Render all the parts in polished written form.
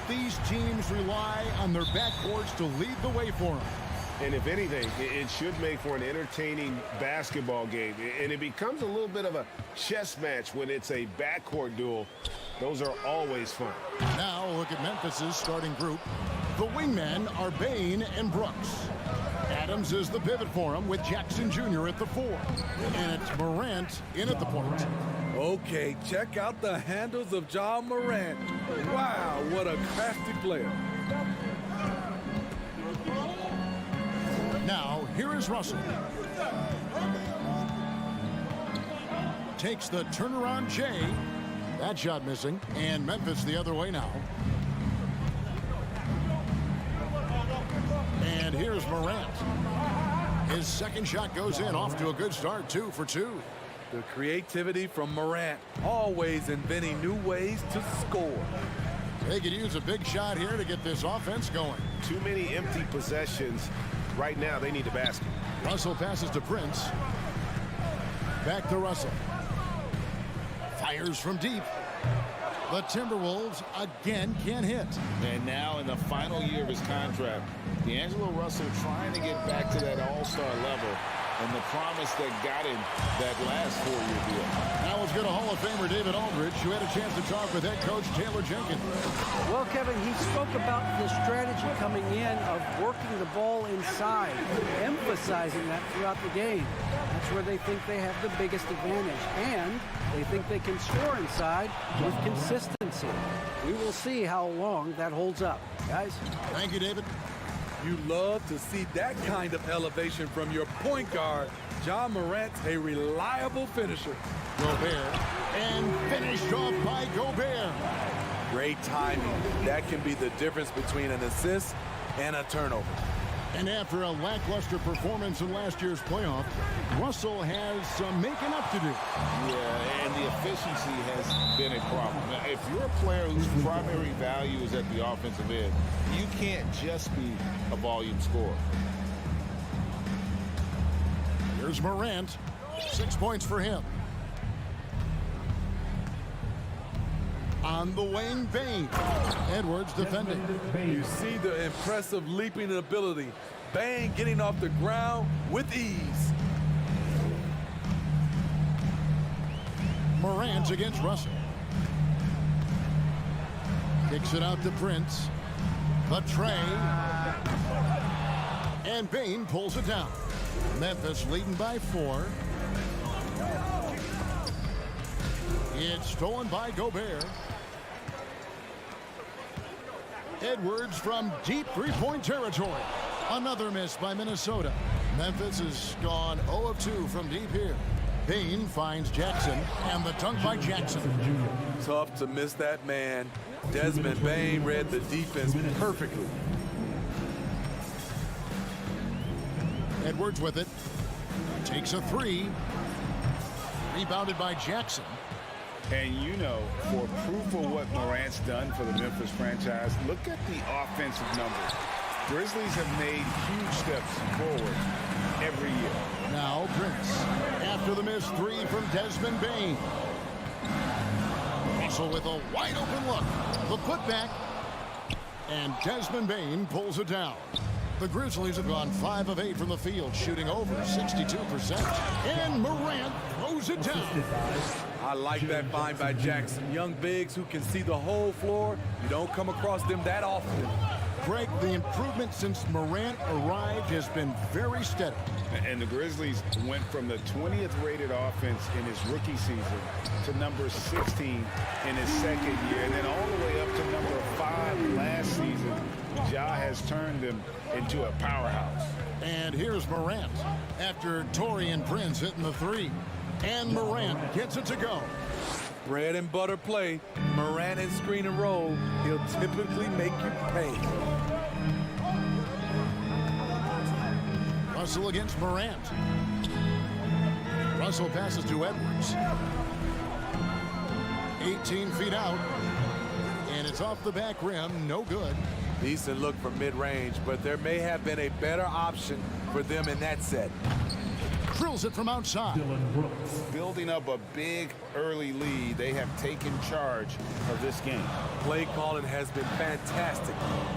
these teams rely on their backcourts to lead the way for them. And if anything, it should make for an entertaining basketball game. And it becomes a little bit of a chess match when it's a backcourt duel. Those are always fun. Now look at Memphis's starting group. The wingmen are Bain and Brooks. Adams is the pivot for him with Jackson Jr. at the 4. And it's Morant in at the point. Okay, check out the handles of Ja Morant. Wow, what a crafty player. Now, here is Russell. Takes the turnaround J. That shot missing. And Memphis the other way now. And here's Morant. His second shot goes in, off to a good start, 2 for 2. The creativity from Morant, always inventing new ways to score. They could use a big shot here to get this offense going. Too many empty possessions. Right now, they need a basket. Russell passes to Prince. Back to Russell. Fires from deep. The Timberwolves again can't hit. And now in the final year of his contract, D'Angelo Russell trying to get back to that all-star level and the promise that got him that last 4-year deal. Now let's go to Hall of Famer David Aldridge, who had a chance to talk with head coach Taylor Jenkins. Well, Kevin, he spoke about the strategy coming in of working the ball inside, emphasizing that throughout the game. That's where they think they have the biggest advantage, and they think they can score inside with consistency. We will see how long that holds up. Guys? Thank you, David. You love to see that kind of elevation from your point guard. Ja Morant's a reliable finisher. Gobert, and finished off by Gobert. Great timing. That can be the difference between an assist and a turnover. And after a lackluster performance in last year's playoff, Russell has some making up to do. Yeah, and the efficiency has been a problem. Now, if you're a player whose primary value is at the offensive end, you can't just be a volume scorer. Here's Morant. 6 points for him. On the wing, Bain. Edwards defending. You see the impressive leaping ability. Bain getting off the ground with ease. Morant against Russell. Kicks it out to Prince. The tray. And Bain pulls it down. Memphis leading by 4. It's stolen by Gobert. Edwards from deep three-point territory. Another miss by Minnesota. Memphis has gone 0 of 2 from deep here. Bain finds Jackson, and the dunk by Jackson. Tough to miss that man. Desmond Bain read the defense perfectly. Edwards with it. Takes a 3. Rebounded by Jackson. And you know, for proof of what Morant's done for the Memphis franchise, look at the offensive numbers. Grizzlies have made huge steps forward every year. Now Prince. After the missed 3 from Desmond Bain. Russell with a wide open look. The putback. And Desmond Bain pulls it down. The Grizzlies have gone 5 of 8 from the field, shooting over 62%. And Morant throws it down. I like that find by Jackson. Young bigs who can see the whole floor. You don't come across them that often. Greg, the improvement since Morant arrived has been very steady. And the Grizzlies went from the 20th rated offense in his rookie season to number 16 in his second year, and then all the way up to number 5 last season. Ja has turned them into a powerhouse. And here's Morant after Torrey and Prince hitting the 3. And Morant gets it to go. Bread and butter play. Morant and screen and roll. He'll typically make you pay. Russell against Morant. Russell passes to Edwards. 18 feet out. And it's off the back rim. No good. Decent look from mid-range, but there may have been a better option for them in that set. Drills it from outside. Building up a big early lead, they have taken charge of this game. Play calling has been fantastic.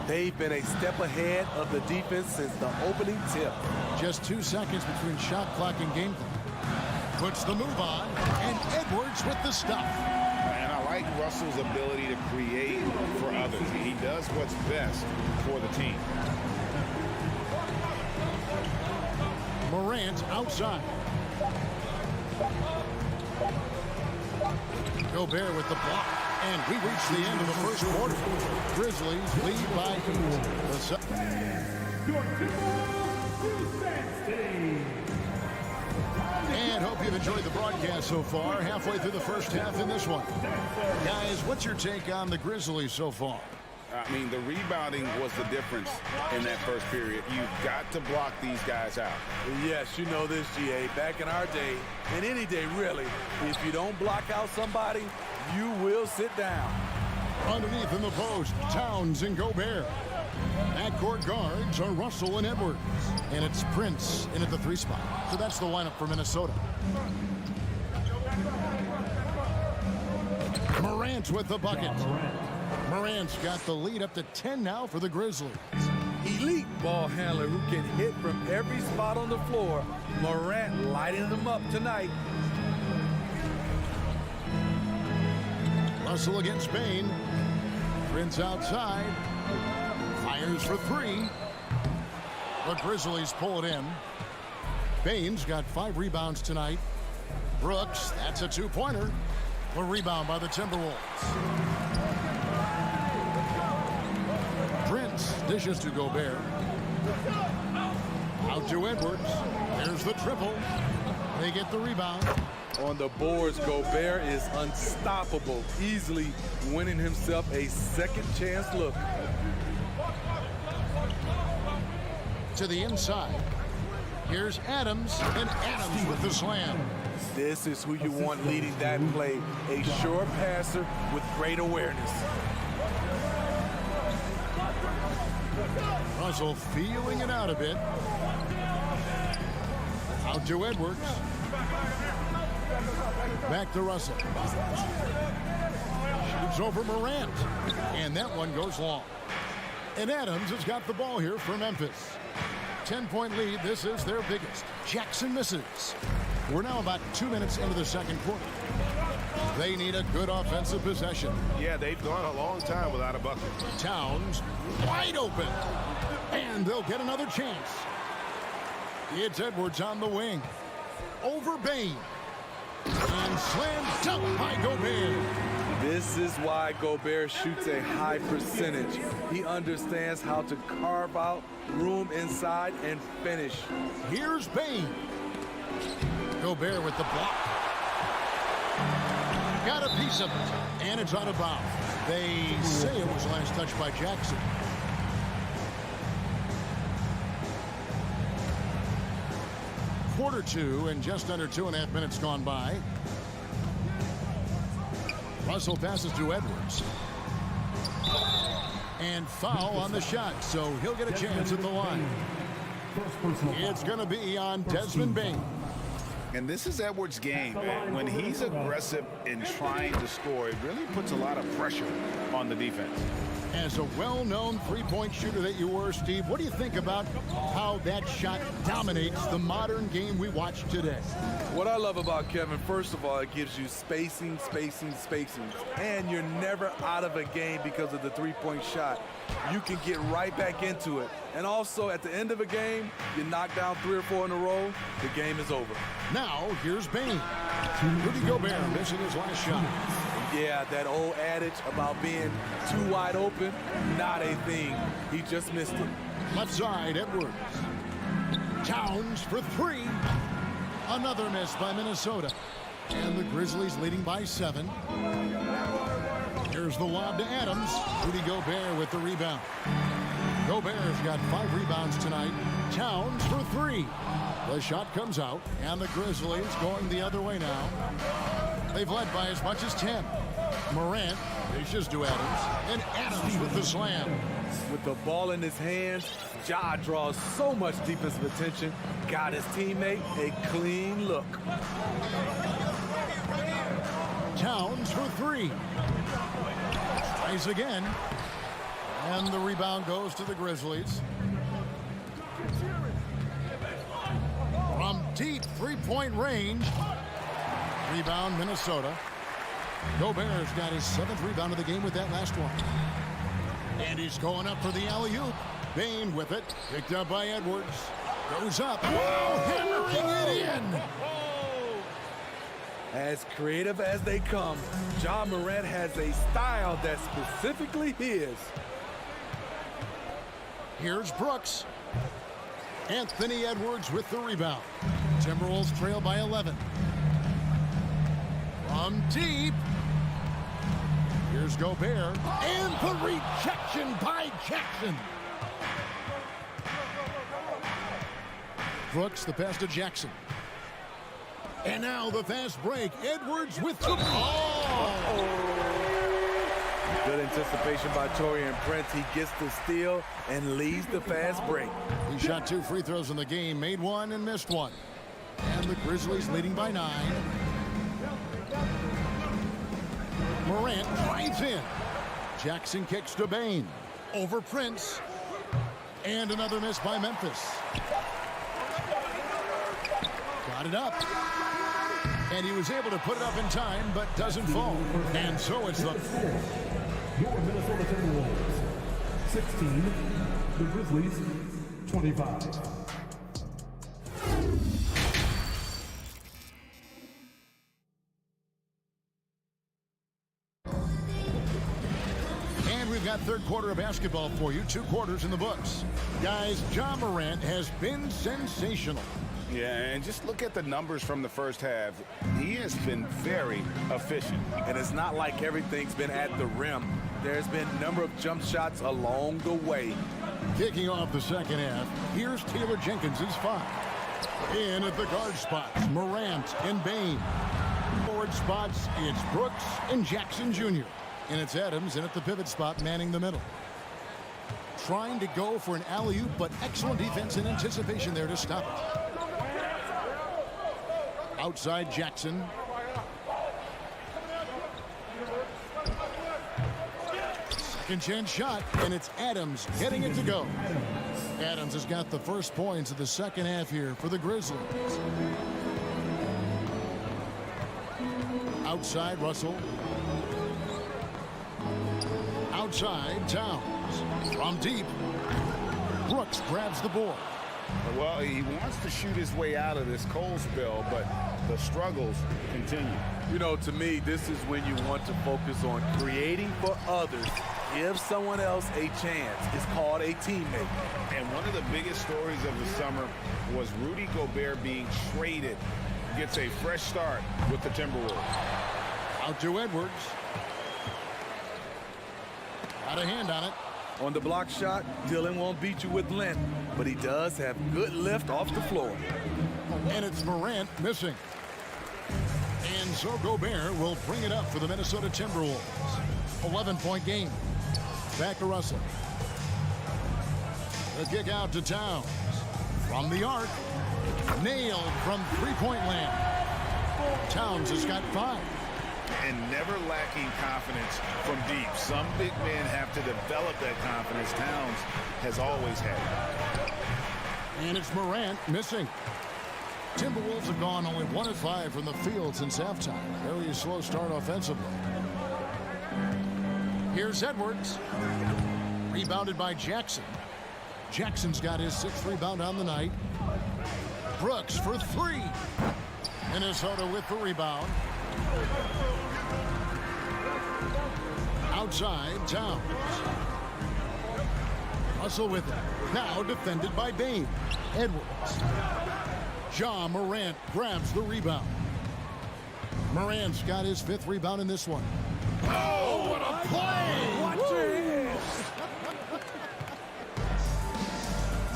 They've been a step ahead of the defense since the opening tip. Just 2 seconds between shot clock and game clock. Puts the move on, and Edwards with the stuff. And I like Russell's ability to create for others. He does what's best for the team. Morant outside. Gobert with the block. And we reach the end of the first quarter. Grizzlies lead by 8. And hope you've enjoyed the broadcast so far. Halfway through the first half in this one. Guys, what's your take on the Grizzlies so far? I mean, the rebounding was the difference in that first period. You've got to block these guys out. Yes, you know this, GA. Back in our day, and any day really, if you don't block out somebody, you will sit down. Underneath in the post, Towns and Gobert. Backcourt guards are Russell and Edwards. And it's Prince in at the 3 spot. So that's the lineup for Minnesota. Morant with the bucket. Morant's got the lead up to 10 now for the Grizzlies. Elite ball handler who can hit from every spot on the floor. Morant lighting them up tonight. Russell against Bain. Prince outside. Fires for 3. The Grizzlies pull it in. Bain's got 5 rebounds tonight. Brooks, that's a 2-pointer. A rebound by the Timberwolves. Prince dishes to Gobert. Out to Edwards. There's the triple. They get the rebound. On the boards, Gobert is unstoppable, easily winning himself a second chance look. To the inside. Here's Adams, and Adams with the slam. This is who you want leading that play. A sure passer with great awareness. Russell feeling it out a bit. Out to Edwards. Back to Russell. Shoots over Morant. And that one goes long. And Adams has got the ball here for Memphis. 10-point lead. This is their biggest. Jackson misses. We're now about 2 minutes into the second quarter. They need a good offensive possession. Yeah, they've gone a long time without a bucket. Towns wide open. And they'll get another chance. It's Edwards on the wing. Over Bain. And slam dunk by Gobert. This is why Gobert shoots a high percentage. He understands how to carve out room inside and finish. Here's Bain. Gobert with the block. Got a piece of it. And it's out of bounds. They say it was last touched by Jackson. Quarter 2 and just under 2.5 minutes gone by. Russell passes to Edwards. And foul on the shot, so he'll get a chance at the line. It's going to be on Desmond Bain. And this is Edwards' game. When he's aggressive in trying to score, it really puts a lot of pressure on the defense. As a well-known three-point shooter that you were, Steve, what do you think about how that shot dominates the modern game we watch today? What I love about Kevin, first of all, it gives you spacing. And you're never out of a game because of the three-point shot. You can get right back into it. And also, at the end of a game, you knock down 3 or 4 in a row, the game is over. Now, here's Bain. Rudy Gobert missing his last shot. Yeah, that old adage about being too wide open, not a thing. He just missed it. Left side, Edwards. Towns for 3. Another miss by Minnesota. And the Grizzlies leading by 7. Here's the lob to Adams. Rudy Gobert with the rebound. Gobert's got 5 rebounds tonight. Towns for 3. The shot comes out, and the Grizzlies going the other way now. They've led by as much as 10. Morant Dishes to Adams, and Adams with the slam. With the ball in his hands, Ja draws so much defensive attention, got his teammate a clean look. Towns for three. Tries again. And the rebound goes to the Grizzlies. From deep three-point range. Rebound, Minnesota. Gobert's got his 7th rebound of the game with that last one. And he's going up for the alley-oop. Bane with it. Picked up by Edwards. Goes up. Whoa, hammering it in. As creative as they come, Ja Morant has a style that's specifically his. Here's Brooks. Anthony Edwards with the rebound. Timberwolves trail by 11. From deep. Here's Gobert. And the rejection by Jackson. Brooks, the pass to Jackson. And now the fast break. Edwards with the ball. Good anticipation by Taurean Prince. He gets the steal and leads the fast break. He shot 2 free throws in the game, made 1 and missed 1. And the Grizzlies leading by 9. Morant drives in. Jackson kicks to Bane. Over Prince. And another miss by Memphis. Got it up. And he was able to put it up in time, but doesn't fall. And so it's the... Your Minnesota Timberwolves, 16. The Grizzlies, 25. And we've got third quarter of basketball for you. 2 quarters in the books. Guys, Ja Morant has been sensational. Yeah, and just look at the numbers from the first half. He has been very efficient. And it's not like everything's been at the rim. There's been a number of jump shots along the way. Kicking off the second half, here's Taylor Jenkins' 5. In at the guard spots, Morant and Bane. Forward spots, it's Brooks and Jackson Jr. And it's Adams in at the pivot spot, manning the middle. Trying to go for an alley-oop, but excellent defense and anticipation there to stop it. Outside Jackson. Second chance shot, and it's Adams getting it to go. Adams has got the first points of the second half here for the Grizzlies. Outside Russell. Outside Towns. From deep. Brooks grabs the board. Well, he wants to shoot his way out of this cold spell, but the struggles continue. You know, to me, this is when you want to focus on creating for others. Give someone else a chance. It's called a teammate. And one of the biggest stories of the summer was Rudy Gobert being traded. Gets a fresh start with the Timberwolves. Out to Edwards. Got a hand on it. On the block shot, Dillon won't beat you with length, but he does have good lift off the floor. And it's Morant missing. And so Gobert will bring it up for the Minnesota Timberwolves. 11-point game. Back to Russell. The kick out to Towns. From the arc. Nailed from three-point land. Towns has got 5. And never lacking confidence from deep. Some big men have to develop that confidence. Towns has always had it. And it's Morant missing. Timberwolves have gone only 1 of 5 from the field since halftime. Very slow start offensively. Here's Edwards. Rebounded by Jackson. Jackson's got his 6th rebound on the night. Brooks for 3. Minnesota with the rebound. Outside, Towns. Russell with it. Now defended by Bane. Edwards. Ja Morant grabs the rebound. Morant's got his 5th rebound in this one. Oh, what a play! Watch your hands.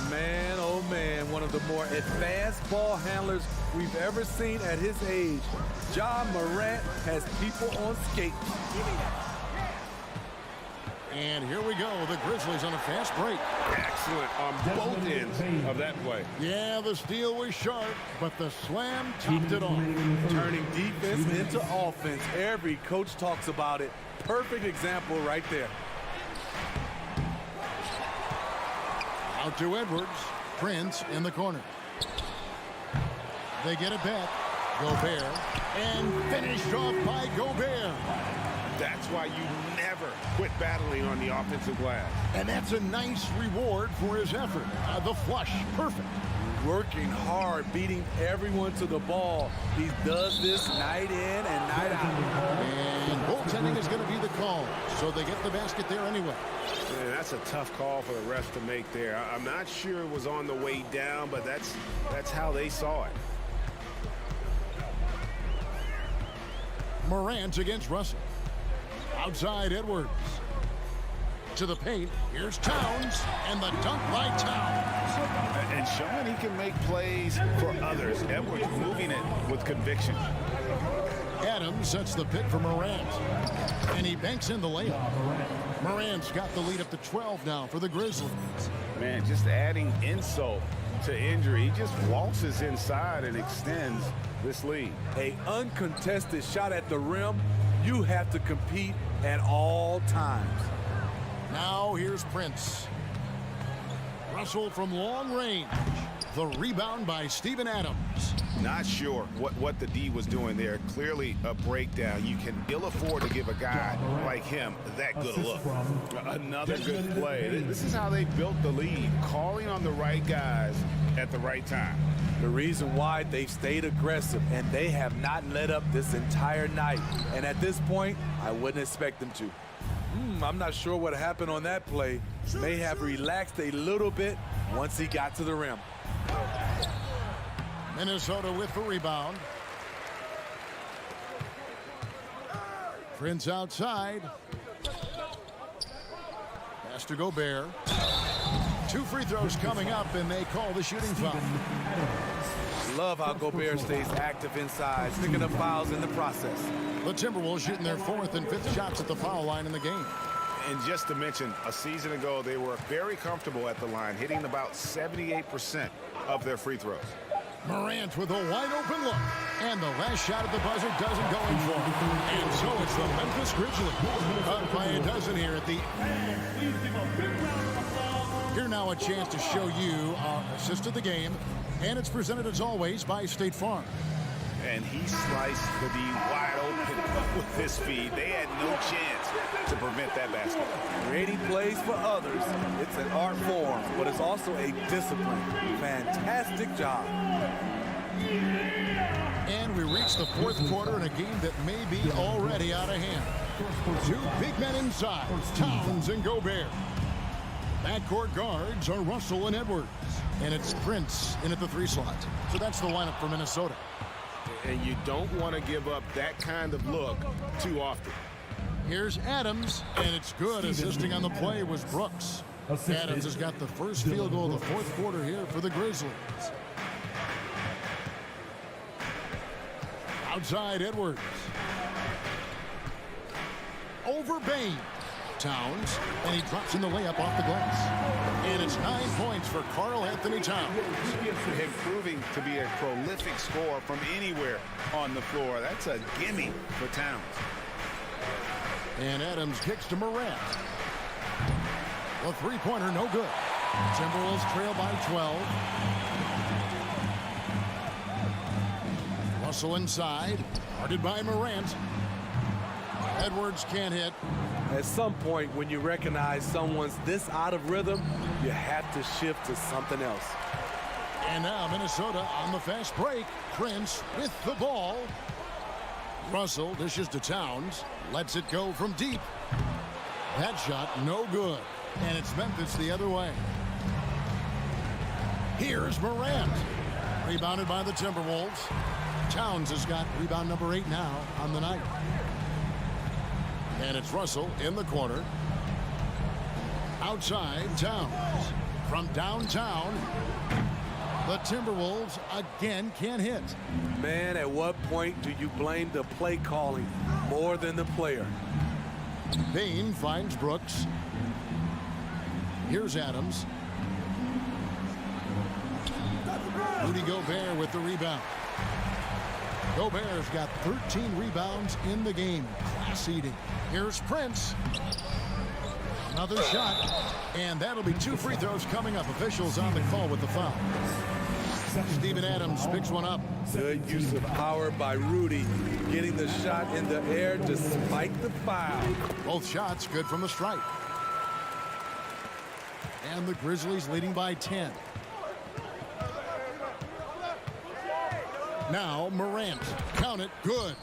Man, oh man, one of the more advanced ball handlers we've ever seen at his age. Ja Morant has people on skates. And here we go. The Grizzlies on a fast break. Excellent on both ends of that play. Yeah, the steal was sharp, but the slam topped it off. Turning defense into offense. Every coach talks about it. Perfect example right there. Out to Edwards. Prince in the corner. They get it back. Gobert. And finished off by Gobert. That's why you never quit battling on the offensive glass. And that's a nice reward for his effort. The flush, perfect. Working hard, beating everyone to the ball. He does this night in and night out. And goaltending is going to be the call. So they get the basket there anyway. Man, that's a tough call for the refs to make there. I'm not sure it was on the way down, but that's how they saw it. Morant against Russell. Outside Edwards. To the paint. Here's Towns. And the dunk by Towns. And showing he can make plays for others. Edwards moving it with conviction. Adams sets the pick for Morant. And he banks in the layup. Morant's got the lead up to 12 now for the Grizzlies. Man, just adding insult to injury. He just waltzes inside and extends this lead. A uncontested shot at the rim. You have to compete at all times. Now here's Prince. Russell from long range. The rebound by Steven Adams. Not sure what the D was doing there. Clearly a breakdown. You can ill afford to give a guy like him that good a look. Another good play. This is how they built the lead, calling on the right guys at the right time. The reason why they've stayed aggressive and they have not let up this entire night. And at this point, I wouldn't expect them to. I'm not sure what happened on that play. May have relaxed a little bit once he got to the rim. Minnesota with the rebound. Prince outside. Pass to Gobert. 2 free throws coming up, and they call the shooting foul. Love how Gobert stays active inside, picking up fouls in the process. The Timberwolves shooting their 4th and 5th shots at the foul line in the game. And just to mention, a season ago, they were very comfortable at the line, hitting about 78% of their free throws. Morant with a wide open look. And the last shot at the buzzer doesn't go in for him. And so it's the Memphis Grizzlies up by a dozen here at the Here now a chance to show you our assist of the game. And it's presented as always by State Farm. And he sliced the D wide open with his feed. They had no chance to prevent that basket. Creating plays for others, it's an art form, but it's also a discipline. Fantastic job. And we reach the 4th quarter in a game that may be already out of hand. 2 big men inside, Towns and Gobert. Backcourt guards are Russell and Edwards. And it's Prince in at the 3 slot. So that's the lineup for Minnesota. And you don't want to give up that kind of look too often. Here's Adams, and it's good. Assisting on the play was Brooks. Adams has got the first field goal of the 4th quarter here for the Grizzlies. Outside Edwards. Over Bain. Towns, and he drops in the layup off the glass. And it's 9 points for Karl Anthony Towns. Improving to be a prolific scorer from anywhere on the floor. That's a gimme for Towns. And Adams kicks to Morant. The 3-pointer, no good. Timberwolves trail by 12. Russell inside, guarded by Morant. Edwards can't hit. At some point, when you recognize someone's this out of rhythm, you have to shift to something else. And now Minnesota on the fast break. Prince with the ball. Russell dishes to Towns. Lets it go from deep. That shot no good. And it's Memphis the other way. Here's Morant. Rebounded by the Timberwolves. Towns has got rebound number 8 now on the night. And it's Russell in the corner. Outside, Towns. From downtown, the Timberwolves again can't hit. Man, at what point do you blame the play calling more than the player? Bain finds Brooks. Here's Adams. Rudy Gobert with the rebound. Gobert's got 13 rebounds in the game. Class eating. Here's Prince. Another shot. And that'll be 2 free throws coming up. Officials on the call with the foul. Steven Adams picks one up. Good use of power by Rudy, getting the shot in the air despite the foul. Both shots good from the stripe. And the Grizzlies leading by 10. Now Morant. Count it. Good.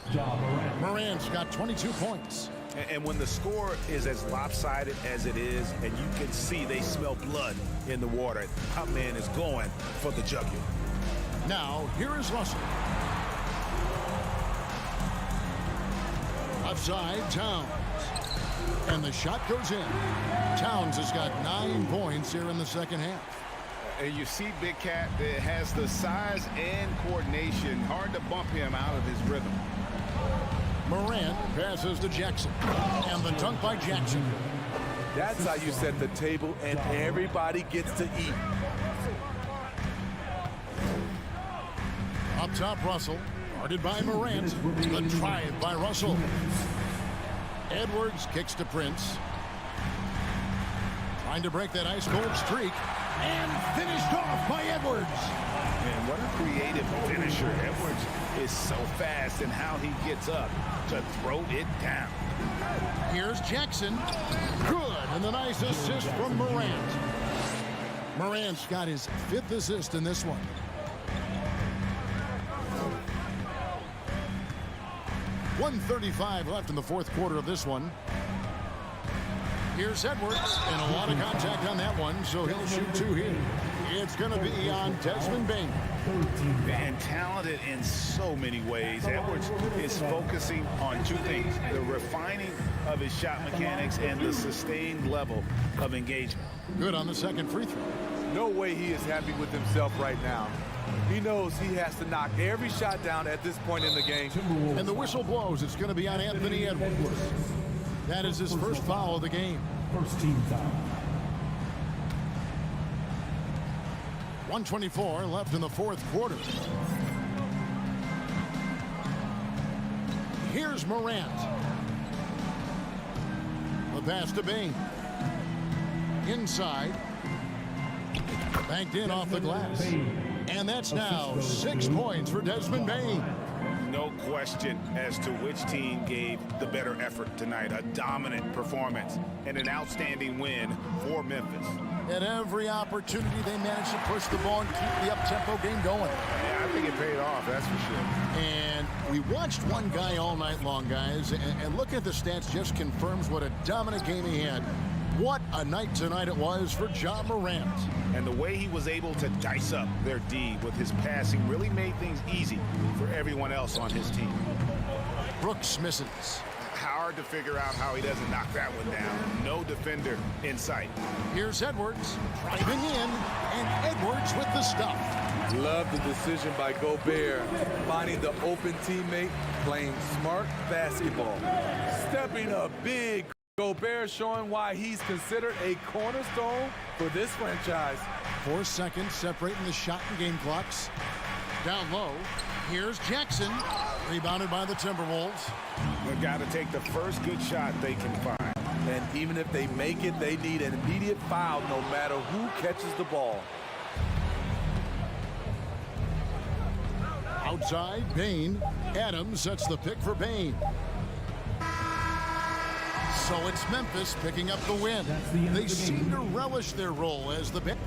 Morant's got 22 points. And when the score is as lopsided as it is, and you can see they smell blood in the water, our man is going for the jugular. Now, here is Russell. Outside, Towns. And the shot goes in. Towns has got 9 points here in the second half. And you see Big Cat that has the size and coordination. Hard to bump him out of his rhythm. Morant passes to Jackson. And the dunk by Jackson. That's how you set the table, and everybody gets to eat. Up top, Russell. Guarded by Morant. The drive by Russell. Edwards kicks to Prince. Trying to break that ice-cold streak. And finished off by Edwards. And what a creative finisher. Edwards is so fast in how he gets up to throw it down. Here's Jackson. Good. And the nice assist from Morant. Morant's got his 5th assist in this one. .135 left in the 4th quarter of this one. Here's Edwards, and a lot of contact on that one, so he'll shoot 2 here. It's going to be on Desmond Bain. And talented in so many ways. Edwards is focusing on 2 things: the refining of his shot mechanics and the sustained level of engagement. Good on the second free throw. No way he is happy with himself right now. He knows he has to knock every shot down at this point in the game. And the whistle blows. It's going to be on Anthony Edwards. That is his first foul of the game. First team foul. 1:24 left in the 4th quarter. Here's Morant. The pass to Bain. Inside. Banked in off the glass. And that's now 6 points for Desmond Bain. No question as to which team gave the better effort tonight. A dominant performance and an outstanding win for Memphis. At every opportunity, they managed to push the ball and keep the up-tempo game going. Yeah, I think it paid off, that's for sure. And we watched one guy all night long, guys, and looking at the stats just confirms what a dominant game he had. What a night tonight it was for Ja Morant. And the way he was able to dice up their D with his passing really made things easy for everyone else on his team. Brooks misses. Hard to figure out how he doesn't knock that one down. No defender in sight. Here's Edwards driving in, and Edwards with the stuff. Love the decision by Gobert, finding the open teammate, playing smart basketball. Stepping up big. Gobert showing why he's considered a cornerstone for this franchise. 4 seconds separating the shot and game clocks. Down low. Here's Jackson. Rebounded by the Timberwolves. They've got to take the first good shot they can find. And even if they make it, they need an immediate foul no matter who catches the ball. Outside, Bain. Adams sets the pick for Bain. So it's Memphis picking up the win. They seem to relish their role as the big.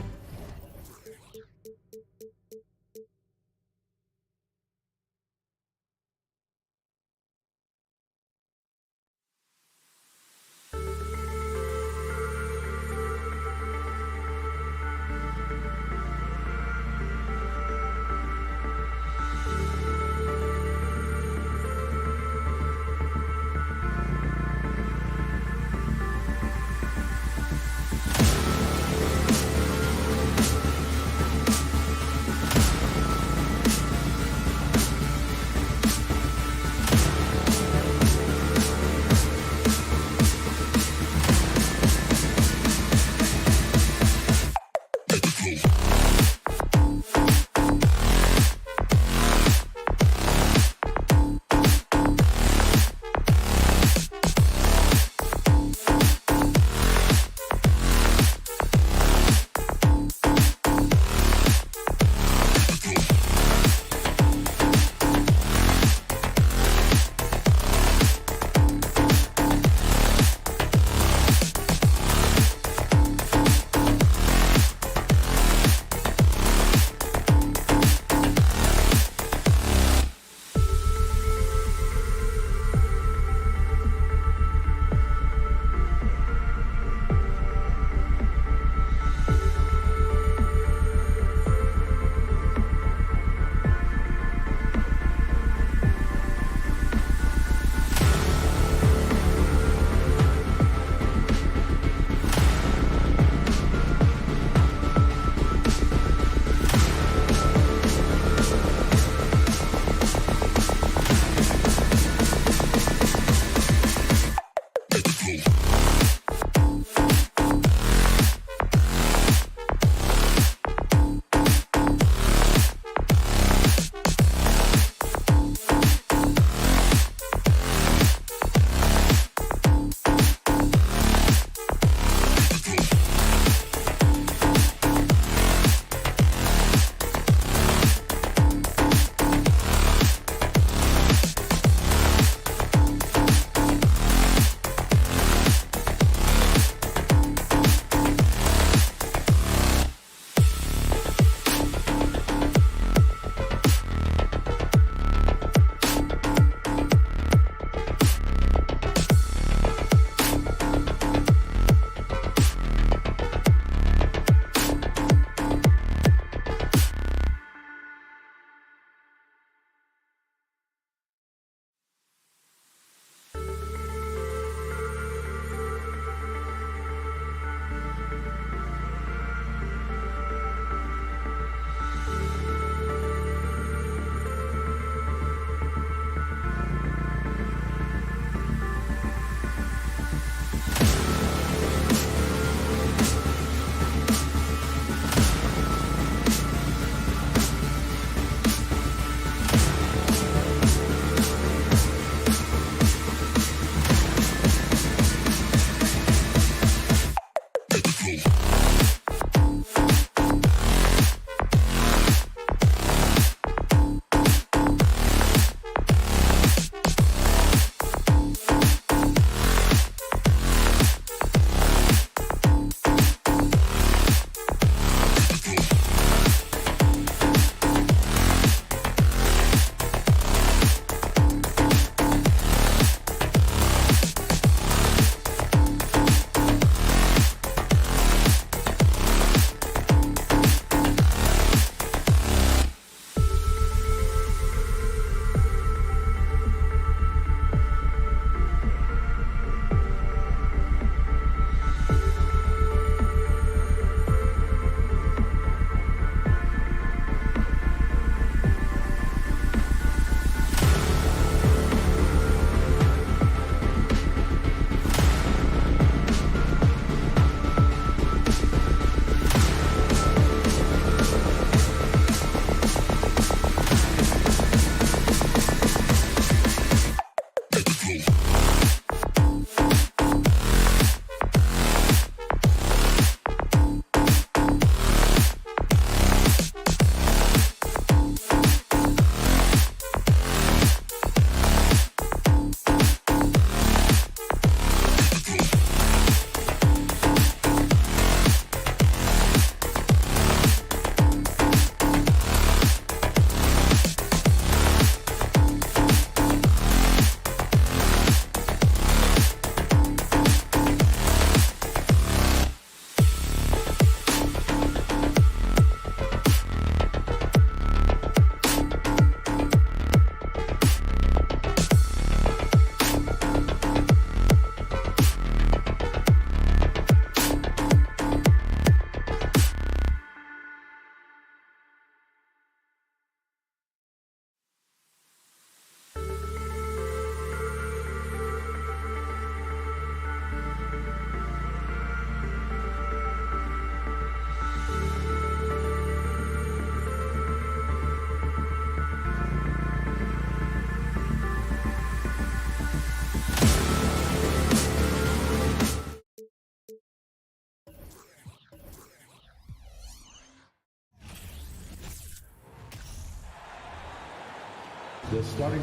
The starting.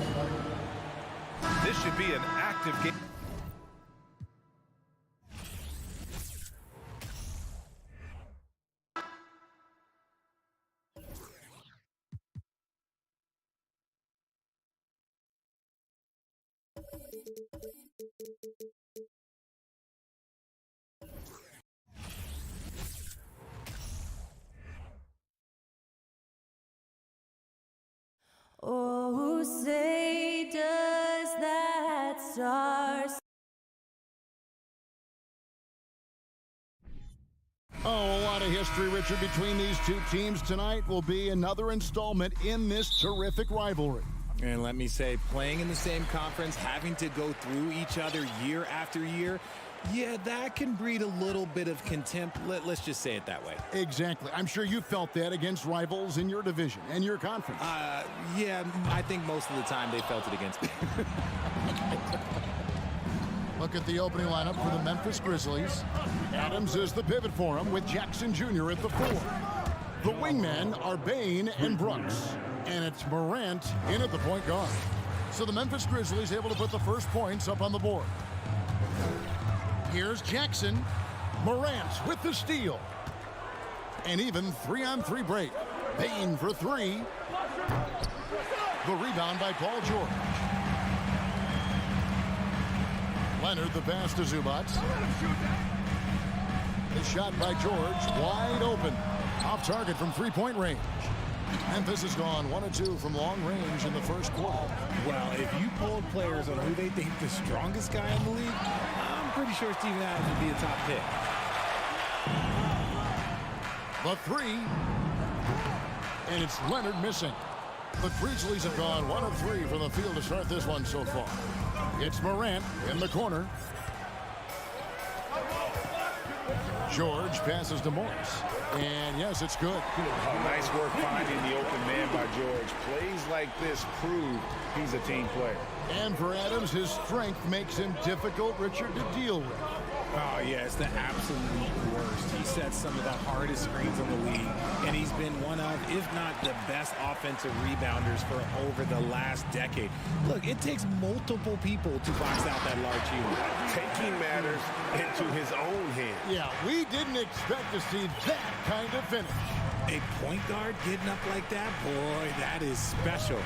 This should be an active game. Oh, say does that star... Oh, a lot of history, Richard, between these two teams tonight will be another installment in this terrific rivalry. And let me say, playing in the same conference, having to go through each other year after year, yeah, that can breed a little bit of contempt. Let's just say it that way. Exactly. I'm sure you felt that against rivals in your division and your conference. Yeah, I think most of the time they felt it against me. Look at the opening lineup for the Memphis Grizzlies. Adams is the pivot for him with Jackson Jr. at the 4. The wingmen are Bain and Brooks. And it's Morant in at the point guard. So the Memphis Grizzlies able to put the first points up on the board. Here's Jackson. Morant with the steal. And even 3-on-3 break. Bain for 3. The rebound by Paul George. Leonard the pass to Zubac. The shot by George wide open. Off target from three-point range. Memphis has gone 1 of 2 from long range in the first quarter. Well, if you polled players on who they think the strongest guy in the league, I'm pretty sure Steven Adams would be a top pick. The 3. And it's Leonard missing. The Grizzlies have gone 1 of 3 from the field to start this one so far. It's Morant in the corner. George passes to Morris. And yes, it's good. Nice work finding the open man by George. Plays like this prove he's a team player. And for Adams, his strength makes him difficult, Richard, to deal with. Oh, yeah, it's the absolute worst. He sets some of the hardest screens in the league, and he's been one of, if not the best offensive rebounders for over the last decade. Look, it takes multiple people to box out that large unit. Taking matters into his own hands. Yeah, we didn't expect to see that kind of finish. A point guard getting up like that, boy, that is special.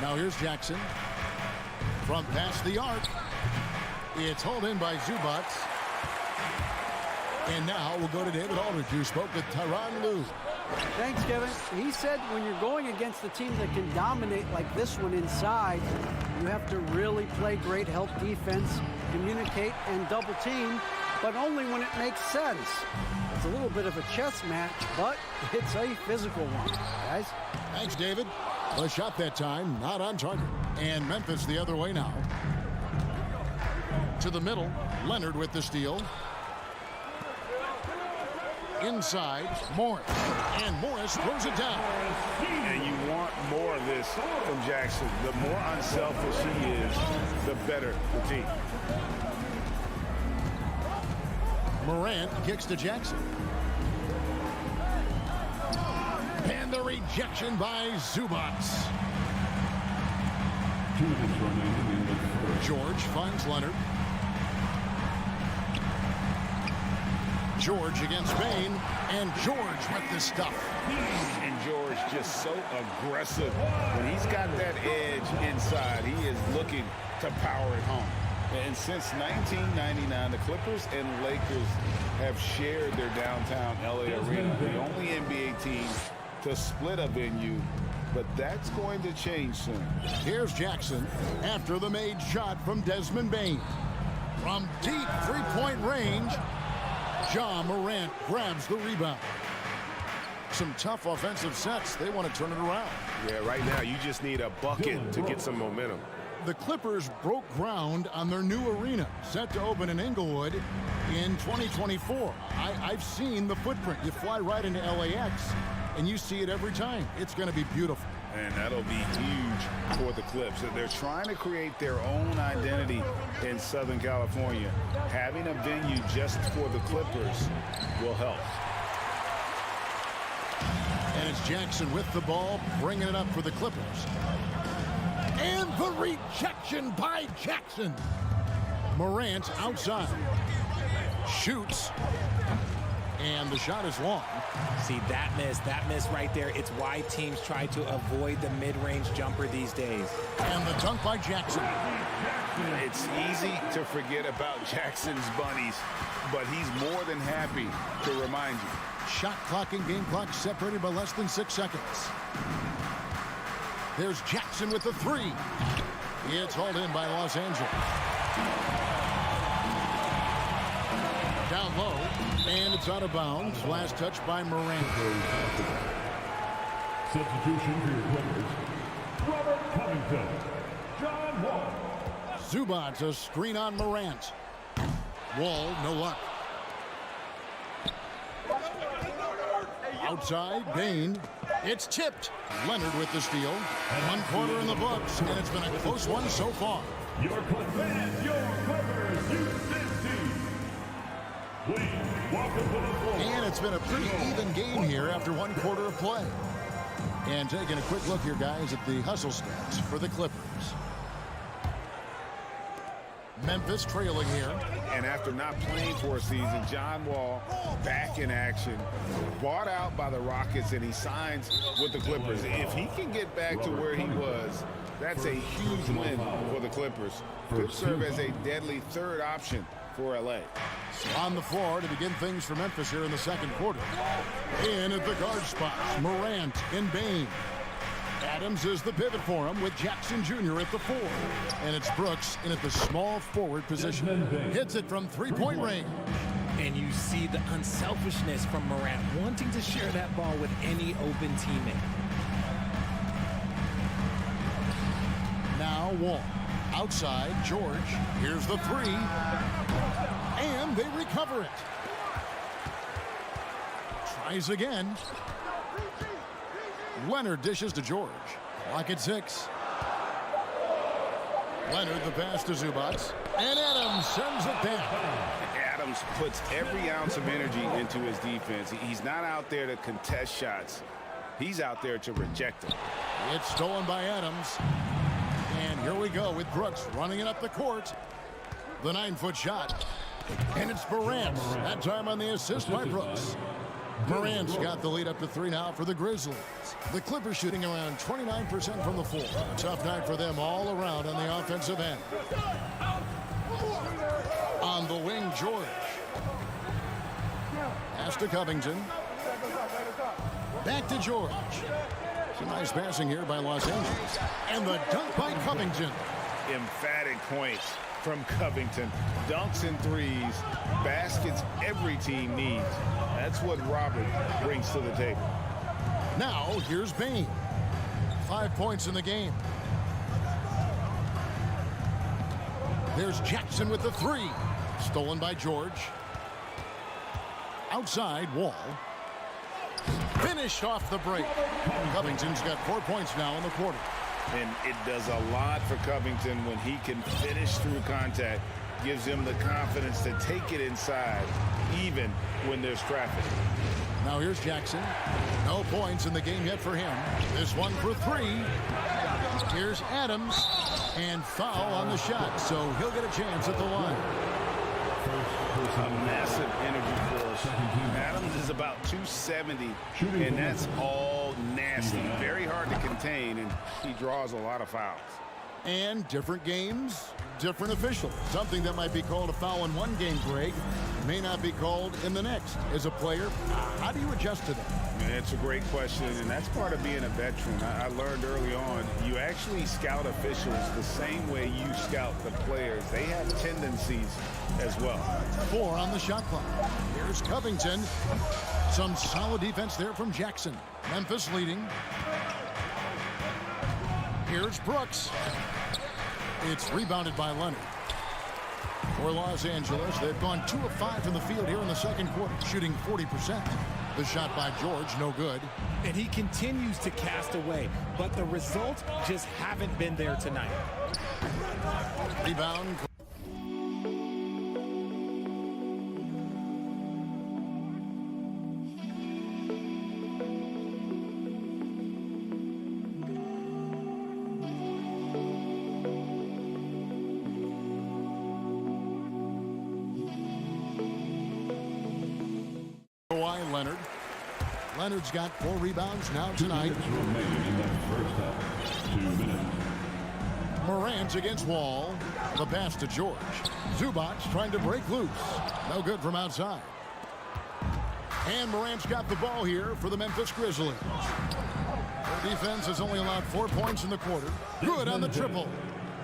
Now here's Jackson. From past the arc. It's hauled in by Zubats. And now we'll go to David Aldridge, who spoke with Tyronn Lue. Thanks, Kevin. He said when you're going against a team that can dominate like this one inside, you have to really play great help defense, communicate, and double team, but only when it makes sense. It's a little bit of a chess match, but it's a physical one, guys. Thanks, David. A shot that time, not on target. And Memphis the other way now. To the middle, Leonard with the steal. Inside, Morris. And Morris throws it down. And you want more of this from Jackson. The more unselfish he is, the better the team. Morant kicks to Jackson. And the rejection by Zubats. 2 minutes remaining in the first. George finds Leonard. George against Bain, and George with the stuff. And George just so aggressive. When he's got that edge inside, he is looking to power it home. And since 1999, the Clippers and Lakers have shared their downtown LA arena, the only NBA team to split a venue, but that's going to change soon. Here's Jackson after the made shot from Desmond Bain. From deep three-point range, Ja Morant grabs the rebound. Some tough offensive sets. They want to turn it around. Yeah, right now you just need a bucket to get some momentum. The Clippers broke ground on their new arena, set to open in Inglewood in 2024. I've seen the footprint. You fly right into LAX, and you see it every time. It's going to be beautiful. And that'll be huge for the Clips. They're trying to create their own identity in Southern California. Having a venue just for the Clippers will help. And it's Jackson with the ball, bringing it up for the Clippers. And the rejection by Jackson. Morant outside. Shoots. And the shot is long. See, that miss right there, it's why teams try to avoid the mid-range jumper these days. And the dunk by Jackson. It's easy to forget about Jackson's bunnies, but he's more than happy to remind you. Shot clock and game clock separated by less than 6 seconds. There's Jackson with the three. It's hauled in by Los Angeles. Down low, and it's out of bounds. Last touch by Morant. Substitution for your Clippers, Robert Covington, John Wall. Zubats a screen on Morant. Wall, no luck. Outside, Bain. It's tipped. Leonard with the steal. 1 quarter in the books, and it's been a close one so far. Your Clippers, your Clippers, Houston team. Please welcome to the floor. And it's been a pretty even game here after 1 quarter of play. And taking a quick look here, guys, at the hustle stats for the Clippers. Memphis trailing here. And after not playing for a season, John Wall back in action, bought out by the Rockets, and he signs with the Clippers. If he can get back to where he was, that's a huge win for the Clippers. Could serve as a deadly third option for LA. On the floor to begin things for Memphis here in the second quarter. In at the guard spots, Morant and Bain. Adams is the pivot for him with Jackson Jr. at the 4. And it's Brooks in at the small forward position. Hits it from three-point range. And you see the unselfishness from Morant, wanting to share that ball with any open teammate. Now Wall. Outside, George. Here's the 3. And they recover it. Tries again. Leonard dishes to George. Clock at 6. Leonard the pass to Zubats. And Adams sends it down. Adams puts every ounce of energy into his defense. He's not out there to contest shots. He's out there to reject them. It's stolen by Adams. And here we go with Brooks running it up the court. The 9-foot shot. And it's Morant. That time on the assist by Brooks. Morant's got the lead up to 3 now for the Grizzlies. The Clippers shooting around 29% from the floor. Tough night for them all around on the offensive end. On the wing, George. Pass to Covington. Back to George. Some nice passing here by Los Angeles. And the dunk by Covington. Emphatic points from Covington. Dunks and threes. Baskets every team needs. That's what Robert brings to the table. Now, here's Bane. 5 points in the game. There's Jackson with the 3. Stolen by George. Outside, Wall. Finished off the break. Covington's got 4 points now in the quarter. And it does a lot for Covington when he can finish through contact. Gives him the confidence to take it inside, even when there's traffic. Now here's Jackson. No points in the game yet for him. This one for 3. Here's Adams. And foul on the shot, so he'll get a chance at the line. A massive energy force. Adams is about 270, and that's all nasty. Very hard to contain, and he draws a lot of fouls. And different games, different officials. Something that might be called a foul in one game, Greg, may not be called in the next. As a player, how do you adjust to that? It's a great question, and that's part of being a veteran. I learned early on, you actually scout officials the same way you scout the players. They have tendencies as well. 4 on the shot clock. Here's Covington. Some solid defense there from Jackson. Memphis leading. Here's Brooks. It's rebounded by Leonard. For Los Angeles, they've gone 2 of 5 from the field here in the second quarter, shooting 40%. The shot by George, no good. And he continues to cast away, but the results just haven't been there tonight. Rebound. Leonard. Leonard's got 4 rebounds now tonight. Morant against Wall. The pass to George. Zubac trying to break loose. No good from outside. And Morant's got the ball here for the Memphis Grizzlies. Their defense has only allowed 4 points in the quarter. Good on the triple.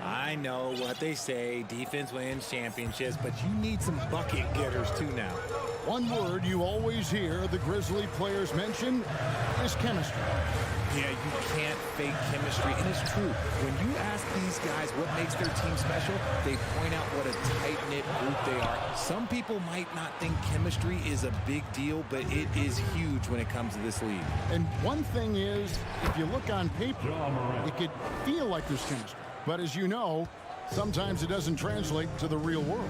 I know what they say, defense wins championships, but you need some bucket getters too now. One word you always hear the Grizzly players mention is chemistry. Yeah, you can't fake chemistry, and it's true. When you ask these guys what makes their team special, they point out what a tight-knit group they are. Some people might not think chemistry is a big deal, but it is huge when it comes to this league. And one thing is, if you look on paper, it could feel like there's chemistry. But as you know, sometimes it doesn't translate to the real world.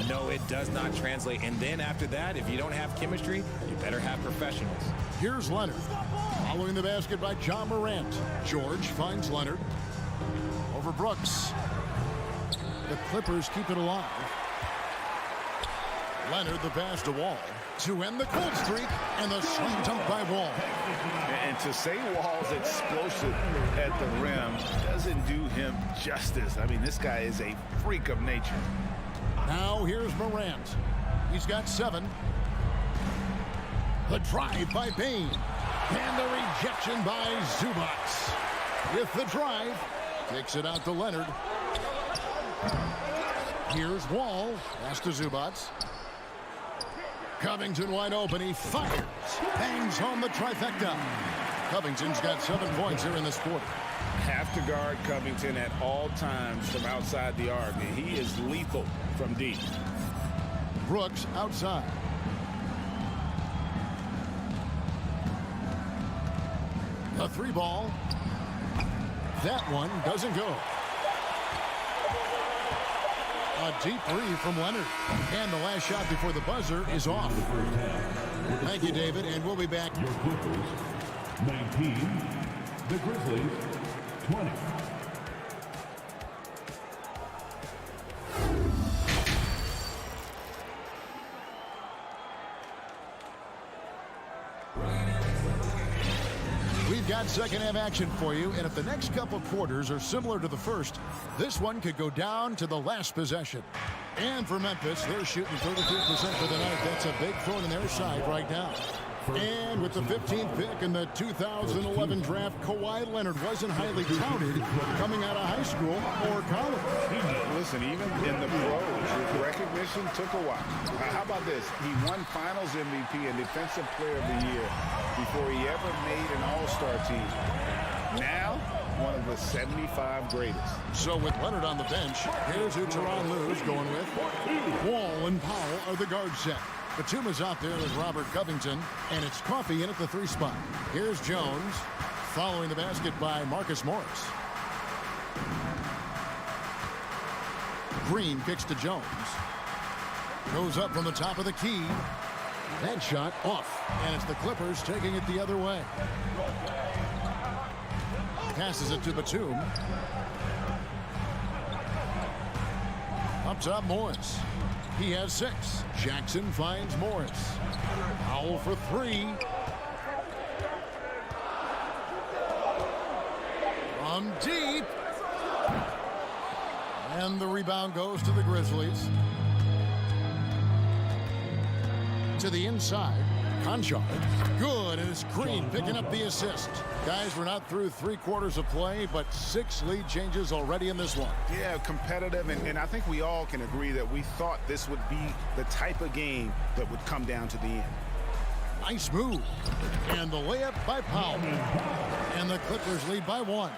No, it does not translate. And then after that, if you don't have chemistry, you better have professionals. Here's Leonard. Following the basket by John Morant. George finds Leonard. Over Brooks. The Clippers keep it alive. Leonard, the pass to Wall. To end the cold streak, and the slam dunk by Wall. And to say Wall's explosive at the rim doesn't do him justice. I mean, this guy is a freak of nature. Now here's Morant. He's got 7. The drive by Bane. And the rejection by Zubac. With the drive, takes it out to Leonard. Here's Wall. Pass to Zubac. Covington wide open. He fires. Bangs home the trifecta. Covington's got 7 points here in this quarter. Have to guard Covington at all times from outside the arc. And he is lethal from deep. Brooks outside. A 3 ball. That one doesn't go. A deep three from Leonard. And the last shot before the buzzer is off. Thank you, David, and we'll be back. Your Clippers, 19. The Grizzlies, 20. We've got second half action for you, and if the next couple quarters are similar to the first, this one could go down to the last possession. And for Memphis, they're shooting 32% for the night. That's a big thorn in their side right now. And with the 15th pick in the 2011 draft, Kawhi Leonard wasn't highly touted coming out of high school or college. Listen, even in the pros, recognition took a while. How about this? He won Finals MVP and Defensive Player of the Year before he ever made an All-Star team. Now, one of the 75 greatest. So with Leonard on the bench, here's who Tyronn Lue's going with. Wall and Powell are the guard set. Batuma's out there with Robert Covington, and it's Coffey in at the 3 spot. Here's Jones, following the basket by Marcus Morris. Green kicks to Jones. Goes up from the top of the key. That shot off, and it's the Clippers taking it the other way. Passes it to Batum. Up top, Morris. He has 6. Jackson finds Morris. Powell for 3. From deep. And the rebound goes to the Grizzlies. To the inside. Conchar. Good, and it's Green picking up the assist. Guys, we're not through 3 quarters of play, but 6 lead changes already in this one. Yeah, competitive, and I think we all can agree that we thought this would be the type of game that would come down to the end. Nice move. And the layup by Powell. And the Clippers lead by 1.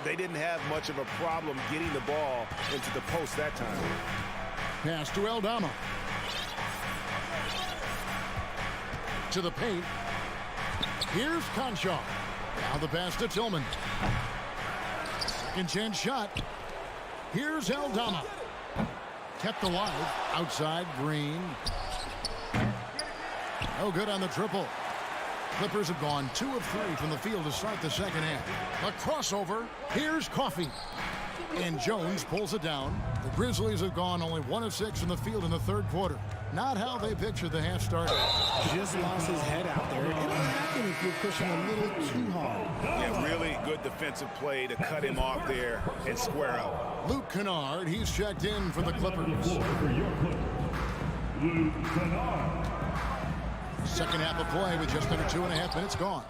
They didn't have much of a problem getting the ball into the post that time. Pass to Aldama. To the paint. Here's Conchar. Now the pass to Tillman. Second chance shot. Here's Aldama. Kept alive. Outside, Green. No good on the triple. Clippers have gone 2 of 3 from the field to start the second half. A crossover. Here's Coffey. And Jones pulls it down. The Grizzlies have gone only 1 of 6 from the field in the third quarter. Not how they pictured the half start. Just lost his head out there. It'll happen if you're pushing a little too hard. Yeah, really good defensive play to cut him off there and square up. Luke Kennard, he's checked in for the Clippers. Luke Kennard. Second half of play with just under 2.5 minutes gone.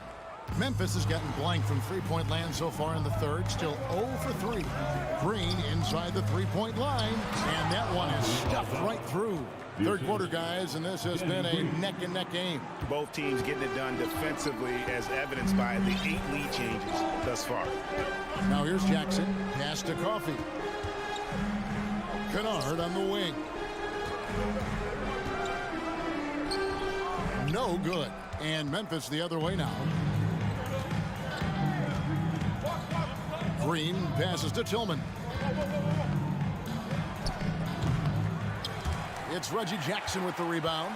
Memphis has gotten blank from three-point land so far in the third. Still 0 for 3. Green inside the three-point line. And that one is stuffed right through. Third quarter, guys, and this has been a neck-and-neck game. Both teams getting it done defensively as evidenced by the 8 lead changes thus far. Now here's Jackson. Pass to Coffey. Kennard on the wing. No good. And Memphis the other way now. Green passes to Tillman. It's Reggie Jackson with the rebound.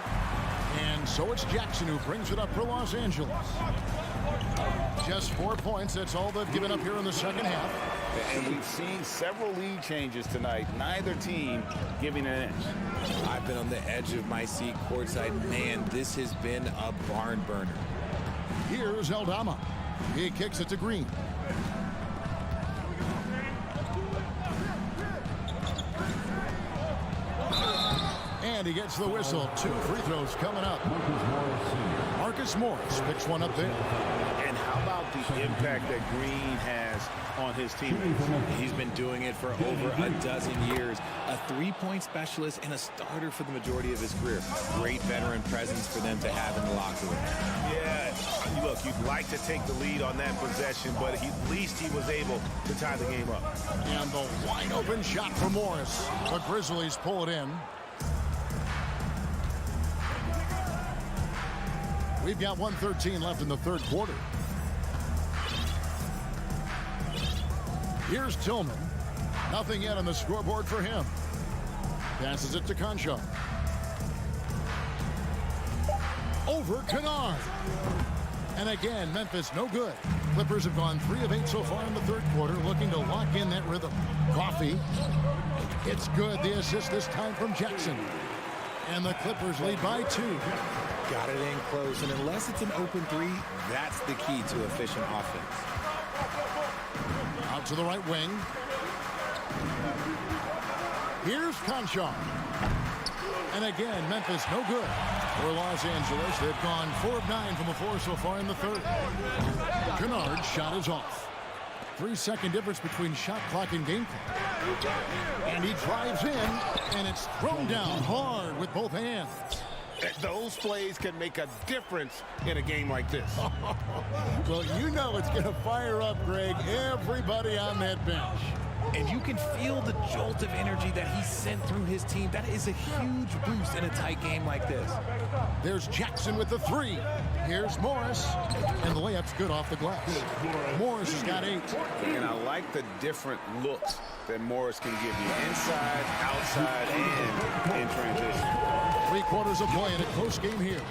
And so it's Jackson who brings it up for Los Angeles. Just 4 points. That's all they've given up here in the second half. And we've seen several lead changes tonight. Neither team giving an inch. I've been on the edge of my seat courtside. Man, this has been a barn burner. Here's Aldama. He kicks it to Green. And he gets the whistle. 2 free throws coming up. Marcus Morris picks one up there. And how about the impact that Green has on his team? He's been doing it for over a dozen years. A three-point specialist and a starter for the majority of his career. Great veteran presence for them to have in the locker room. Yeah, look, you'd like to take the lead on that possession, but at least he was able to tie the game up. And the wide open shot for Morris. The Grizzlies pull it in. We've got 1:13 left in the third quarter. Here's Tillman. Nothing yet on the scoreboard for him. Passes it to Concho. Over Kennard. And again, Memphis no good. Clippers have gone 3 of 8 so far in the third quarter, looking to lock in that rhythm. Coffee. It's good. The assist this time from Jackson. And the Clippers lead by 2. Got it in close, and unless it's an open three, that's the key to efficient offense. Out to the right wing. Here's Concho. And again, Memphis no good. For Los Angeles, they've gone 4 of 9 from the floor so far in the third. Kennard's shot is off. 3-second difference between shot clock and game clock. And he drives in, and it's thrown down hard with both hands. Those plays can make a difference in a game like this. Well, you know it's going to fire up, Greg, everybody on that bench. And you can feel the jolt of energy that he sent through his team. That is a huge boost in a tight game like this. There's Jackson with the 3. Here's Morris. And the layup's good off the glass. Morris has got 8. And I like the different looks that Morris can give you inside, outside, and in transition. 3 quarters of play in a close game here.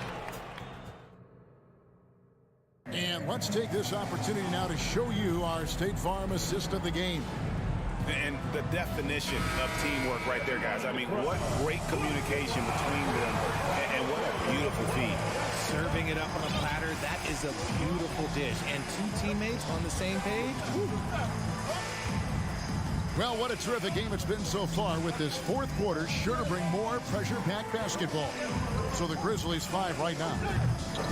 And let's take this opportunity now to show you our State Farm assist of the game. And the definition of teamwork right there, guys. I mean, what great communication between them, and what a beautiful feed. Serving it up on a platter, that is a beautiful dish. And 2 teammates on the same page. Woo. Well, what a terrific game it's been so far, with this fourth quarter sure to bring more pressure-packed basketball. So the Grizzlies 5 right now.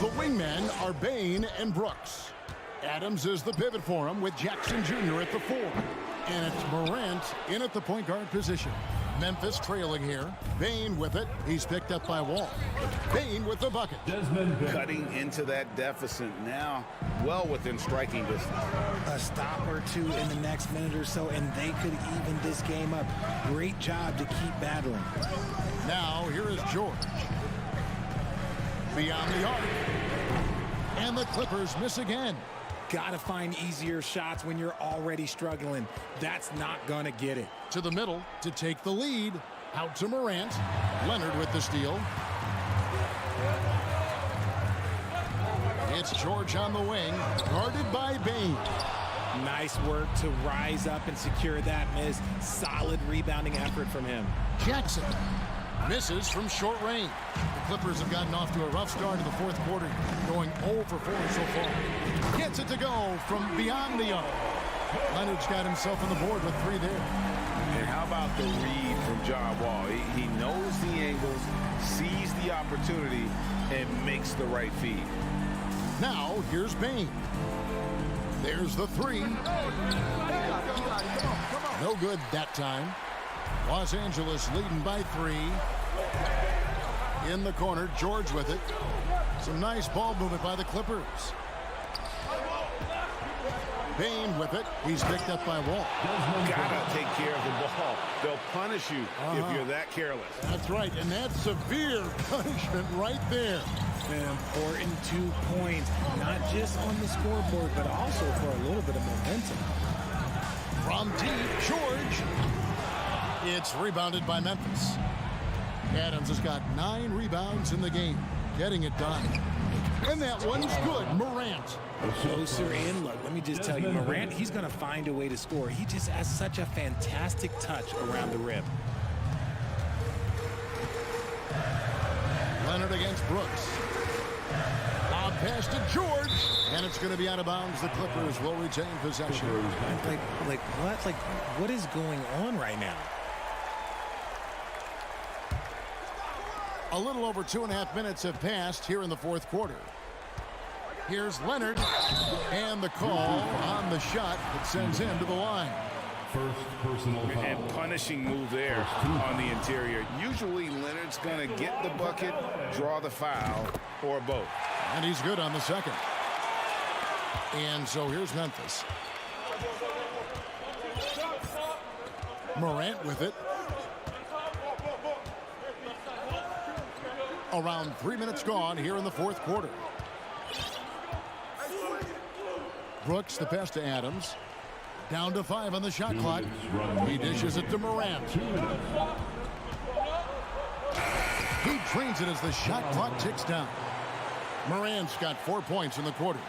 The wingmen are Bain and Brooks. Adams is the pivot for him, with Jackson Jr. at the 4. And it's Morant in at the point guard position. Memphis trailing here. Bain with it. He's picked up by Wall. Bain with the bucket. Cutting into that deficit now, well within striking distance. A stop or 2 in the next minute or so, and they could even this game up. Great job to keep battling. Now, here is George. Beyond the arc. And the Clippers miss again. Gotta find easier shots when you're already struggling. That's not gonna get it. To the middle to take the lead. Out to Morant. Leonard with the steal. It's George on the wing, guarded by Bain. Nice work to rise up and secure that miss. Solid rebounding effort from him. Jackson misses from short range. The Clippers have gotten off to a rough start in the fourth quarter, going 0 for 4 so far. Gets it to go from beyond the arc. Leonard's got himself on the board with 3 there. And how about the read from John Wall? He knows the angles, sees the opportunity, and makes the right feed. Now, here's Bain. There's the 3. No good that time. Los Angeles leading by 3. In the corner, George with it. Some nice ball movement by the Clippers. Bain with it. He's picked up by Wall. Gotta take care of the ball. They'll punish you if you're that careless. That's right, and that's severe punishment right there. An important 2 points, not just on the scoreboard, but also for a little bit of momentum. From deep, George. It's rebounded by Memphis. Adams has got 9 rebounds in the game, getting it done. And that one's good. Morant. Closer in. Look, let me just tell you, Morant, he's going to find a way to score. He just has such a fantastic touch around the rim. Leonard against Brooks. Lob pass to George. And it's going to be out of bounds. The Clippers will retain possession. Like what? Like, what is going on right now? A little over 2.5 minutes have passed here in the fourth quarter. Here's Leonard, and the call on the shot that sends him to the line. First personal foul. And punishing move there on the interior. Usually Leonard's going to get the bucket, draw the foul, or both. And he's good on the second. And so here's Memphis. Morant with it. Around 3 minutes gone here in the fourth quarter. Brooks, the pass to Adams. Down to 5 on the shot clock. He dishes it to Morant. drains it as the shot clock ticks down. Morant's got 4 points in the quarter.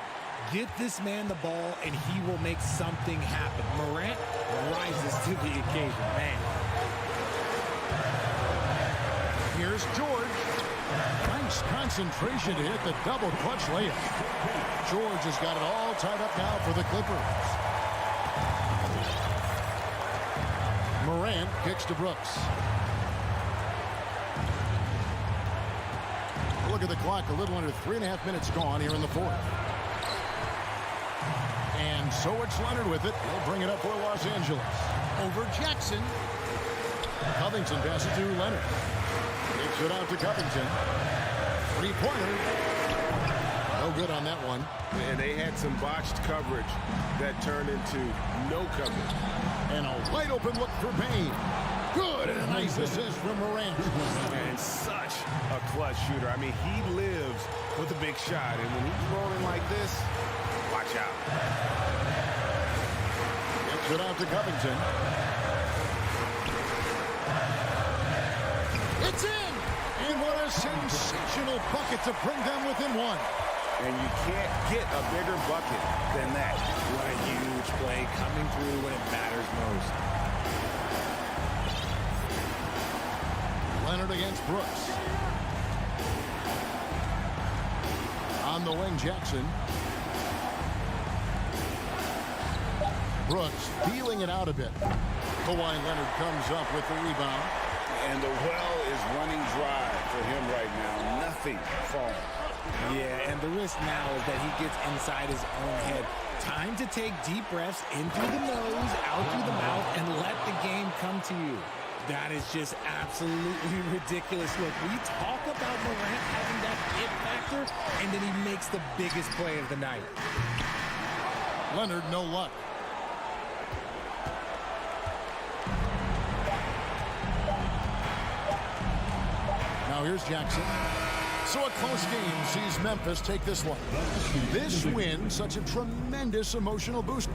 Get this man the ball, and he will make something happen. Morant rises to the occasion, man. Here's George. Nice concentration to hit the double clutch layup. George has got it all tied up now for the Clippers. Morant kicks to Brooks. Look at the clock, a little under 3.5 minutes gone here in the fourth. And so it's Leonard with it. He'll bring it up for Los Angeles. Over Jackson. Covington passes to Leonard. Kicks it out to Covington. Three-pointer. No good on that one. And they had some botched coverage that turned into no coverage. And a wide open look for Payne. Good, and a nice assist from Morant. And such a clutch shooter. I mean, he lives with a big shot. And when he's rolling like this, watch out. Gets it out to Covington. It's in! And what a sensational bucket to bring them within one. And you can't get a bigger bucket than that. What a huge play coming through when it matters most. Leonard against Brooks. On the wing, Jackson. Brooks feeling it out a bit. Kawhi Leonard comes up with the rebound. And the well is running dry for him right now. Nothing falling. Yeah, and the risk now is that he gets inside his own head. Time to take deep breaths in through the nose, out through the mouth, and let the game come to you. That is just absolutely ridiculous. Look, we talk about Morant having that it factor, and then he makes the biggest play of the night. Leonard, no luck. Now here's Jackson. So a close game sees Memphis take this one. This win, such a tremendous emotional boost.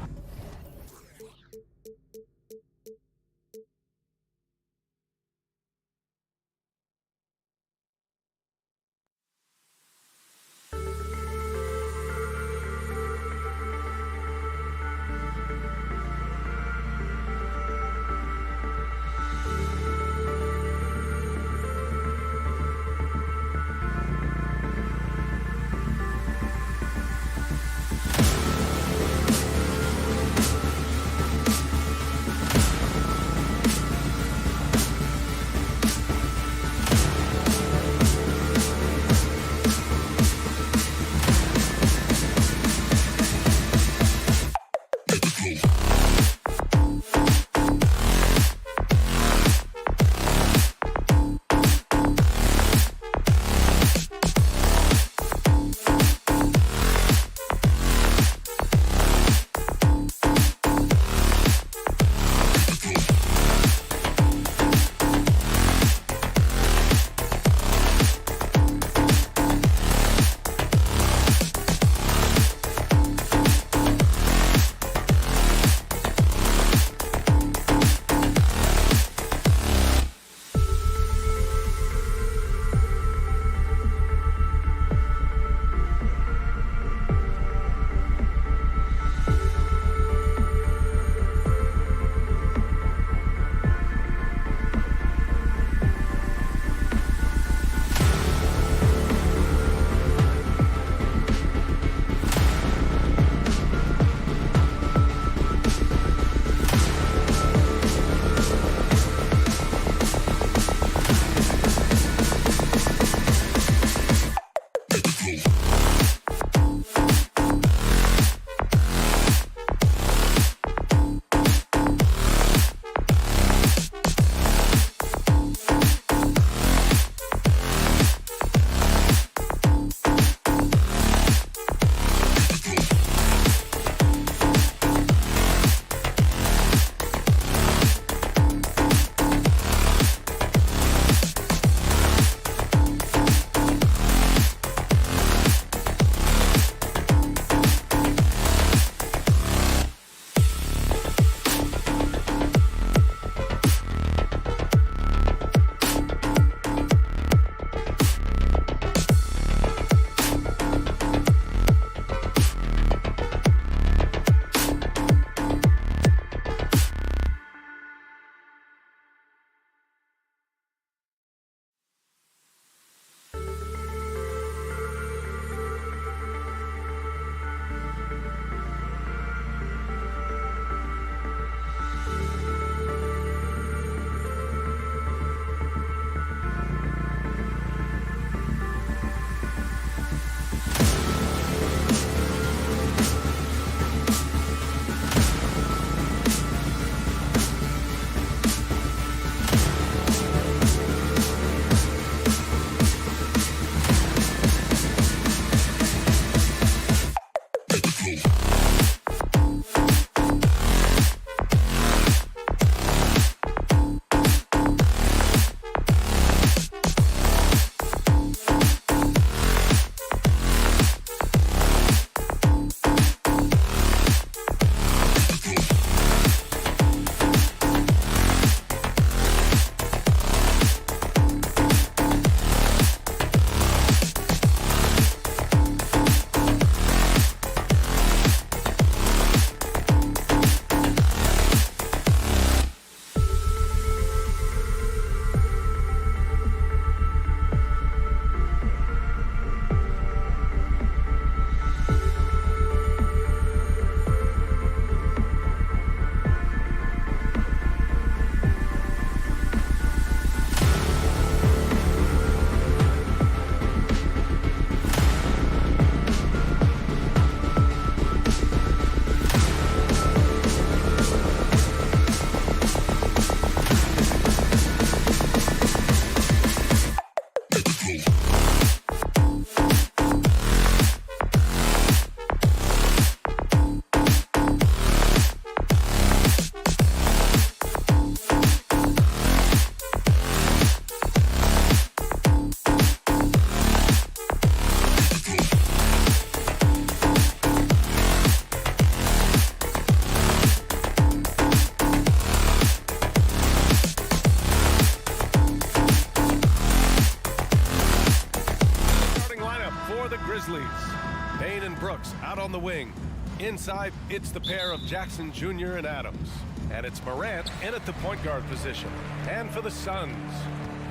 and Brooks out on the wing. Inside, it's the pair of Jackson Jr. and Adams. And it's Morant in at the point guard position. And for the Suns,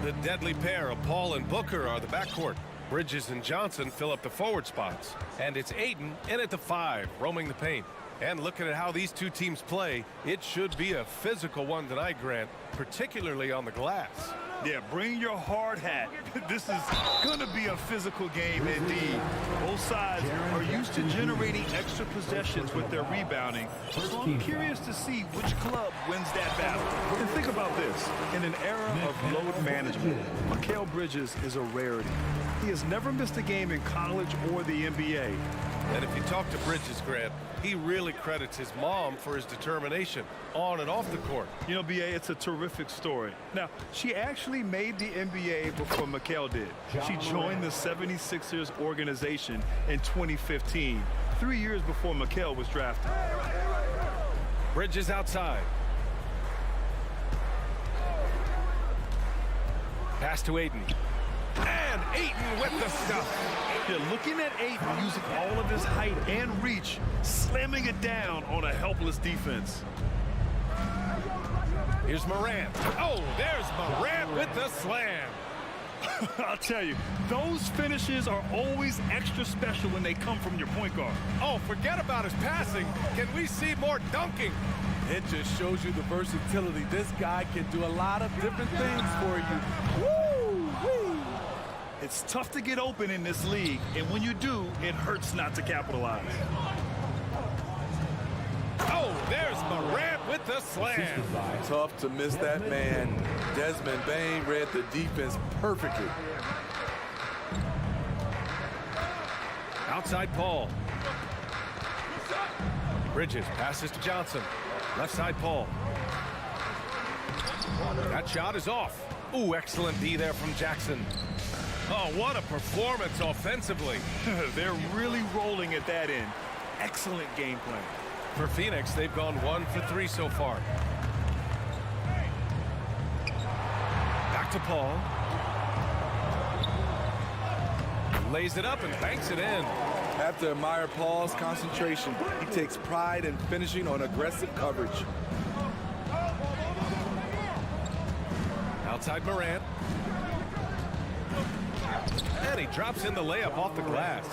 the deadly pair of Paul and Booker are the backcourt. Bridges and Johnson fill up the forward spots. And it's Ayton in at the 5, roaming the paint. And looking at how these two teams play, it should be a physical one tonight, Grant, particularly on the glass. Yeah, bring your hard hat. This is going to be a physical game indeed. Both sides are used to generating extra possessions with their rebounding, so I'm curious to see which club wins that battle. And think about this. In an era of load management, Mikal Bridges is a rarity. He has never missed a game in college or the NBA. And if you talk to Bridges, Grant, he really credits his mom for his determination on and off the court. You know, B.A., it's a terrific story. Now, she actually made the NBA before Mikal did. She joined the 76ers organization in 2015, 3 years before Mikal was drafted. Bridges outside. Pass to Ayton. And Ayton with the stuff. Yeah, looking at Ayton using all of his height and reach, slamming it down on a helpless defense. Here's Morant. Oh, there's Morant with the slam. I'll tell you, those finishes are always extra special when they come from your point guard. Oh, forget about his passing. Can we see more dunking? It just shows you the versatility. This guy can do a lot of different things for you. Woo-wee. It's tough to get open in this league, and when you do, it hurts not to capitalize. Oh, there's Morant with the slam. Tough to miss that man. Desmond Bane read the defense perfectly. Outside Paul. Bridges passes to Johnson. Left side Paul. That shot is off. Ooh, excellent D there from Jackson. Oh, what a performance offensively. They're really rolling at that end. Excellent game plan. For Phoenix, they've gone 1 for 3 so far. Back to Paul. Lays it up and banks it in. Have to admire Paul's concentration. He takes pride in finishing on aggressive coverage. Outside Morant. And he drops in the layup off the glass.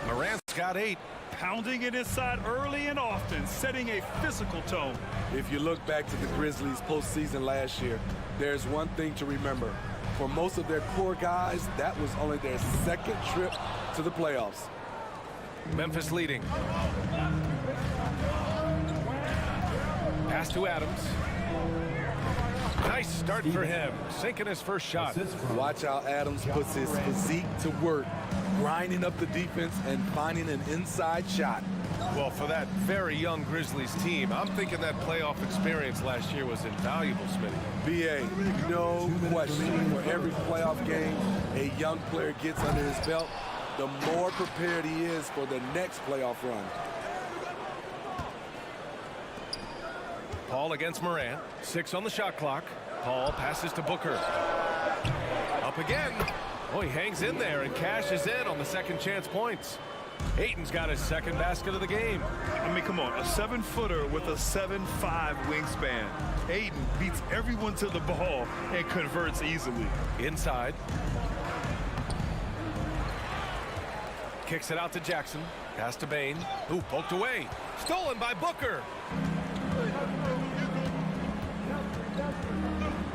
Morant's got 8. Pounding it inside early and often, setting a physical tone. If you look back to the Grizzlies postseason last year, there's one thing to remember. For most of their core guys, that was only their second trip to the playoffs. Memphis leading. Pass to Adams. Nice start for him, sinking his first shot. Watch how Adams puts his physique to work, grinding up the defense and finding an inside shot. Well, for that very young Grizzlies team, I'm thinking that playoff experience last year was invaluable, Smitty. B.A., no question. For every playoff game a young player gets under his belt, the more prepared he is for the next playoff run. Paul against Morant. 6 on the shot clock. Paul passes to Booker. Up again. Oh, he hangs in there and cashes in on the second chance points. Ayton's got his second basket of the game. I mean, come on, a 7-footer with a 7'5" wingspan. Ayton beats everyone to the ball and converts easily. Inside. Kicks it out to Jackson. Pass to Bane. Ooh, poked away. Stolen by Booker.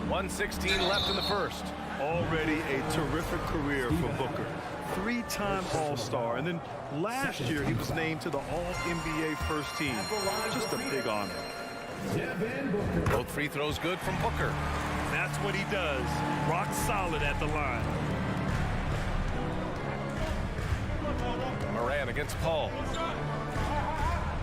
1:16 left in the first. Already a terrific career for Booker. 3-time All-Star, and then last year he was named to the All-NBA first team. Just a big honor. Both free throws good from Booker. That's what he does. Rock solid at the line. Morant against Paul.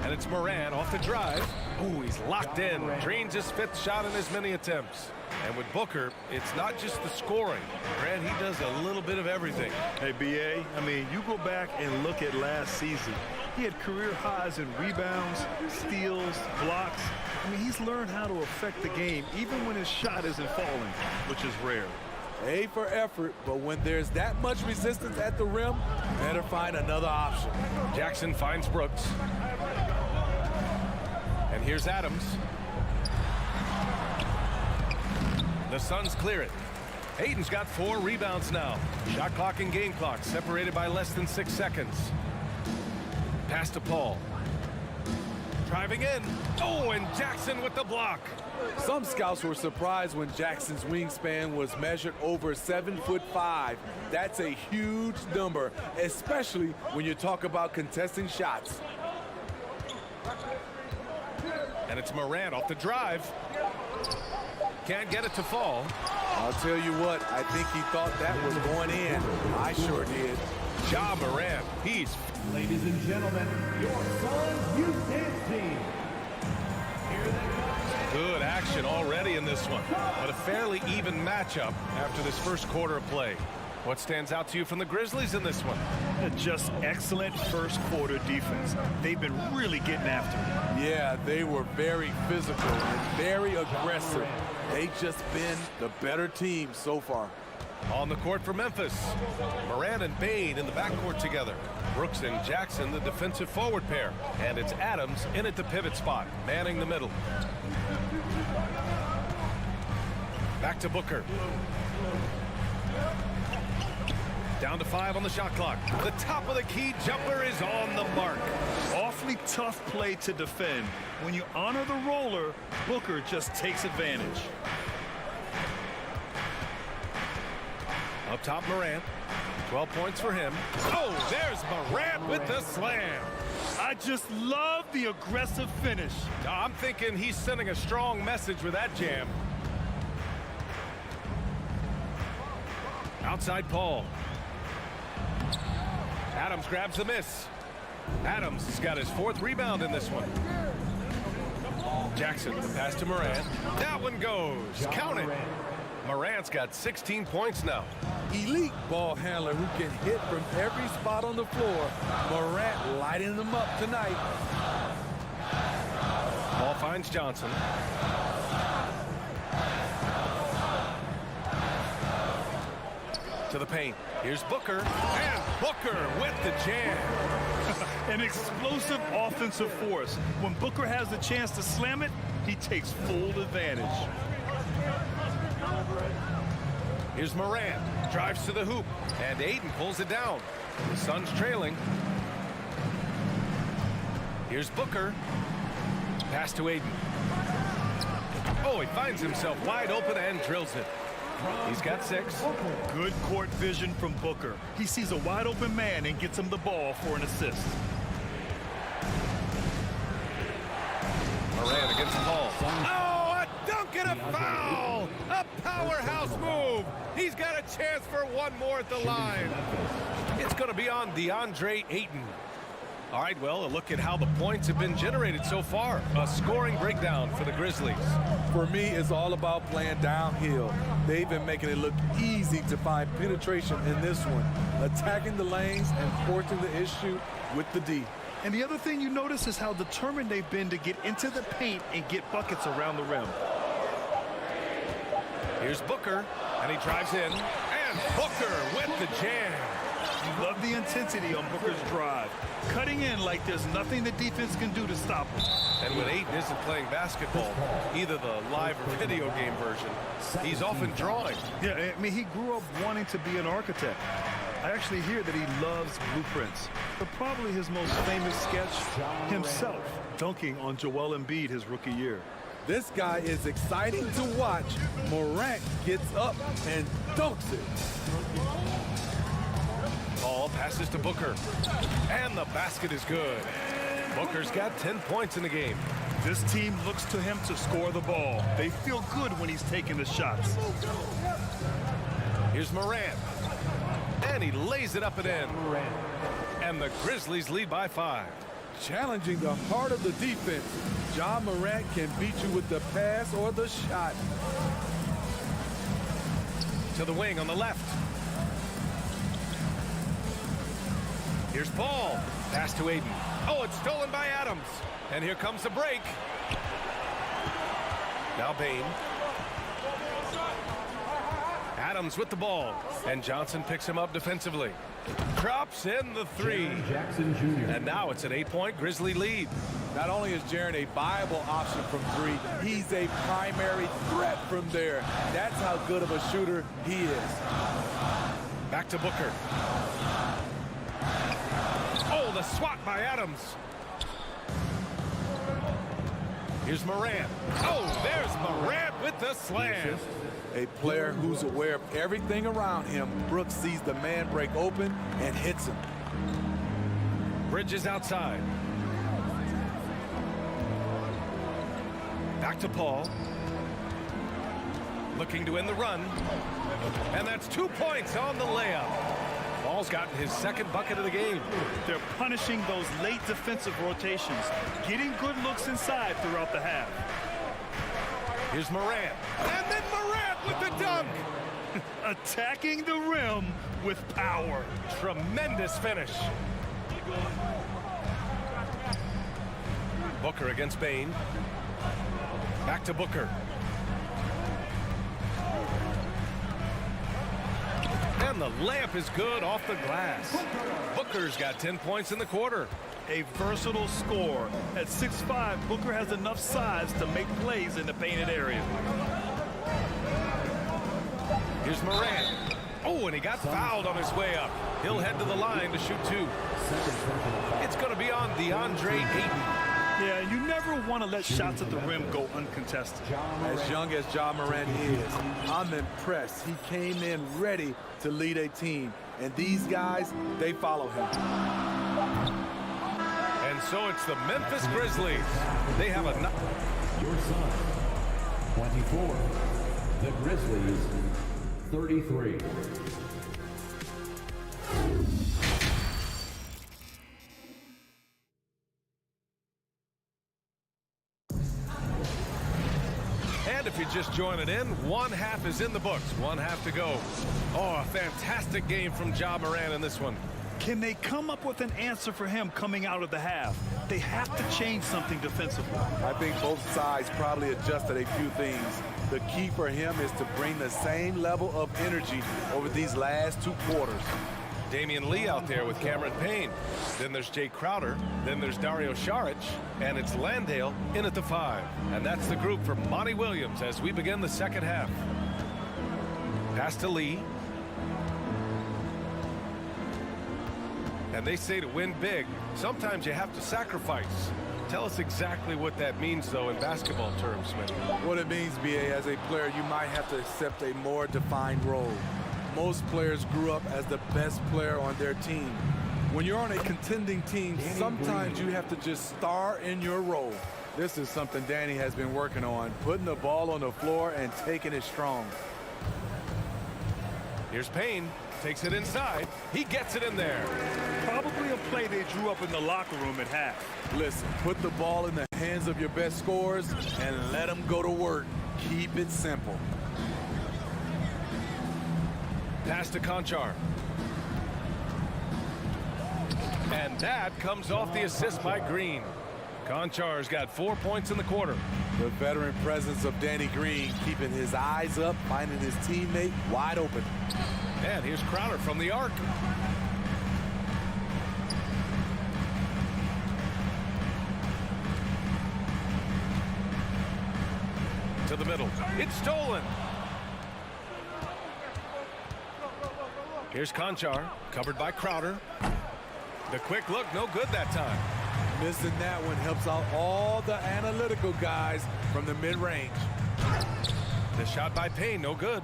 And it's Morant off the drive. Ooh, he's locked in. Drains his 5th shot in as many attempts. And with Booker, it's not just the scoring. Grant, he does a little bit of everything. Hey, B.A., I mean, you go back and look at last season. He had career highs in rebounds, steals, blocks. I mean, he's learned how to affect the game even when his shot isn't falling, which is rare. A for effort, but when there's that much resistance at the rim, better find another option. Jackson finds Brooks. And here's Adams. The Suns clear it. Hayden's got 4 rebounds now. Shot clock and game clock separated by less than 6 seconds. Pass to Paul. Driving in. Oh, and Jackson with the block. Some scouts were surprised when Jackson's wingspan was measured over 7'5". That's a huge number, especially when you talk about contesting shots. And it's Morant off the drive. Can't get it to fall. I'll tell you what, I think he thought that was going in. I sure did. Ja Morant, he's... Ladies and gentlemen, your Suns youth dance team. Here they come. Good action already in this one, but a fairly even matchup after this first quarter of play. What stands out to you from the Grizzlies in this one? Just excellent first quarter defense. They've been really getting after it. Yeah, they were very physical and very aggressive. They've just been the better team so far. On the court for Memphis, Morant and Bane in the backcourt together. Brooks and Jackson, the defensive forward pair. And it's Adams in at the pivot spot, manning the middle. Back to Booker. Down to 5 on the shot clock. The top of the key jumper is on the mark. Awfully tough play to defend. When you honor the roller, Booker just takes advantage. Up top, Morant. 12 points for him. Oh, there's Morant with the slam. I just love the aggressive finish. I'm thinking he's sending a strong message with that jam. Outside Paul. Adams grabs the miss. Adams has got his 4th rebound in this one. Jackson, the pass to Morant. That one goes. Count it. Morant's got 16 points now. Elite ball handler who can hit from every spot on the floor. Morant lighting them up tonight. Ball finds Johnson. To the paint. Here's Booker. And Booker with the jam. An explosive offensive force. When Booker has the chance to slam it, he takes full advantage. Here's Morant. Drives to the hoop. And Aiden pulls it down. The Suns trailing. Here's Booker. Pass to Aiden. Oh, he finds himself wide open and drills it. He's got 6. Good court vision from Booker. He sees a wide open man and gets him the ball for an assist. Morant against Paul. Oh, a dunk and a foul! A powerhouse move. He's got a chance for one more at the line. It's going to be on DeAndre Ayton. All right, well, a look at how the points have been generated so far. A scoring breakdown for the Grizzlies. For me, it's all about playing downhill. They've been making it look easy to find penetration in this one, attacking the lanes and forcing the issue with the D. And the other thing you notice is how determined they've been to get into the paint and get buckets around the rim. Here's Booker, and he drives in. And Booker with the jam. You love the intensity on Booker's drive. Cutting in like there's nothing the defense can do to stop him. And when Ayton isn't playing basketball, either the live or video game version, he's often drawing. Yeah, I mean, he grew up wanting to be an architect. I actually hear that he loves blueprints. But probably his most famous sketch, himself dunking on Joel Embiid his rookie year. This guy is exciting to watch. Morant gets up and dunks it. Ball passes to Booker. And the basket is good. Booker's got 10 points in the game. This team looks to him to score the ball. They feel good when he's taking the shots. Here's Morant. And he lays it up and in. And the Grizzlies lead by 5. Challenging the heart of the defense. Ja Morant can beat you with the pass or the shot. To the wing on the left. Here's Paul. Pass to Aiden. Oh, it's stolen by Adams. And here comes the break. Now Bane. Adams Adams with the ball. And Johnson picks him up defensively. Drops in the three. Jackson Jr. And now it's an 8-point Grizzly lead. Not only is Jaren a viable option from three, he's a primary threat from there. That's how good of a shooter he is. Back to Booker. Oh, the swat by Adams. Here's Morant. Oh, there's Morant with the slam. A player who's aware of everything around him. Brooks sees the man break open and hits him. Bridges outside. Back to Paul. Looking to win the run. And that's 2 points on the layup. Paul's gotten his second bucket of the game. They're punishing those late defensive rotations, getting good looks inside throughout the half. Here's Morant. And then Morant with the dunk. Attacking the rim with power. Tremendous finish. Booker against Bane. Back to Booker. And the layup is good off the glass. Booker's got 10 points in the quarter. A versatile scorer. At 6'5", Booker has enough size to make plays in the painted area. Here's Morant. Oh, and he got fouled on his way up. He'll head to the line to shoot two. It's going to be on DeAndre Ayton. Yeah, you never want to let shots at the rim go uncontested. As young as Ja Morant is, I'm impressed. He came in ready to lead a team. And these guys, they follow him. And so it's the Memphis Grizzlies. They have a... Your son, 24. The Grizzlies, 33. And if you're just joining in, one half is in the books. One half to go. Oh, a fantastic game from Ja Morant in this one. Can they come up with an answer for him coming out of the half? They have to change something defensively. I think both sides probably adjusted a few things. The key for him is to bring the same level of energy over these last two quarters. Damian Lee out there with Cameron Payne. Then there's Jay Crowder. Then there's Dario Saric. And it's Landale in at the 5. And that's the group for Monty Williams as we begin the second half. Pass to Lee. And they say to win big, sometimes you have to sacrifice. Tell us exactly what that means, though, in basketball terms, Smith. What it means, B.A., as a player, you might have to accept a more defined role. Most players grew up as the best player on their team. When you're on a contending team, sometimes you have to just star in your role. This is something Danny has been working on, putting the ball on the floor and taking it strong. Here's Payne. Takes it inside. He gets it in there. Probably a play they drew up in the locker room at half. Listen, put the ball in the hands of your best scorers and let them go to work. Keep it simple. Pass to Conchar. And that comes off the assist by Green. Conchar's got 4 points in the quarter. The veteran presence of Danny Green keeping his eyes up, finding his teammate wide open. And here's Crowder from the arc. To the middle. It's stolen. Here's Conchar, covered by Crowder. The quick look, no good that time. Missing that one helps out all the analytical guys from the mid-range. The shot by Payne, no good.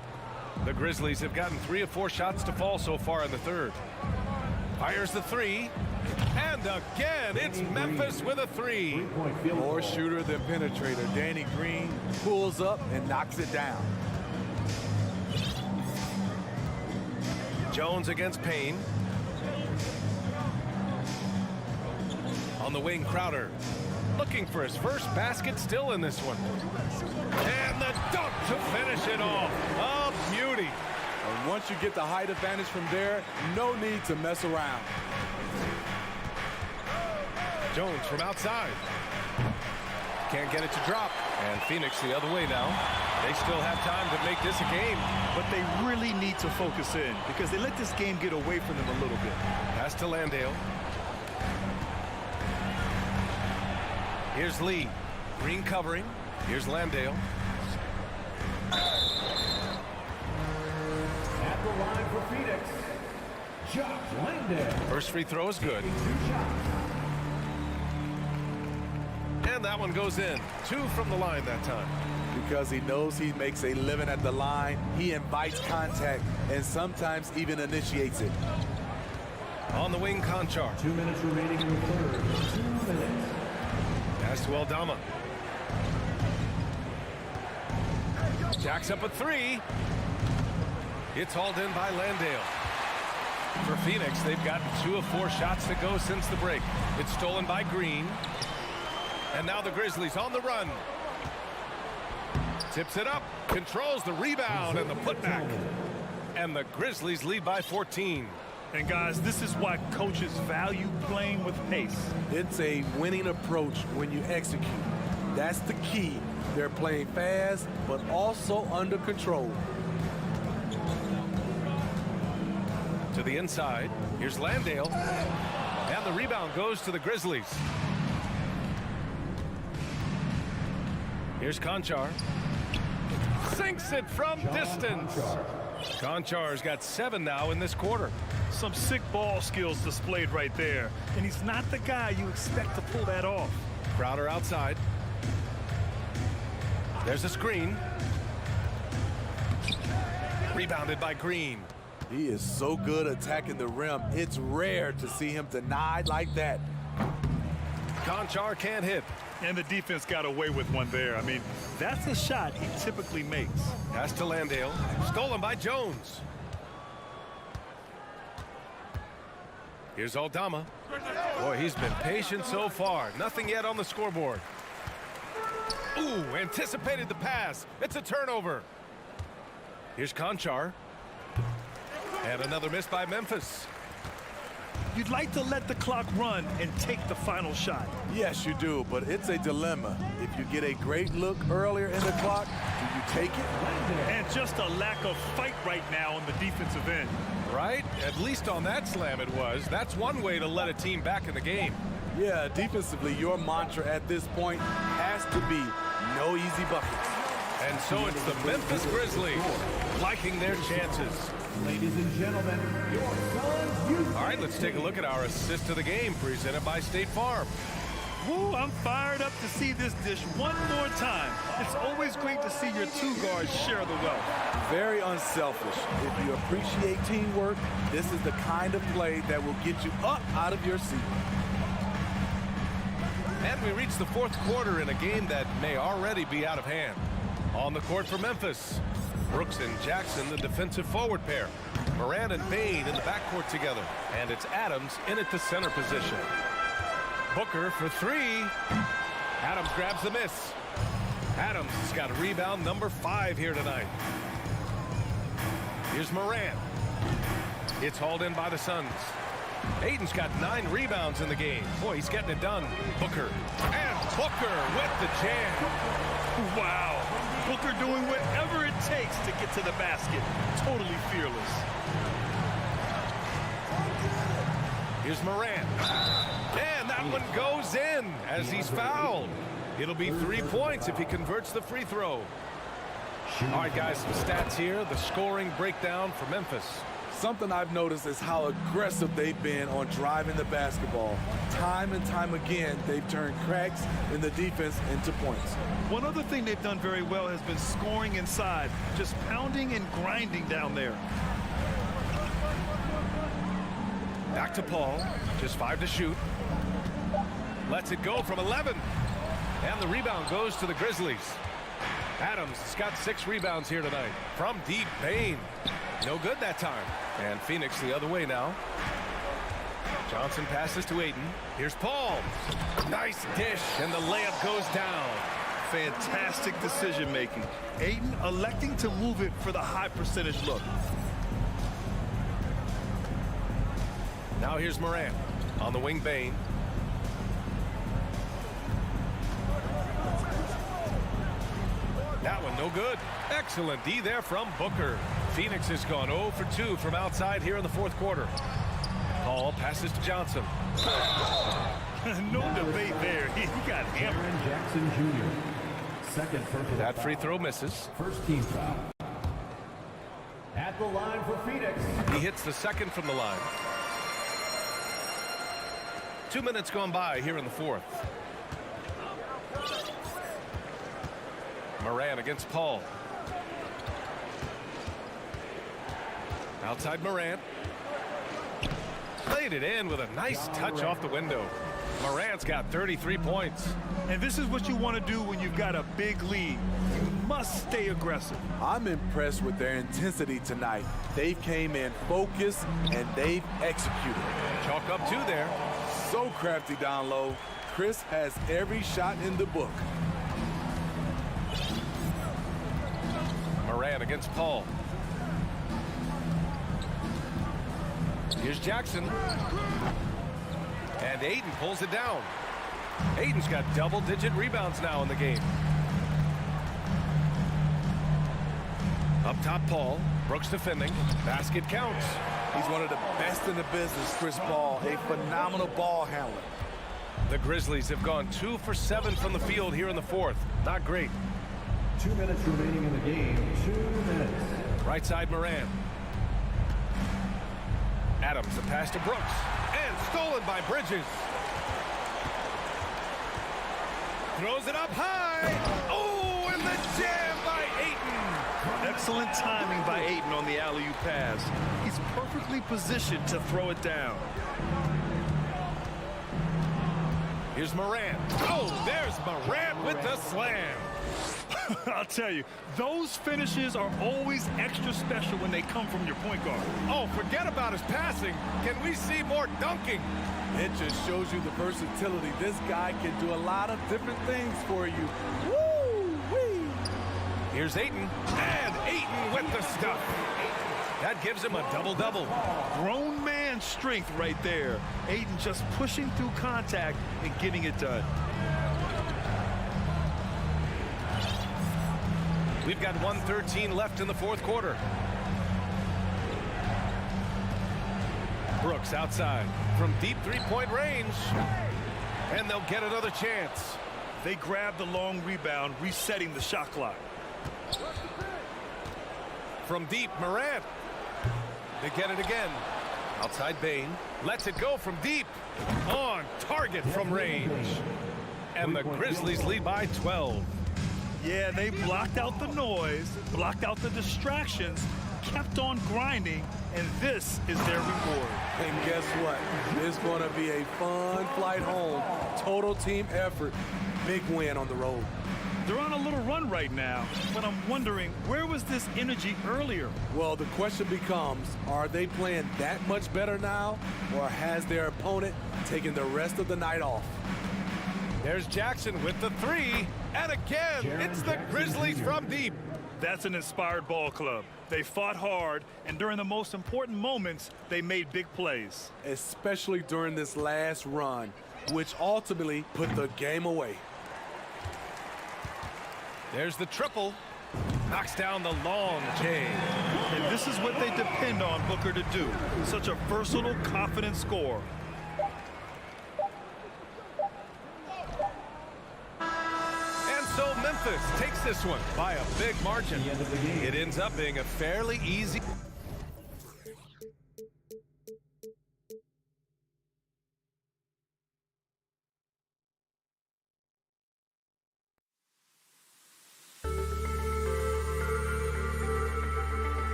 The Grizzlies have gotten 3 of 4 shots to fall so far in the third. Fires the 3. And again, it's Memphis with a 3. More shooter than penetrator. Danny Green pulls up and knocks it down. Jones against Payne. On the wing, Crowder. Looking for his first basket, still in this one. And the dunk to finish it off. A beauty. And once you get the height advantage from there, no need to mess around. Jones from outside. Can't get it to drop. And Phoenix the other way now. They still have time to make this a game. But they really need to focus in because they let this game get away from them a little bit. Pass to Landale. Here's Lee. Green covering. Here's Landale. At the line for Phoenix, Josh Landale. First free throw is good. And that one goes in. 2 from the line that time. Because he knows he makes a living at the line, he invites contact and sometimes even initiates it. On the wing, Conchar. 2 minutes remaining in the third. 2 minutes. Pass to Aldama. Jacks up a 3. It's hauled in by Landale. For Phoenix, they've gotten 2 of 4 shots to go since the break. It's stolen by Green. And now the Grizzlies on the run. Tips it up, controls the rebound and the putback. And the Grizzlies lead by 14. And guys, this is why coaches value playing with pace. It's a winning approach when you execute. That's the key. They're playing fast, but also under control. To the inside, here's Landale. And the rebound goes to the Grizzlies. Here's Conchar. Sinks it from distance. Conchar's got 7 now in this quarter. Some sick ball skills displayed right there. And he's not the guy you expect to pull that off. Crowder outside. There's a screen. Rebounded by Green. He is so good attacking the rim. It's rare to see him denied like that. Conchar can't hit. And the defense got away with one there. I mean, that's a shot he typically makes. Pass to Landale. Stolen by Jones. Here's Aldama. Boy, he's been patient so far. Nothing yet on the scoreboard. Ooh, anticipated the pass. It's a turnover. Here's Conchar. And another miss by Memphis. You'd like to let the clock run and take the final shot. Yes, you do, but it's a dilemma. If you get a great look earlier in the clock, do you take it? And just a lack of fight right now on the defensive end. Right? At least on that slam it was. That's one way to let a team back in the game. Yeah, defensively, your mantra at this point has to be no easy buckets. And so it's the Memphis Grizzlies liking their chances. Ladies and gentlemen, your Suns youth. All right, let's take a look at our assist of the game presented by State Farm. Woo, I'm fired up to see this dish one more time. It's always great to see your 2 guards share the wealth. Very unselfish. If you appreciate teamwork, this is the kind of play that will get you up out of your seat. And we reach the 4th quarter in a game that may already be out of hand. On the court for Memphis, Brooks and Jackson, the defensive forward pair. Moran and Bain in the backcourt together. And it's Adams in at the center position. Booker for 3. Adams grabs the miss. Adams has got rebound number 5 here tonight. Here's Moran. It's hauled in by the Suns. Aiden's got 9 rebounds in the game. Boy, he's getting it done. Booker. And Booker with the jam. Wow. Booker doing whatever it takes to get to the basket. Totally fearless. Here's Moran. And that one goes in as he's fouled. It'll be 3 points if he converts the free throw. All right, guys, some stats here. The scoring breakdown for Memphis. Something I've noticed is how aggressive they've been on driving the basketball. Time and time again, they've turned cracks in the defense into points. One other thing they've done very well has been scoring inside, just pounding and grinding down there. Back to Paul, just 5 to shoot. Lets it go from 11. And the rebound goes to the Grizzlies. Adams has got 6 rebounds here tonight. From deep, Bain. No good that time. And Phoenix the other way now. Johnson passes to Aiden. Here's Paul. Nice dish, and the layup goes down. Fantastic decision making. Aiden electing to move it for the high percentage look. Now here's Moran. On the wing, Bain. no good. Excellent D there from Booker. Phoenix has gone 0 for 2 from outside here in the fourth quarter. Paul passes to Johnson. No debate there. He got hammered. Jackson Jr. Second personal That free foul. throw misses. First team foul. At the line for Phoenix. He hits the second from the line. 2 minutes gone by here in the fourth. Moran against Paul. Outside Moran. Played it in with a nice touch off the window. Moran's got 33 points. And this is what you want to do when you've got a big lead. You must stay aggressive. I'm impressed with their intensity tonight. They came in focused and they've executed. Chalk up 2 there. So crafty down low. Chris has every shot in the book. Moran against Paul. Here's Jackson. And Ayton pulls it down. Ayton's got double-digit rebounds now in the game. Up top, Paul. Brooks defending. Basket counts. He's one of the best in the business, Chris Paul. A phenomenal ball handler. The Grizzlies have gone 2 for 7 from the field here in the fourth. Not great. 2 minutes remaining in the game. 2 minutes. Right side, Moran. Adams, a pass to Brooks. And stolen by Bridges. Throws it up high. Oh, and the jam by Ayton. Excellent timing by Ayton on the alley-oop pass. He's perfectly positioned to throw it down. Here's Moran. Oh, there's Moran with the slam. I'll tell you, those finishes are always extra special when they come from your point guard. Oh, forget about his passing. Can we see more dunking? It just shows you the versatility. This guy can do a lot of different things for you. Woo-wee! Here's Ayton. And Ayton with the stuff. That gives him a double-double. Grown man strength right there. Ayton just pushing through contact and getting it done. We've got 1:13 left in the fourth quarter. Brooks outside from deep three-point range. And they'll get another chance. They grab the long rebound, resetting the shot clock. From deep, Morant. They get it again. Outside Bane. Lets it go from deep. On target from range. And the Grizzlies lead by 12. Yeah, they blocked out the noise, blocked out the distractions, kept on grinding, and this is their reward. And guess what? It's going to be a fun flight home. Total team effort. Big win on the road. They're on a little run right now, but I'm wondering, where was this energy earlier? Well, the question becomes, are they playing that much better now, or has their opponent taken the rest of the night off? There's Jackson with the three. And again, it's the Grizzlies from deep. That's an inspired ball club. They fought hard, and during the most important moments, they made big plays. Especially during this last run, which ultimately put the game away. There's the triple. Knocks down the long J. And this is what they depend on Booker to do. Such a versatile, confident scorer. So Memphis takes this one by a big margin. It ends up being a fairly easy.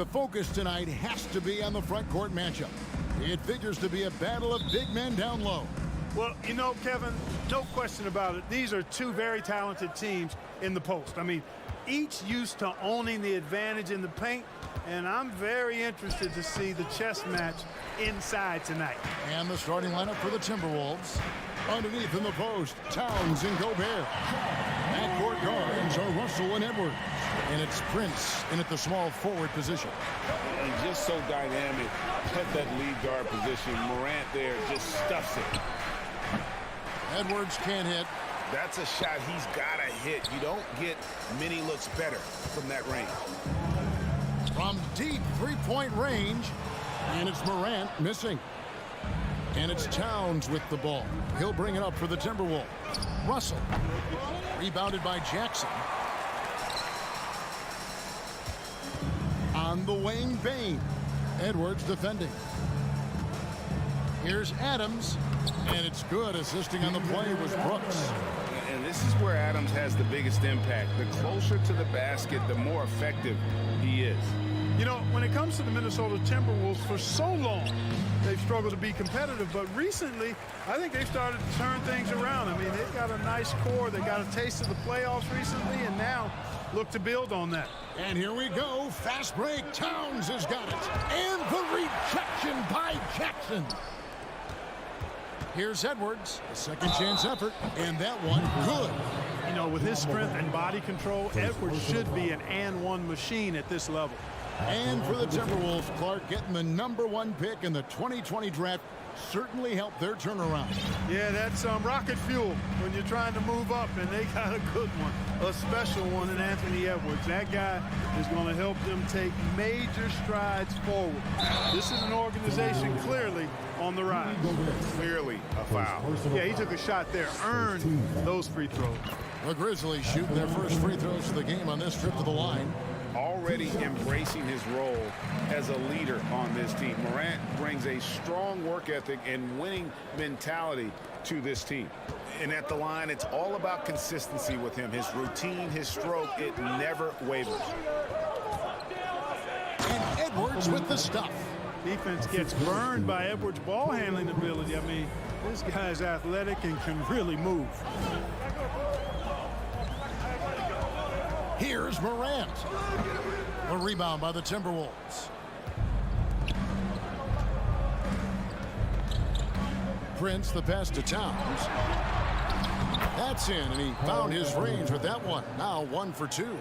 the focus tonight has to be on the front court matchup. It figures to be a battle of big men down low. Well, you know, Kevin, no question about it. These are two very talented teams in the post. I mean, each used to owning the advantage in the paint, and I'm very interested to see the chess match inside tonight. And the starting lineup for the Timberwolves. Underneath in the post, Towns and Gobert. Backcourt guards are Russell and Edwards. And it's Prince in at the small forward position. And just so dynamic at that lead guard position. Morant there just stuffs it. Edwards can't hit. That's a shot he's got to hit. You don't get many looks better from that range. From deep three-point range, and it's Morant missing. And it's Towns with the ball. He'll bring it up for the Timberwolves. Russell, rebounded by Jackson. On the wing, Bane. Edwards defending. Here's Adams, and it's good. Assisting on the play was Brooks. And this is where Adams has the biggest impact. The closer to the basket, the more effective he is. You know, when it comes to the Minnesota Timberwolves, for so long, they've struggled to be competitive. But recently, I think they've started to turn things around. I mean, they've got a nice core. They got a taste of the playoffs recently, and now look to build on that. And here we go. Fast break. Towns has got it. And the rejection by Jackson. Here's Edwards, a second chance effort, and that one good. You know, with his strength and body control, Edwards should be an and-one machine at this level. And for the Timberwolves, Clark, getting the #1 pick in the 2020 draft certainly helped their turnaround. Yeah, that's rocket fuel when you're trying to move up, and they got a good one, a special one in Anthony Edwards. That guy is going to help them take major strides forward. This is an organization clearly on the rise. Clearly a foul. Yeah, he took a shot there, earned those free throws. The Grizzlies shooting their first free throws of the game on this trip to the line. Already embracing his role as a leader on this team. Morant brings a strong work ethic and winning mentality to this team. And at the line, it's all about consistency with him. His routine, his stroke, it never wavers. And Edwards with the stuff. Defense gets burned by Edwards' ball handling ability. I mean, this guy's athletic and can really move. Here's Morant. A rebound by the Timberwolves. Prince, the pass to Towns. That's in, and he found his range with that one. Now 1 for 2.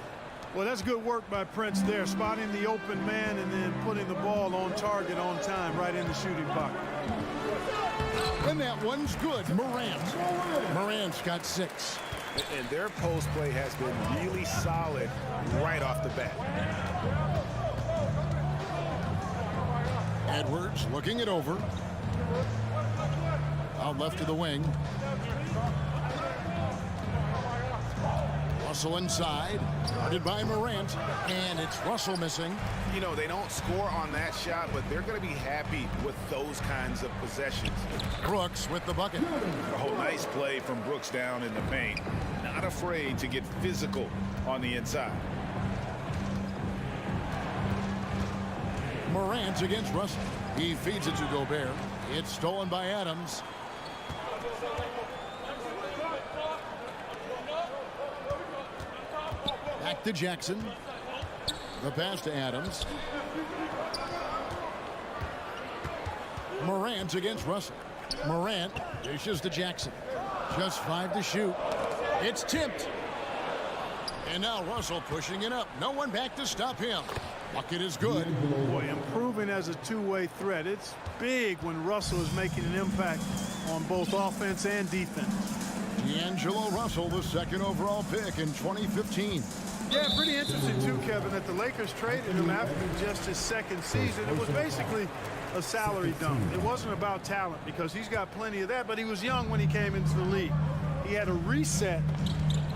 Well, that's good work by Prince there, spotting the open man and then putting the ball on target on time right in the shooting pocket. And that one's good. Morant's got 6. And their post play has been really solid right off the bat. Edwards looking it over. Out left to the wing. Russell inside. Guarded by Morant. And it's Russell missing. You know, they don't score on that shot, but they're going to be happy with those kinds of possessions. Brooks with the bucket. Oh, nice play from Brooks down in the paint. Not afraid to get physical on the inside. Morant against Russell. He feeds it to Gobert. It's stolen by Adams. Back to Jackson. The pass to Adams. Morant against Russell. Morant dishes to Jackson. Just 5 to shoot. It's tipped. And now Russell pushing it up. No one back to stop him. Bucket is good. Boy, improving as a two-way threat. It's big when Russell is making an impact on both offense and defense. D'Angelo Russell, the 2nd overall pick in 2015. Yeah, pretty interesting too, Kevin, that the Lakers traded him after just his 2nd season. It was basically a salary dump. It wasn't about talent because he's got plenty of that, but he was young when he came into the league. He had a reset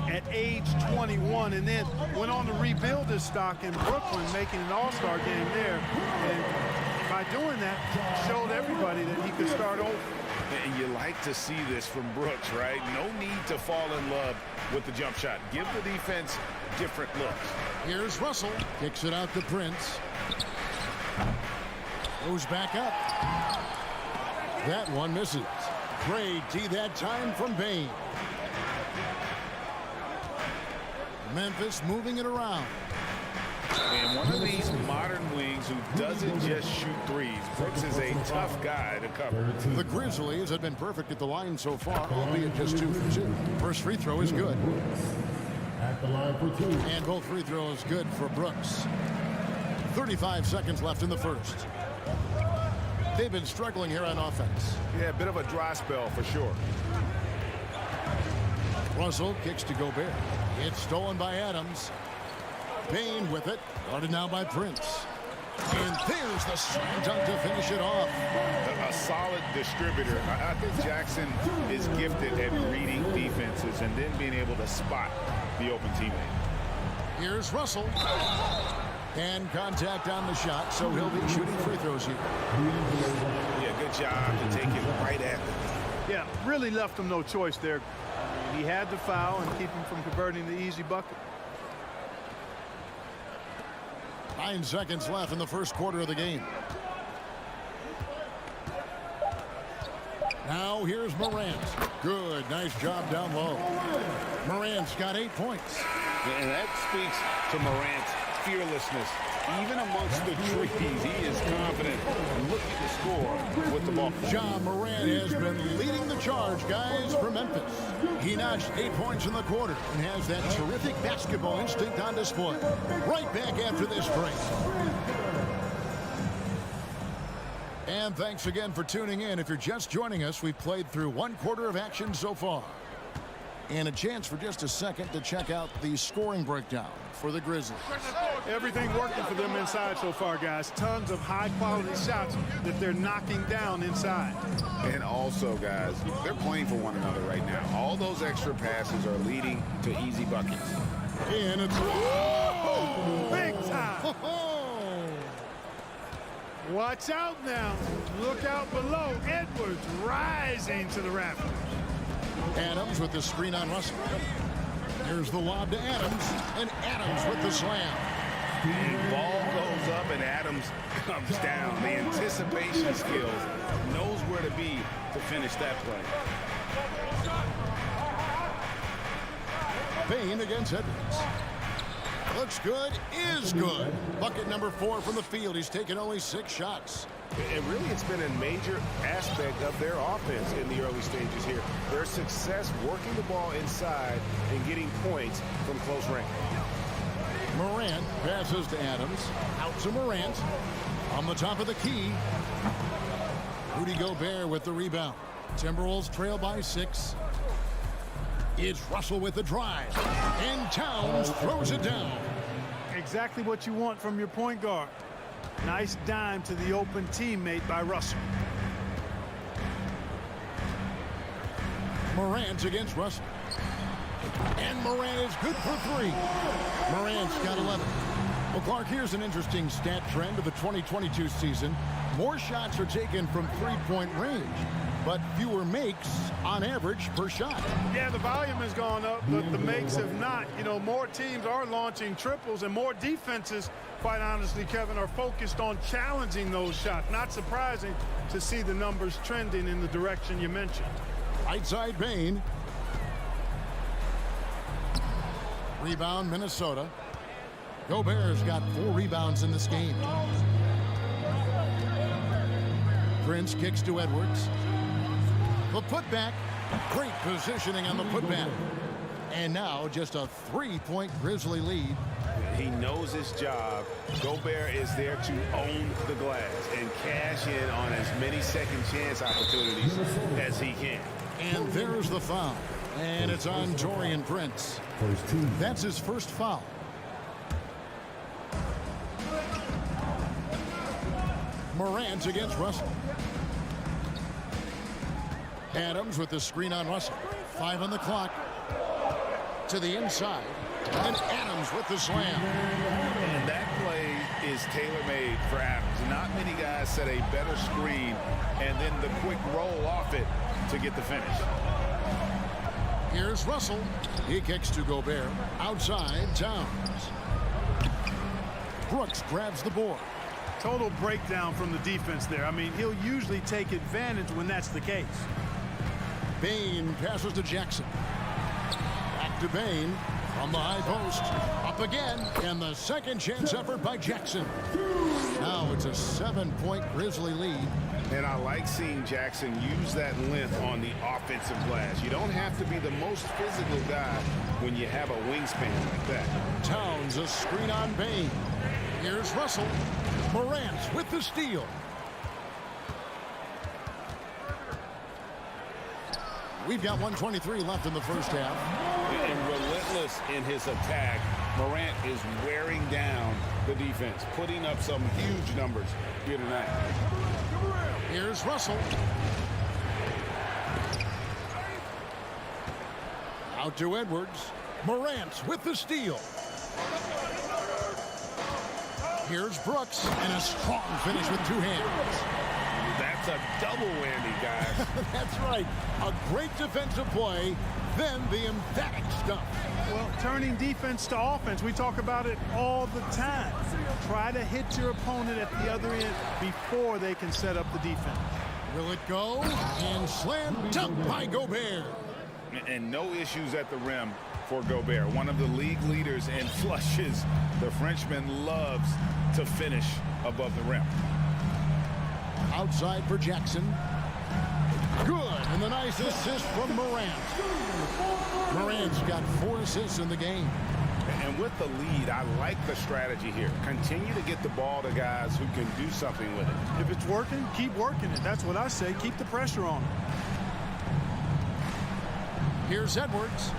at age 21 and then went on to rebuild his stock in Brooklyn, making an all-star game there. And by doing that, showed everybody that he could start over. And you like to see this from Brooks, right? No need to fall in love with the jump shot. Give the defense different looks. Here's Russell. Kicks it out to Prince. Goes back up. That one misses. Great D that time from Bane. Memphis moving it around. And one of these modern wings who doesn't just shoot threes. Brooks is a tough guy to cover. The Grizzlies have been perfect at the line so far, albeit just 2 for 2. First free throw is good. At the line for 2. And both free throws good for Brooks. 35 seconds left in the first. They've been struggling here on offense. Yeah, a bit of a dry spell for sure. Russell kicks to Gobert. It's stolen by Adams. Bane with it. Guarded now by Prince. And there's the slam dunk to finish it off. A solid distributor. I think Jackson is gifted at reading defenses and then being able to spot the open teammate. Here's Russell. And contact on the shot, so he'll be shooting free throws here. Yeah, good job to take it right at them. Yeah, really left him no choice there. He had to foul and keep him from converting the easy bucket. 9 seconds left in the first quarter of the game. Now here's Morant. Good, nice job down low. Morant's got 8 points. And that speaks to Morant's fearlessness. Even amongst the trees, he is confident looking to score with the ball. Ja Morant has been leading the charge, guys, for Memphis. He notched 8 points in the quarter and has that terrific basketball instinct on display. Right back after this break. And thanks again for tuning in. If you're just joining us, we've played through 1 quarter of action so far. And a chance for just a second to check out the scoring breakdown for the Grizzlies. Everything working for them inside so far, guys. Tons of high-quality shots that they're knocking down inside. And also, guys, they're playing for one another right now. All those extra passes are leading to easy buckets. And it's... Big time! Watch out now. Look out below. Edwards rising to the rafters. Adams with the screen on Russell. Here's the lob to Adams, and Adams with the slam. The ball goes up and Adams comes down. The anticipation skills, knows where to be to finish that play. Bane against Edwards. Looks good, is good. Bucket number 4 from the field. He's taken only 6 shots. And really, it's been a major aspect of their offense in the early stages here. Their success working the ball inside and getting points from close range. Morant passes to Adams. Out to Morant. On the top of the key. Rudy Gobert with the rebound. Timberwolves trail by 6. It's Russell with the drive. And Towns throws it down. Exactly what you want from your point guard. Nice dime to the open teammate by Russell. Morant against Russell. And Morant is good for 3. Morant's got 11. Well, Clark, here's an interesting stat trend of the 2022 season. More shots are taken from 3-point range, but fewer makes on average per shot. Yeah, the volume has gone up, but the makes have not. You know, more teams are launching triples, and more defenses, quite honestly, Kevin, are focused on challenging those shots. Not surprising to see the numbers trending in the direction you mentioned. Right side Bane. Rebound Minnesota. Gobert's got 4 rebounds in this game. Prince kicks to Edwards. The putback. Great positioning on the putback. And now just a 3-point Grizzly lead. He knows his job. Gobert is there to own the glass and cash in on as many second chance opportunities as he can. And there's the foul. And it's on Taurean Prince. That's his first foul. Morant against Russell. Adams with the screen on Russell. 5 on the clock. To the inside. And Adams with the slam. And that play is tailor-made for Adams. Not many guys set a better screen and then the quick roll off it to get the finish. Here's Russell. He kicks to Gobert. Outside, Towns. Brooks grabs the board. Total breakdown from the defense there. I mean, he'll usually take advantage when that's the case. Bane passes to Jackson. Back to Bane from the high post. Up again, and the second chance effort by Jackson. Now it's a 7-point Grizzly lead. And I like seeing Jackson use that length on the offensive glass. You don't have to be the most physical guy when you have a wingspan like that. Towns a screen on Bane. Here's Russell. Morant with the steal. We've got 1:23 left in the first half. And relentless in his attack, Morant is wearing down the defense, putting up some huge numbers here tonight. Here's Russell. Out to Edwards. Morant with the steal. Here's Brooks, and a strong finish with two hands. That's a double whammy, guys. That's right. A great defensive play, then the emphatic stuff. Well, turning defense to offense, we talk about it all the time. Try to hit your opponent at the other end before they can set up the defense. Will it go? And slam dunk by Gobert. And no issues at the rim for Gobert, one of the league leaders in flushes. The Frenchman loves to finish above the rim. Outside for Jackson. Good, and the nice assist from Morant. Morant's got 4 assists in the game. And with the lead, I like the strategy here. Continue to get the ball to guys who can do something with it. If it's working, keep working it. That's what I say. Keep the pressure on. Here's Edwards.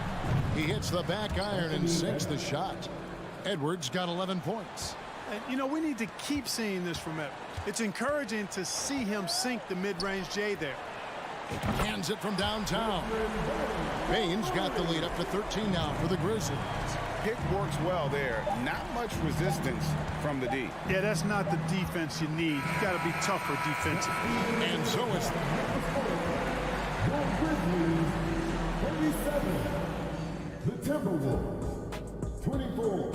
He hits the back iron and sinks the shot. Edwards got 11 points. And, you know, we need to keep seeing this from Edwards. It's encouraging to see him sink the mid-range J there. Hands it from downtown. Bane's got the lead up to 13 now for the Grizzlies. Pick works well there. Not much resistance from the D. Yeah, that's not the defense you need. You got to be tougher defensively. And so is the Timberwolves, 24.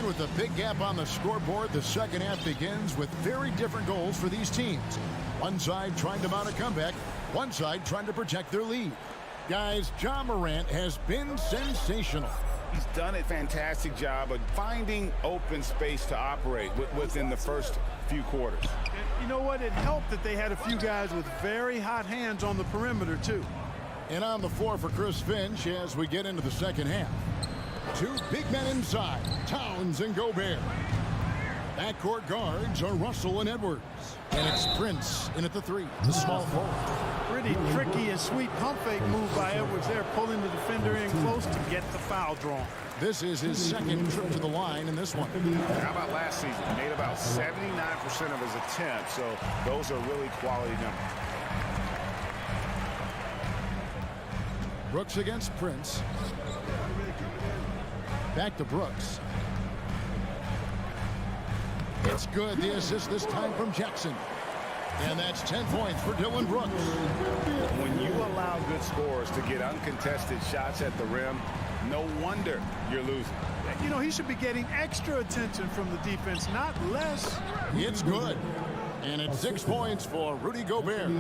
With a big gap on the scoreboard, the second half begins with very different goals for these teams. One side trying to mount a comeback, one side trying to protect their lead. Guys, Ja Morant has been sensational. He's done a fantastic job of finding open space to operate within the first few quarters. And you know what? It helped that they had a few guys with very hot hands on the perimeter, too. And on the floor for Chris Finch as we get into the second half. 2 big men inside, Towns and Gobert. Backcourt guards are Russell and Edwards. And it's Prince in at the 3, the small forward. Pretty tricky and sweet pump fake move by Edwards there, pulling the defender in close to get the foul drawn. This is his second trip to the line in this one. How about last season? He made about 79% of his attempts, so those are really quality numbers. Brooks against Prince. Back to Brooks. It's good. The assist this time from Jackson. And that's 10 points for Dylan Brooks. When you allow good scorers to get uncontested shots at the rim, no wonder you're losing. You know, he should be getting extra attention from the defense, not less. It's good. And it's 6 points for Rudy Gobert.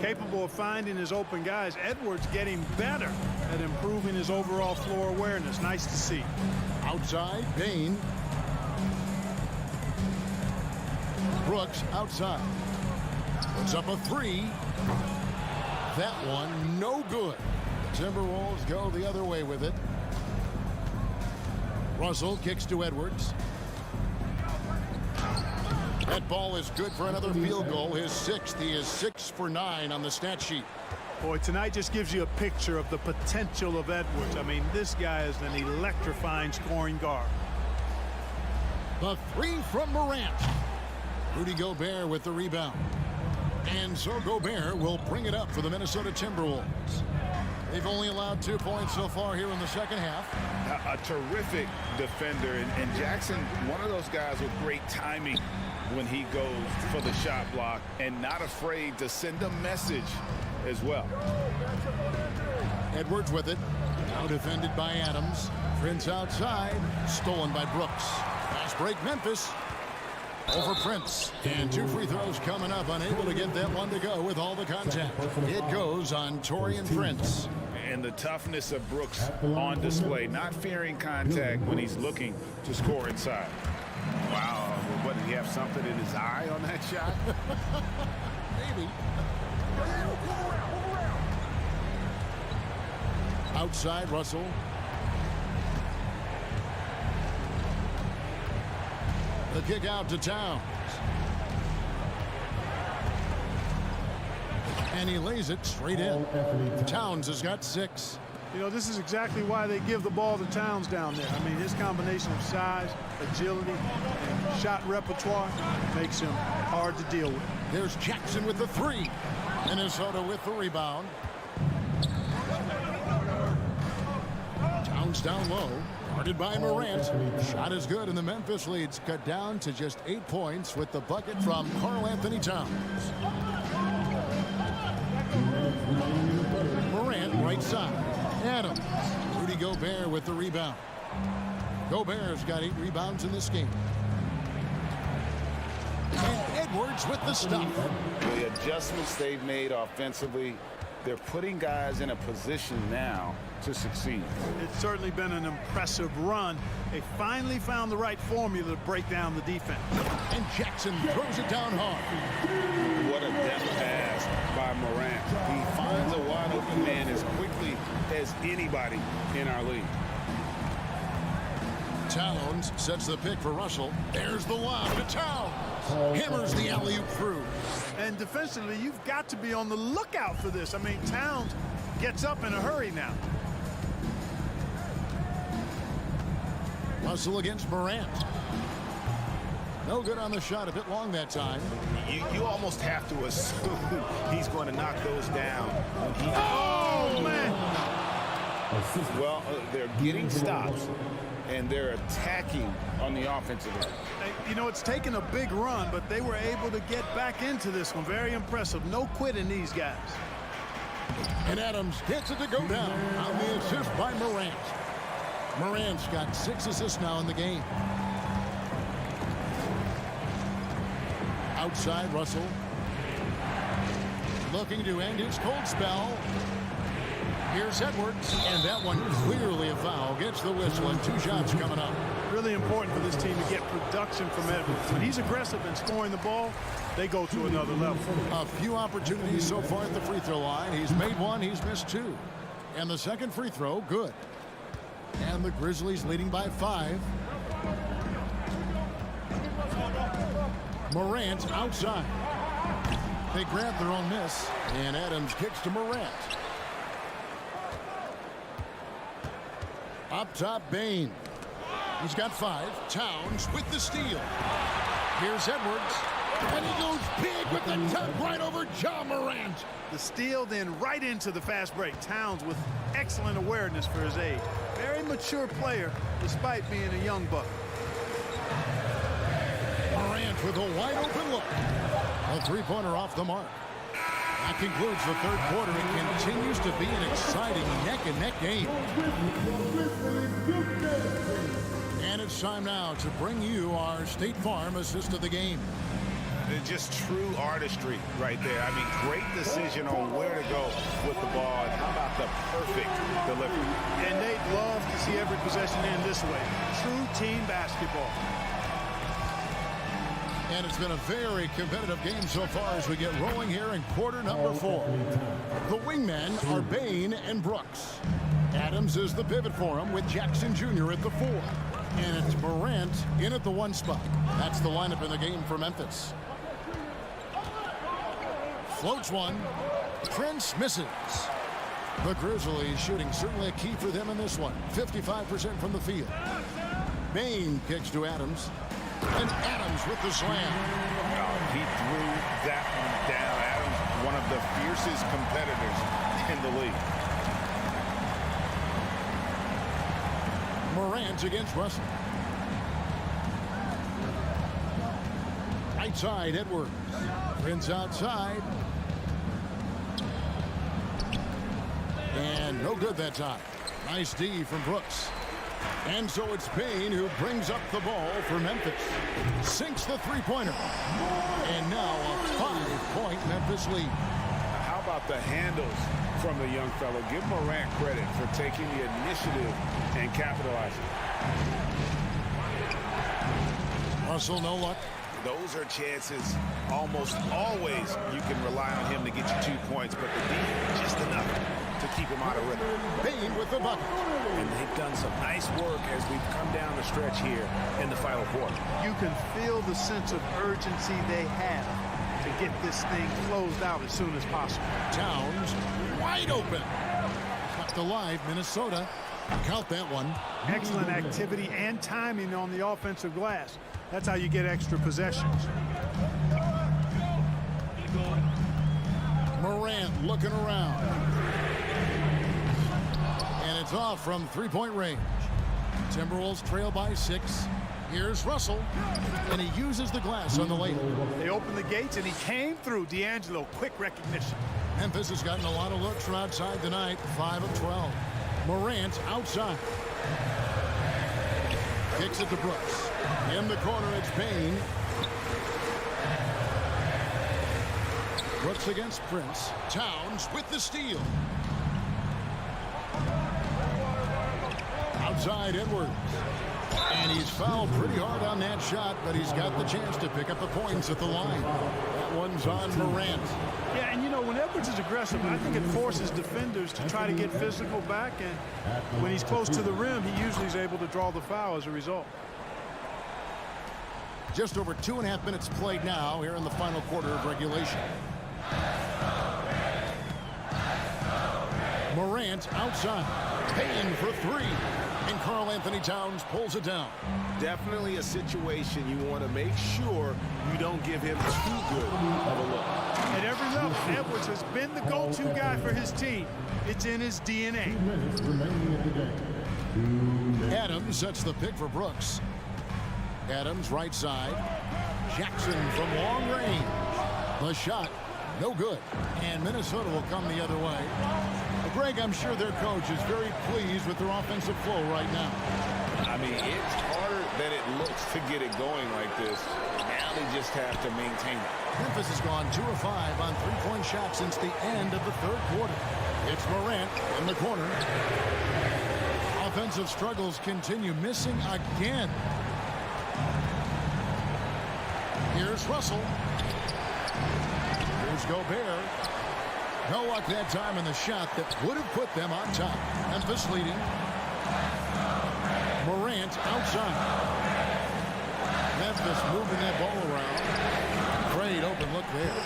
Capable of finding his open guys. Edwards getting better at improving his overall floor awareness. Nice to see. Outside, Bane. Brooks outside. Puts up a 3. That one no good. The Timberwolves go the other way with it. Russell kicks to Edwards. That ball is good for another field goal. His 6th. He is 6 for 9 on the stat sheet. Boy, tonight just gives you a picture of the potential of Edwards. I mean, this guy is an electrifying scoring guard. The 3 from Morant. Rudy Gobert with the rebound. And so Gobert will bring it up for the Minnesota Timberwolves. They've only allowed 2 points so far here in the second half. A terrific defender. And Jackson, one of those guys with great timing when he goes for the shot block and not afraid to send a message as well. Edwards with it. Now defended by Adams. Prince outside. Stolen by Brooks. Fast break Memphis. Over Prince. And 2 free throws coming up. Unable to get that one to go with all the contact. It goes on Taurean Prince. And the toughness of Brooks on display. Not fearing contact when he's looking to score inside. Wow. What, did he have something in his eye on that shot? Maybe. Outside, Russell. The kick out to Towns. And he lays it straight in. Towns has got 6. You know, this is exactly why they give the ball to Towns down there. I mean, his combination of size, agility, and shot repertoire makes him hard to deal with. There's Jackson with the 3. Minnesota with the rebound. Towns down low. Guarded by Morant. Shot is good, and the Memphis lead's cut down to just 8 points with the bucket from Karl-Anthony Towns. Morant right side. Adams. Rudy Gobert with the rebound. Gobert's got 8 rebounds in this game. And Edwards with the stop. The adjustments they've made offensively, they're putting guys in a position now to succeed. It's certainly been an impressive run. They finally found the right formula to break down the defense. And Jackson throws it down hard. What a deft pass by Morant. He finds a wide open man as quickly as anybody in our league. Towns sets the pick for Russell. There's the lob to Towns. Hammers the alley-oop through. And defensively, you've got to be on the lookout for this. I mean, Towns gets up in a hurry now. Russell against Morant. No good on the shot, a bit long that time. You almost have to assume he's going to knock those down. Oh, man! Well, they're getting stops, and they're attacking on the offensive end. You know, it's taken a big run, but they were able to get back into this one. Very impressive. No quitting these guys. And Adams gets it to go down on the assist by Morant. Morant's got 6 assists now in the game. Outside, Russell. Looking to end his cold spell. Here's Edwards, and that one clearly a foul. Gets the whistle, and 2 shots coming up. Really important for this team to get production from Edwards. When he's aggressive and scoring the ball, they go to another level. A few opportunities so far at the free throw line. He's made 1, he's missed 2. And the second free throw, good. And the Grizzlies leading by 5. Morant outside. They grab their own miss, and Adams kicks to Morant. Up top, Bane. He's got 5. Towns with the steal. Here's Edwards. And he goes big with the tap right over John Morant. The steal, then right into the fast break. Towns with excellent awareness for his age. Very mature player, despite being a young buck. Morant with a wide open look. A 3-pointer off the mark. That concludes the third quarter. It continues to be an exciting neck-and-neck game. And it's time now to bring you our State Farm assist of the game. Just true artistry right there. I mean, great decision on where to go with the ball. And how about the perfect delivery? And they'd love to see every possession end this way. True team basketball. And it's been a very competitive game so far as we get rolling here in quarter number 4. The wingmen are Bane and Brooks. Adams is the pivot for him with Jackson Jr. at the 4. And it's Morant in at the 1 spot. That's the lineup in the game for Memphis. Floats one. Prince misses. The Grizzlies shooting certainly a key for them in this one. 55% from the field. Bane kicks to Adams. And Adams with the slam. Oh, he threw that one down. Adams, one of the fiercest competitors in the league. Morant against Russell. Right side, Edwards. Prince outside. And no good that time. Nice D from Brooks. And so it's Payne who brings up the ball for Memphis. Sinks the three-pointer. And now a 5-point Memphis lead. How about the handles from the young fellow? Give Morant credit for taking the initiative and capitalizing. Russell, no luck. Those are chances almost always you can rely on him to get you 2 points, but the defense just enough to keep him out of rhythm. Payne with the bucket. And they've done some nice work as we've come down the stretch here in the final quarter. You can feel the sense of urgency they have to get this thing closed out as soon as possible. Towns wide open. Kept alive, Minnesota. Count that one. Excellent activity and timing on the offensive glass. That's how you get extra possessions. Morant looking around. And it's off from three-point range. Timberwolves trail by 6. Here's Russell. And he uses the glass on the layup. They opened the gates and he came through. D'Angelo, quick recognition. Memphis has gotten a lot of looks from outside tonight. 5 of 12. Morant outside. Kicks it to Brooks. In the corner, it's Payne. Brooks against Prince. Towns with the steal. Outside Edwards. And he's fouled pretty hard on that shot, but he's got the chance to pick up the points at the line. That one's on Morant. Yeah, and you know, when Edwards is aggressive, I think it forces defenders to try to get physical back, and when he's close to the rim, he usually is able to draw the foul as a result. Just over 2.5 minutes played now here in the final quarter of regulation. Morant outside. Payne for 3. And Karl Anthony Towns pulls it down. Definitely a situation you want to make sure you don't give him too good of a look. At every level, Edwards has been the go-to guy for his team. It's in his DNA. Adams sets the pick for Brooks. Adams right side. Jackson from long range. The shot, no good. And Minnesota will come the other way. Greg, I'm sure their coach is very pleased with their offensive flow right now. I mean, it's harder than it looks to get it going like this. Now they just have to maintain it. Memphis has gone 2 of 5 on three-point shots since the end of the third quarter. It's Morant in the corner. Offensive struggles continue, missing again. Here's Russell. Here's Gobert. No luck that time in the shot that would have put them on top. Memphis leading. Morant outside. Memphis moving that ball around. Great open look there.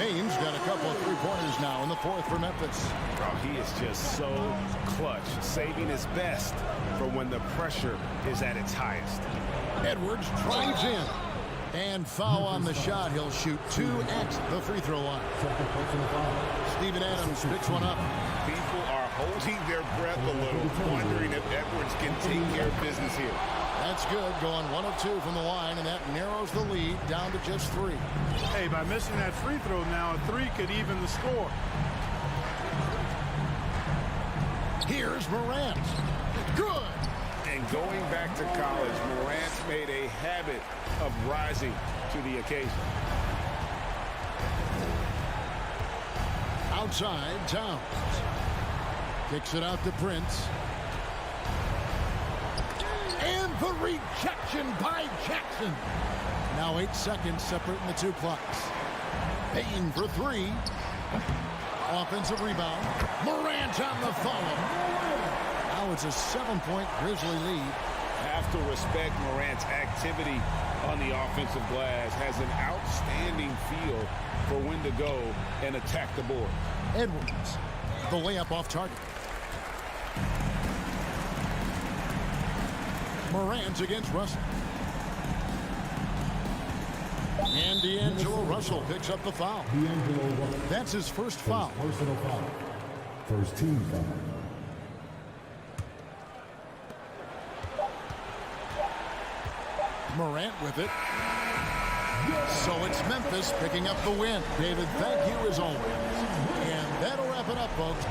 Payne's got a couple of three-pointers now in the fourth for Memphis. Oh, he is just so clutch, saving his best for when the pressure is at its highest. Edwards drives in. And foul on the shot. He'll shoot 2 at the free throw line. Steven Adams picks one up. People are holding their breath a little, wondering if Edwards can take care of business here. That's good. Going 1 of 2 from the line, and that narrows the lead down to just 3. Hey, by missing that free throw now, a 3 could even the score. Here's Morant. Good. And going back to college, Morant's made a habit of rising to the occasion. Outside, Towns. Kicks it out to Prince. And the rejection by Jackson. Now 8 seconds separating the 2 clocks. Payne for 3. Offensive rebound. Morant on the follow. Now it's a 7-point Grizzly lead. Have to respect Morant's activity on the offensive glass. Has an outstanding feel for when to go and attack the board. Edwards, the layup off target. Morant against Russell. And D'Angelo Russell picks up the foul. That's his first foul. Personal foul. First team foul. Morant with it. So it's Memphis picking up the win. David, thank you as always. And that'll wrap it up, folks.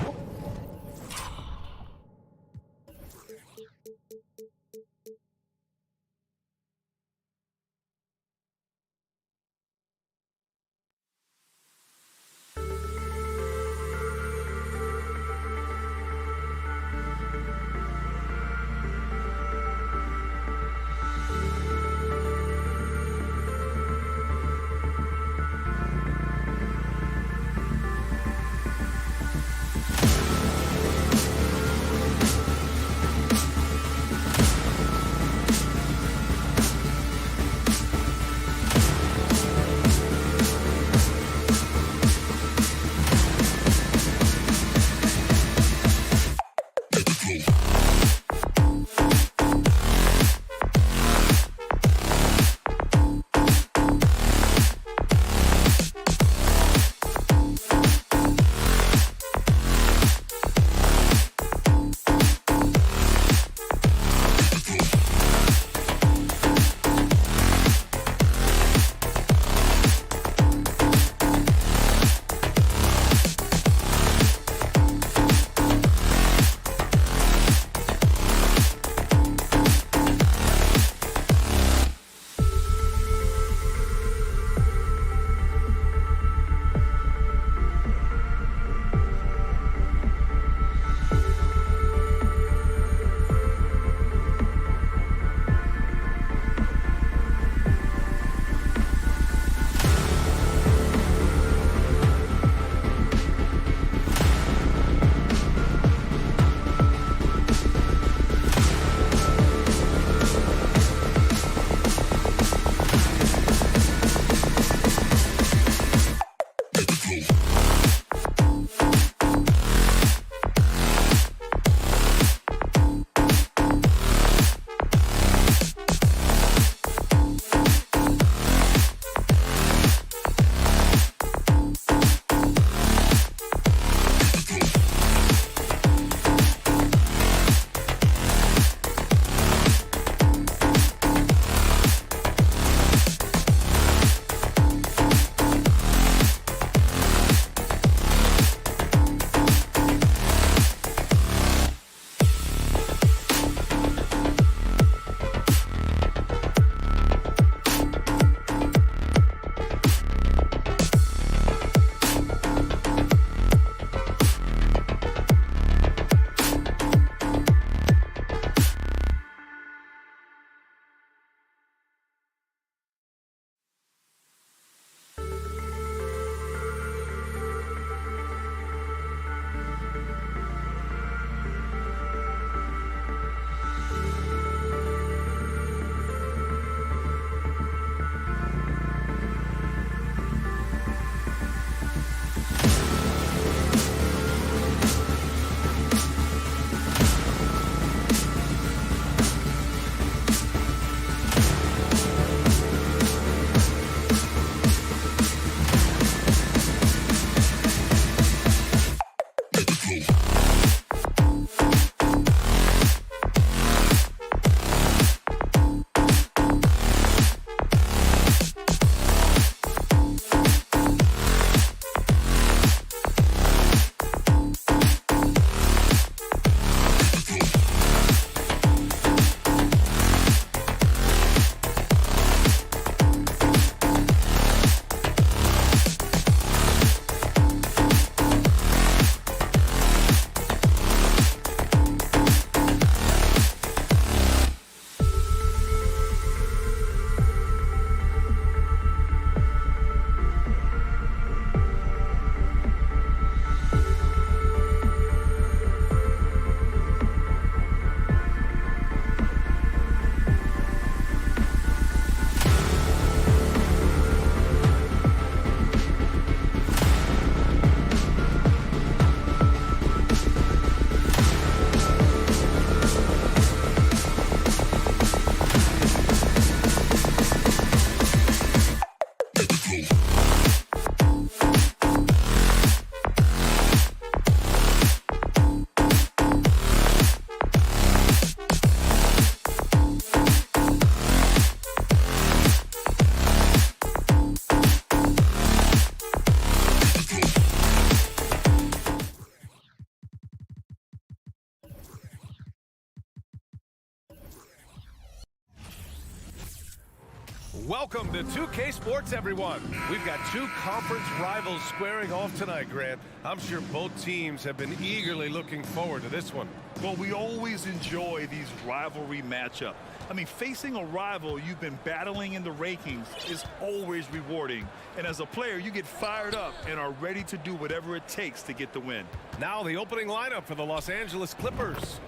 Welcome to 2K Sports, everyone. We've got two conference rivals squaring off tonight, Grant. I'm sure both teams have been eagerly looking forward to this one. Well, we always enjoy these rivalry matchups. I mean, facing a rival you've been battling in the rankings is always rewarding. And as a player, you get fired up and are ready to do whatever it takes to get the win. Now the opening lineup for the Los Angeles Clippers.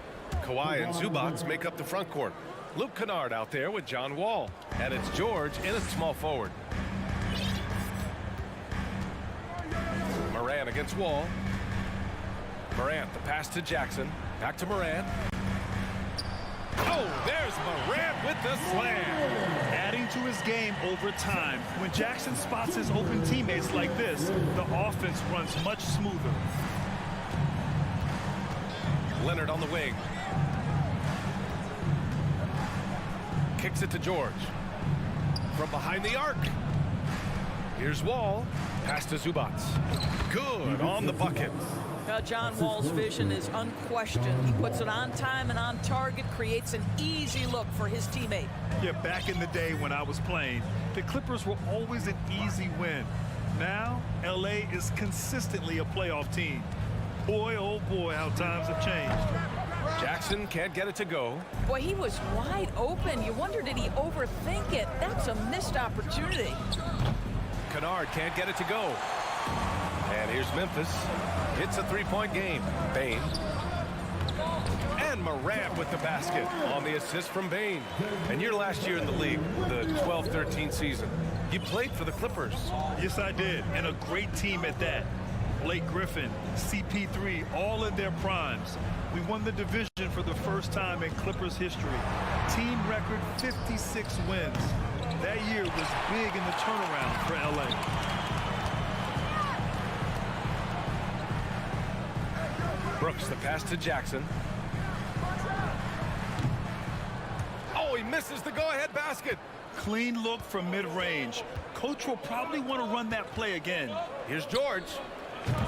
Kawhi and Zubac make up the front court. Luke Kennard out there with John Wall. And it's George in at small forward. Morant against Wall. Morant, the pass to Jackson. Back to Morant. Oh, there's Morant with the slam. Adding to his game over time. When Jackson spots his open teammates like this, the offense runs much smoother. Leonard on the wing. Kicks it to George. From behind the arc. Here's Wall. Pass to Zubats. Good on the bucket. John Wall's vision is unquestioned. He puts it on time and on target, creates an easy look for his teammate. Yeah, back in the day when I was playing, the Clippers were always an easy win. Now, LA is consistently a playoff team. Boy, oh boy, how times have changed. Jackson can't get it to go. Boy, he was wide open. You wonder, did he overthink it? That's a missed opportunity. Kennard can't get it to go. And here's Memphis. It's a three-point game. Bane. And Morant with the basket on the assist from Bane. And your last year in the league, the 12-13 season, you played for the Clippers. Yes, I did. And a great team at that. Blake Griffin, CP3, all in their primes. We won the division for the first time in Clippers history. Team record 56 wins. That year was big in the turnaround for LA. Brooks, the pass to Jackson. Oh, he misses the go-ahead basket. Clean look from mid-range. Coach will probably want to run that play again. Here's George.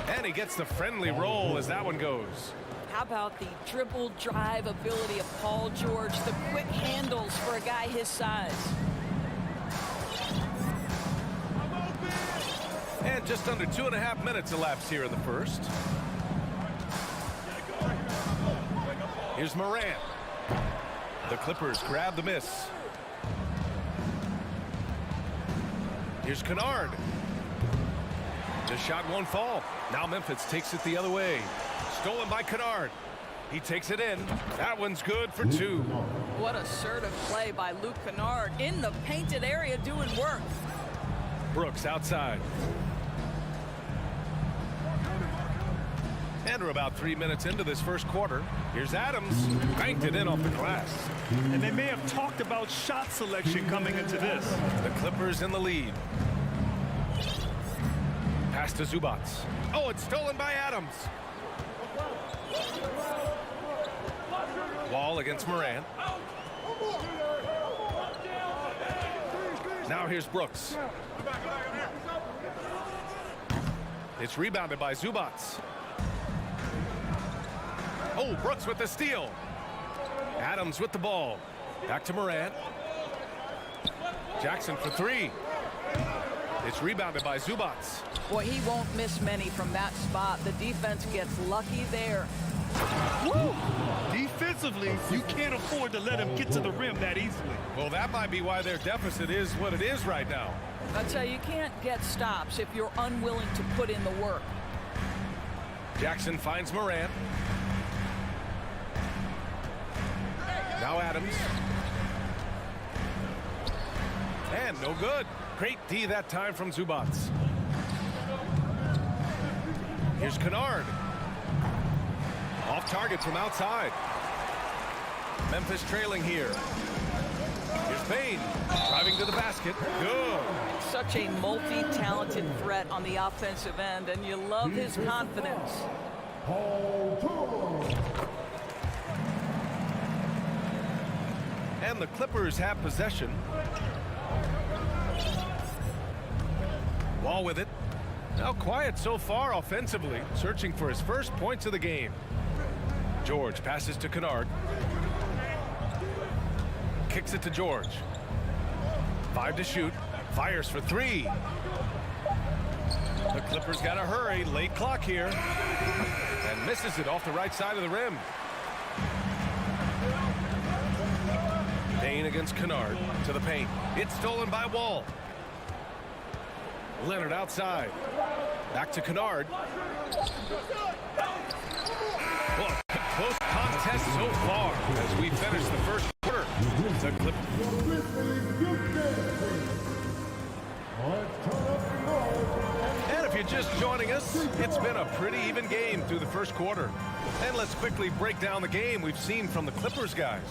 And he gets the friendly roll as that one goes. How about the dribble drive ability of Paul George, the quick handles for a guy his size. And just under 2.5 minutes elapsed here in the first. Here's Morant. The Clippers grab the miss. Here's Kennard. The shot won't fall. Now Memphis takes it the other way. Stolen by Kennard. He takes it in. That one's good for two. What assertive play by Luke Kennard in the painted area doing work. Brooks outside. And we're about 3 minutes into this first quarter. Here's Adams. Banked it in off the glass. And they may have talked about shot selection coming into this. The Clippers in the lead. Pass to Zubats. Oh, it's stolen by Adams. Wall against Morant. Now here's Brooks. It's rebounded by Zubats. Oh, Brooks with the steal. Adams with the ball. Back to Morant. Jackson for three. It's rebounded by Zubats. Boy, he won't miss many from that spot. The defense gets lucky there. Woo! Defensively, you can't afford to let him get to the rim that easily. Well, that might be why their deficit is what it is right now. I tell you, you can't get stops if you're unwilling to put in the work. Jackson finds Morant. Now Adams. And no good. Great D that time from Zubats. Here's Kennard. Off target from outside. Memphis trailing here. Here's Bane. Driving to the basket. Good. Such a multi-talented threat on the offensive end, and you love his confidence. And the Clippers have possession. Wall with it. Now quiet so far offensively, searching for his first points of the game. George passes to Kennard. Kicks it to George. 5 to shoot. Fires for 3. The Clippers got to hurry. Late clock here. And misses it off the right side of the rim. Bane against Kennard to the paint. It's stolen by Wall. Leonard outside. Back to Kennard. Well, close contest so far as we finish the first quarter. The And if you're just joining us, it's been a pretty even game through the first quarter. And let's quickly break down the game we've seen from the Clippers guys.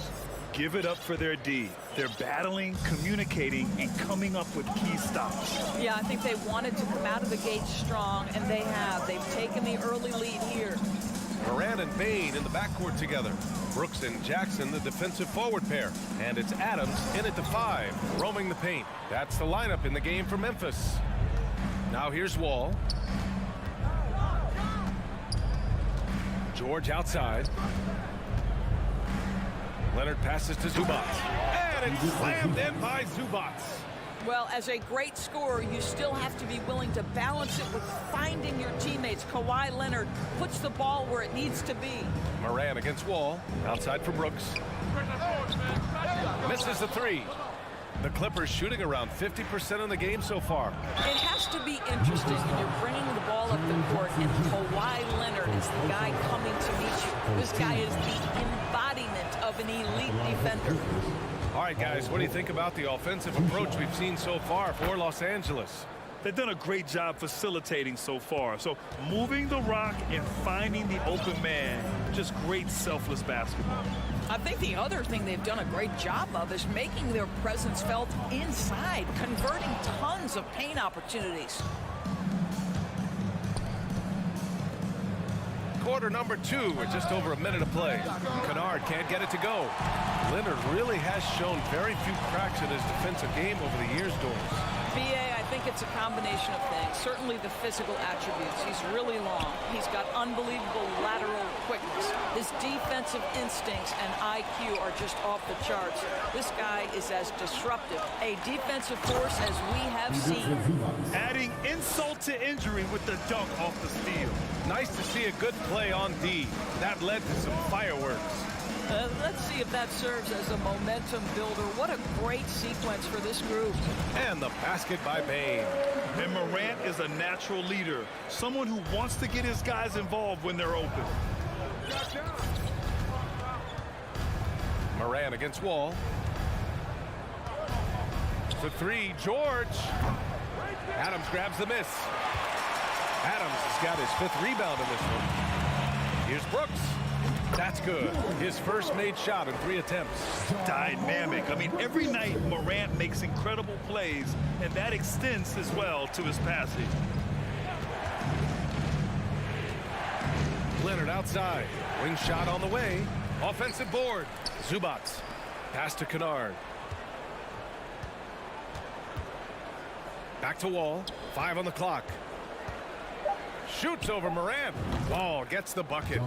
Give it up for their D. They're battling, communicating, and coming up with key stops. Yeah, I think they wanted to come out of the gate strong, and they have. They've taken the early lead here. Morant and Bane in the backcourt together. Brooks and Jackson, the defensive forward pair. And it's Adams in at the 5, roaming the paint. That's the lineup in the game for Memphis. Now here's Wall. George outside. Leonard passes to Zubac. And it's slammed in by Zubac. Well, as a great scorer, you still have to be willing to balance it with finding your teammates. Kawhi Leonard puts the ball where it needs to be. Morant against Wall. Outside for Brooks. Misses the 3. The Clippers shooting around 50% in the game so far. It has to be interesting when you're bringing the ball up the court and Kawhi Leonard is the guy coming to meet you. This guy is the embodiment of an elite defender. All right, guys, what do you think about the offensive approach we've seen so far for Los Angeles? They've done a great job facilitating so far. So moving the rock and finding the open man, just great selfless basketball. I think the other thing they've done a great job of is making their presence felt inside, converting tons of paint opportunities. Quarter number 2 with just over a minute of play. Kennard can't get it to go. Leonard really has shown very few cracks in his defensive game over the years, Doris. BA, I think it's a combination of things. Certainly the physical attributes. He's really long. He's got unbelievable lateral quickness. His defensive instincts and IQ are just off the charts. This guy is as disruptive a defensive force as we have seen. Adding insult to injury with the dunk off the steal. Nice to see a good play on D. That led to some fireworks. Let's see if that serves as a momentum builder. What a great sequence for this group. And the basket by Bane. And Morant is a natural leader. Someone who wants to get his guys involved when they're open. Morant against Wall. The 3, George. Adams grabs the miss. Adams has got his 5th rebound in this one. Here's Brooks. That's good. His first made shot in 3 attempts. Dynamic. I mean, every night Morant makes incredible plays, and that extends as well to his passing. Leonard outside. Wing shot on the way. Offensive board. Zubac. Pass to Kennard. Back to Wall. 5 on the clock. Shoots over Morant. Wall gets the bucket.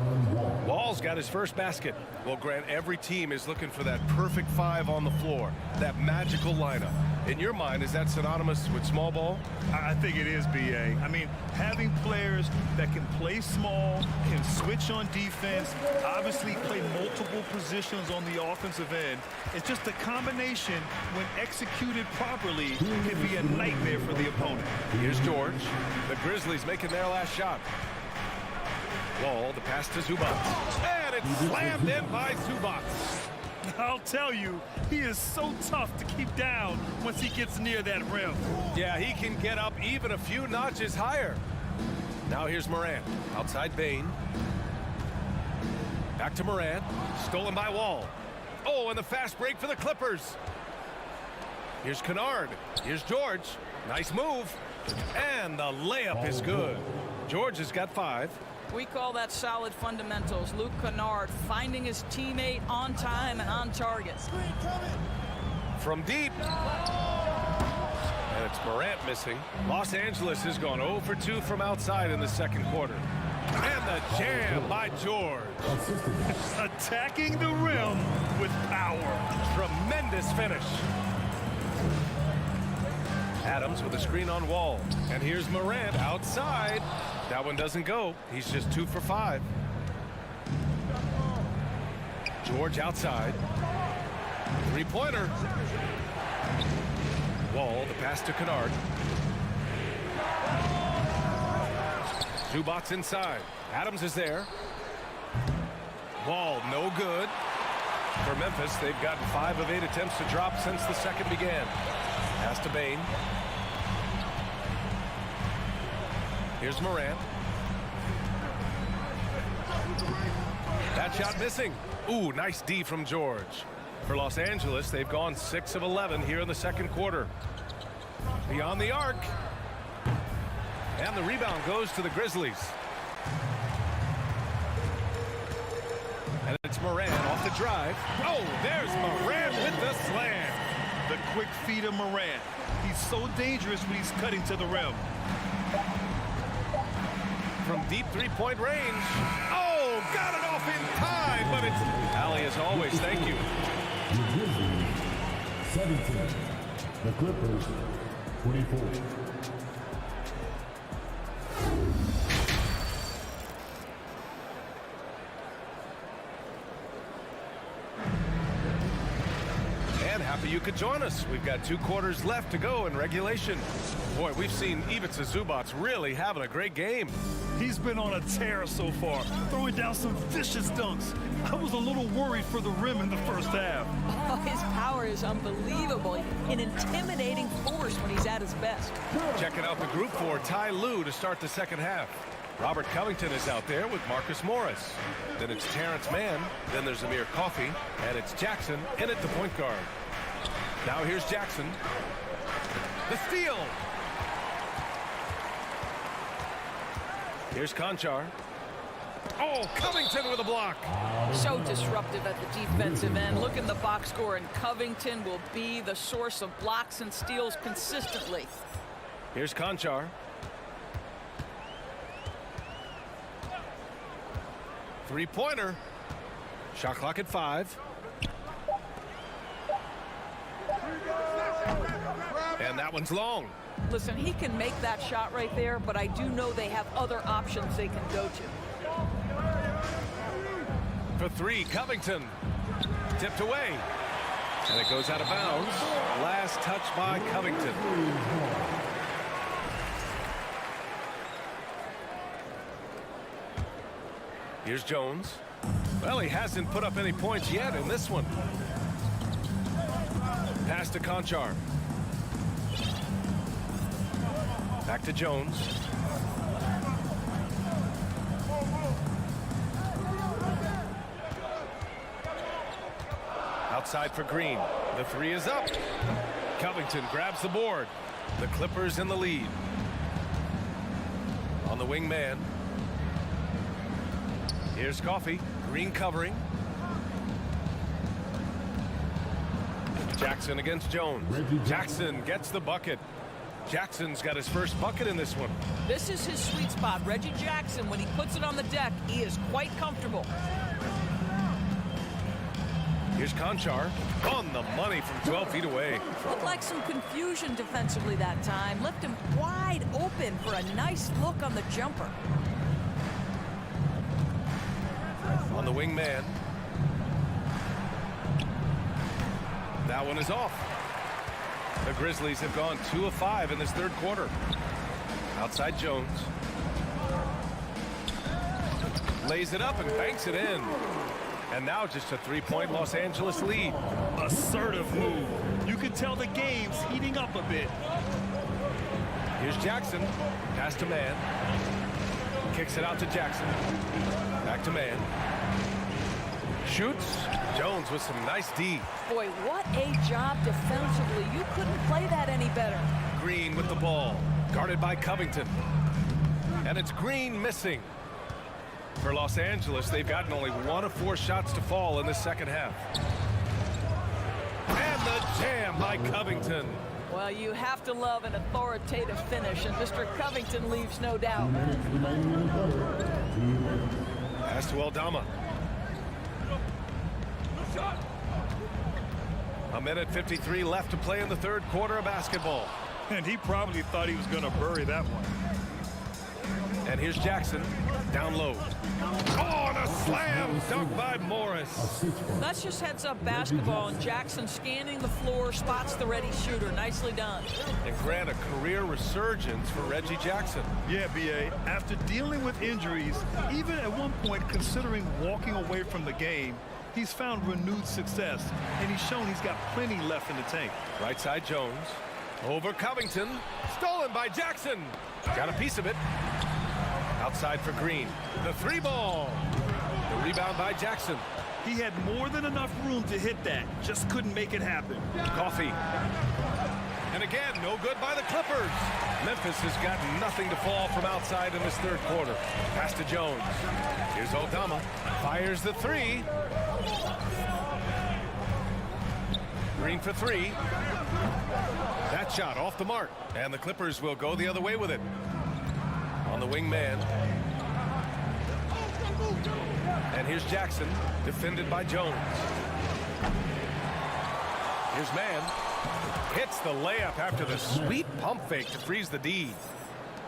Wall's got his first basket. Well, Grant, every team is looking for that perfect 5 on the floor, that magical lineup. In your mind, is that synonymous with small ball? I think it is, BA. I mean, having players that can play small, can switch on defense, obviously play multiple positions on the offensive end. It's just a combination, when executed properly, can be a nightmare for the opponent. Here's George. The Grizzlies making their last shot. Wall, the pass to Zubac. And it's slammed in by Zubac. I'll tell you, he is so tough to keep down once he gets near that rim. Yeah, he can get up even a few notches higher. Now here's Morant. Outside Bane. Back to Morant. Stolen by Wall. Oh, and the fast break for the Clippers. Here's Kennard. Here's George. Nice move. And the layup is good. George has got 5. We call that solid fundamentals. Luke Kennard finding his teammate on time and on target. From deep. And it's Morant missing. Los Angeles has gone 0 for 2 from outside in the second quarter. And the jam by George. Attacking the rim with power. Tremendous finish. Adams with a screen on Wall. And here's Morant outside. That one doesn't go. He's just 2 for 5. George outside. 3-pointer. Wall, the pass to Kennard. Zubac inside. Adams is there. Wall, no good. For Memphis, they've gotten 5 of 8 attempts to drop since the second began. Pass to Bane. Here's Morant. That shot missing. Ooh, nice D from George. For Los Angeles, they've gone 6 of 11 here in the second quarter. Beyond the arc. And the rebound goes to the Grizzlies. And it's Morant off the drive. Oh, there's Morant with the slam. The quick feed of Morant. He's so dangerous when he's cutting to the rim. From deep three-point range. Oh, got it off in time, but it's Allie as always. Thank you. The Grizzlies, 17. The Clippers, 24. And happy you could join us. We've got 2 quarters left to go in regulation. Boy, we've seen Ivica Zubac's really having a great game. He's been on a tear so far, throwing down some vicious dunks. I was a little worried for the rim in the first half. Oh, his power is unbelievable. An intimidating force when he's at his best. Checking out the group for Ty Lue to start the second half. Robert Covington is out there with Marcus Morris. Then it's Terrence Mann. Then there's Amir Coffey. And it's Jackson in at the point guard. Now here's Jackson. The steal. Here's Conchar. Oh, Covington with a block. So disruptive at the defensive end. Look in the box score, and Covington will be the source of blocks and steals consistently. Here's Conchar. Three-pointer. Shot clock at 5. And that one's long. Listen, he can make that shot right there, but I do know they have other options they can go to. For 3, Covington. Tipped away. And it goes out of bounds. Last touch by Covington. Here's Jones. Well, he hasn't put up any points yet in this one. Pass to Conchar. Back to Jones. Outside for Green. The 3 is up. Covington grabs the board. The Clippers in the lead. On the wing man. Here's Coffey. Green covering. Jackson against Jones. Jackson gets the bucket. Jackson's got his first bucket in this one. This is his sweet spot. Reggie Jackson, when he puts it on the deck, he is quite comfortable. Here's Conchar on the money from 12 feet away. Looked like some confusion defensively that time. Left him wide open for a nice look on the jumper. On the wing man. That one is off. The Grizzlies have gone 2 of 5 in this third quarter. Outside Jones. Lays it up and banks it in. And now just a 3-point Los Angeles lead. Assertive move. You can tell the game's heating up a bit. Here's Jackson. Pass to Mann. Kicks it out to Jackson. Back to Mann. Shoots. Jones with some nice D. Boy, what a job defensively. You couldn't play that any better. Green with the ball. Guarded by Covington. And it's Green missing. For Los Angeles, they've gotten only 1 of 4 shots to fall in the second half. And the jam by Covington. Well, you have to love an authoritative finish, and Mr. Covington leaves no doubt. Pass to Aldama. A minute 53 left to play in the third quarter of basketball. And he probably thought he was going to bury that one. And here's Jackson, down low. Oh, and a slam dunk by Morris. That's just heads-up basketball, and Jackson scanning the floor, spots the ready shooter. Nicely done. And Grant, a career resurgence for Reggie Jackson. Yeah, B.A., after dealing with injuries, even at one point considering walking away from the game, he's found renewed success, and he's shown he's got plenty left in the tank. Right side Jones. Over Covington. Stolen by Jackson. Got a piece of it. Outside for Green. The three ball. The rebound by Jackson. He had more than enough room to hit that. Just couldn't make it happen. Coffee. And again, no good by the Clippers. Memphis has got nothing to fall from outside in this third quarter. Pass to Jones. Here's Aldama. Fires the three. Green for three. That shot off the mark. And the Clippers will go the other way with it. On the wing man. And here's Jackson, defended by Jones. Here's Man. Hits the layup after the sweet pump fake to freeze the D.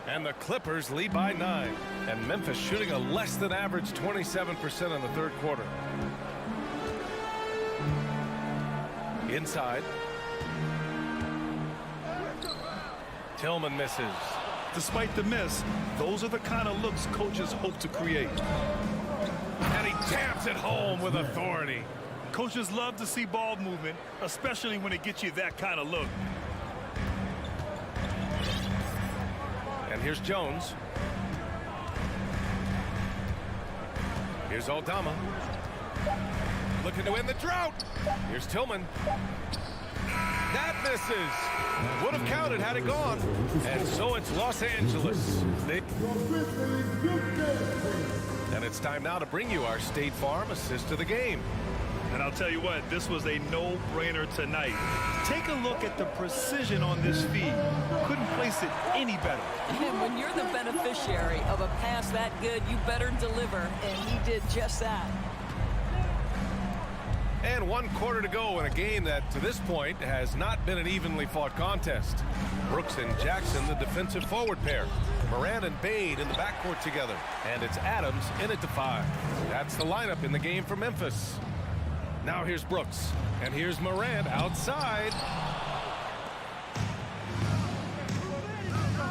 And the Clippers lead by 9. And Memphis shooting a less than average 27% in the third quarter. Inside. Tillman misses. Despite the miss, those are the kind of looks coaches hope to create. And he jams it home with authority. Coaches love to see ball movement, especially when it gets you that kind of look. And here's Jones. Here's Aldama. Looking to win the drought. Here's Tillman. That misses. Would have counted had it gone. And so it's Los Angeles. And it's time now to bring you our State Farm assist of the game. And I'll tell you what, this was a no-brainer tonight. Take a look at the precision on this feed. Couldn't place it any better. And when you're the beneficiary of a pass that good, you better deliver. And he did just that. And 1 quarter to go in a game that, to this point, has not been an evenly fought contest. Brooks and Jackson, the defensive forward pair. Morant and Bade in the backcourt together. And it's Adams in at the 5. That's the lineup in the game for Memphis. Now here's Brooks. And here's Morant outside.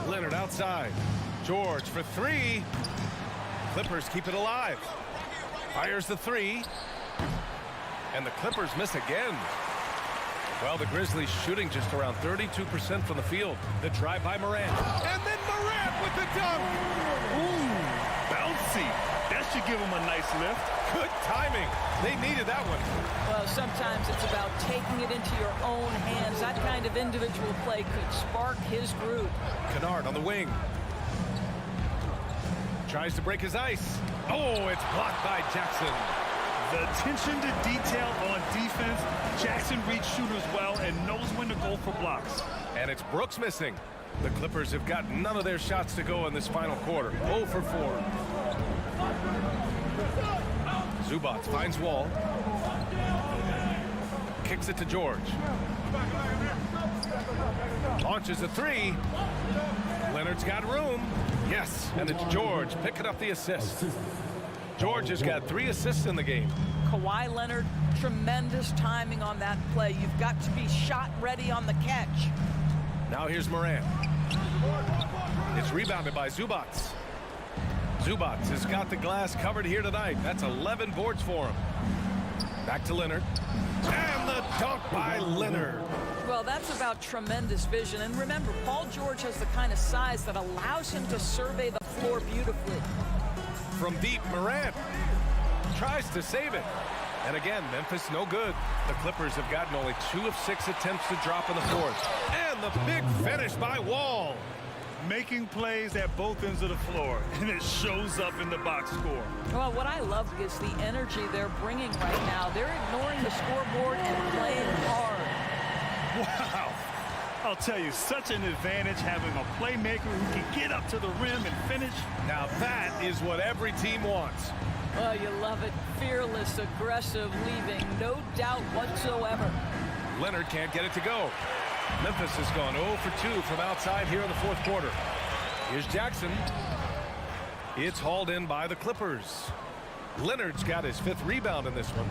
Leonard outside. George for 3. Clippers keep it alive. Fires the 3. And the Clippers miss again. Well, the Grizzlies shooting just around 32% from the field. The drive by Morant. And then Morant with the dunk. Ooh, bouncy. That should give him a nice lift. Good timing. They needed that one. Well, sometimes it's about taking it into your own hands. That kind of individual play could spark his group. Kennard on the wing. Tries to break his ice. Oh, it's blocked by Jackson. The attention to detail on defense. Jackson reads shooters well and knows when to go for blocks. And it's Brooks missing. The Clippers have got none of their shots to go in this final quarter. 0 for 4. Zubac finds Wall. Kicks it to George. Launches a 3. Leonard's got room. Yes, and it's George picking up the assist. George has got 3 assists in the game. Kawhi Leonard, tremendous timing on that play. You've got to be shot ready on the catch. Now here's Morant. It's rebounded by Zubac. Zubac has got the glass covered here tonight. That's 11 boards for him. Back to Leonard. And the dunk by Leonard. Well, that's about tremendous vision. And remember, Paul George has the kind of size that allows him to survey the floor beautifully. From deep, Morant tries to save it. And again, Memphis no good. The Clippers have gotten only 2 of 6 attempts to drop in the fourth. And the big finish by Wall. Making plays at both ends of the floor, and it shows up in the box score. Well, what I love is the energy they're bringing right now. They're ignoring the scoreboard and playing hard. Wow. I'll tell you, such an advantage having a playmaker who can get up to the rim and finish. Now that is what every team wants. Well, you love it. Fearless, aggressive, leaving no doubt whatsoever. Leonard can't get it to go. Memphis has gone 0 for 2 from outside here in the fourth quarter. Here's Jackson. It's hauled in by the Clippers. Leonard's got his 5th rebound in this one.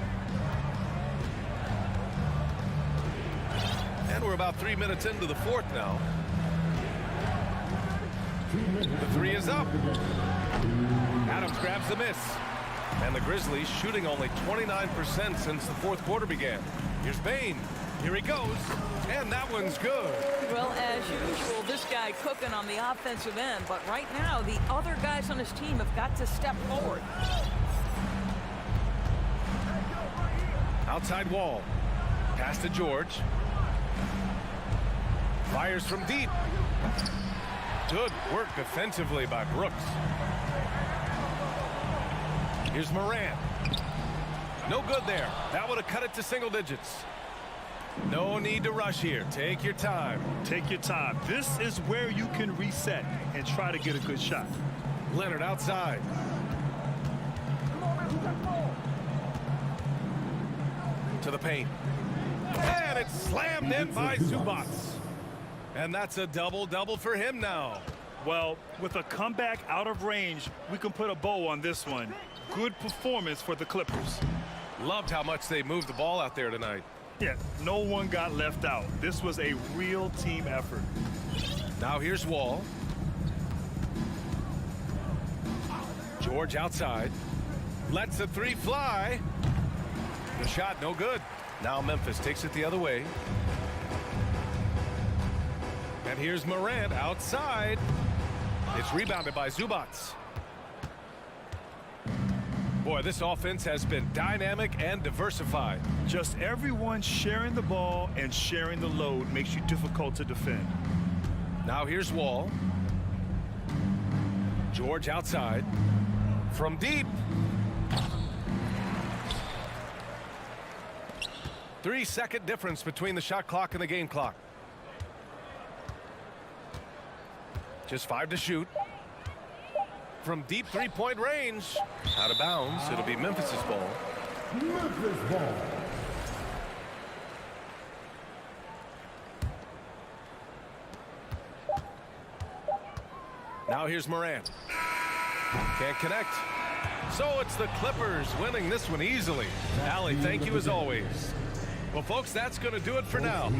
And we're about 3 minutes into the fourth now. The 3 is up. Adams grabs the miss. And the Grizzlies shooting only 29% since the fourth quarter began. Here's Bane. Here he goes. And that one's good. Well, as usual, this guy cooking on the offensive end. But right now, the other guys on his team have got to step forward. Outside wall. Pass to George. Fires from deep. Good work defensively by Brooks. Here's Morant. No good there. That would have cut it to single digits. No need to rush here. Take your time. Take your time. This is where you can reset and try to get a good shot. Leonard outside. To the paint. And it's slammed in by Zubac. And that's a double-double for him now. Well, with a comeback out of range, we can put a bow on this one. Good performance for the Clippers. Loved how much they moved the ball out there tonight. Yeah, no one got left out. This was a real team effort. Now here's Wall. George outside. Lets the three fly. The shot no good. Now Memphis takes it the other way. And here's Morant outside. It's rebounded by Zubac. Boy, this offense has been dynamic and diversified. Just everyone sharing the ball and sharing the load makes you difficult to defend. Now here's Wall. George outside. From deep. 3-second difference between the shot clock and the game clock. Just 5 to shoot. From deep three-point range. Out of bounds. It'll be Memphis's ball. Memphis ball. Now here's Morant. Can't connect. So it's the Clippers winning this one easily. Allie, thank you as always. Well, folks, that's going to do it for now.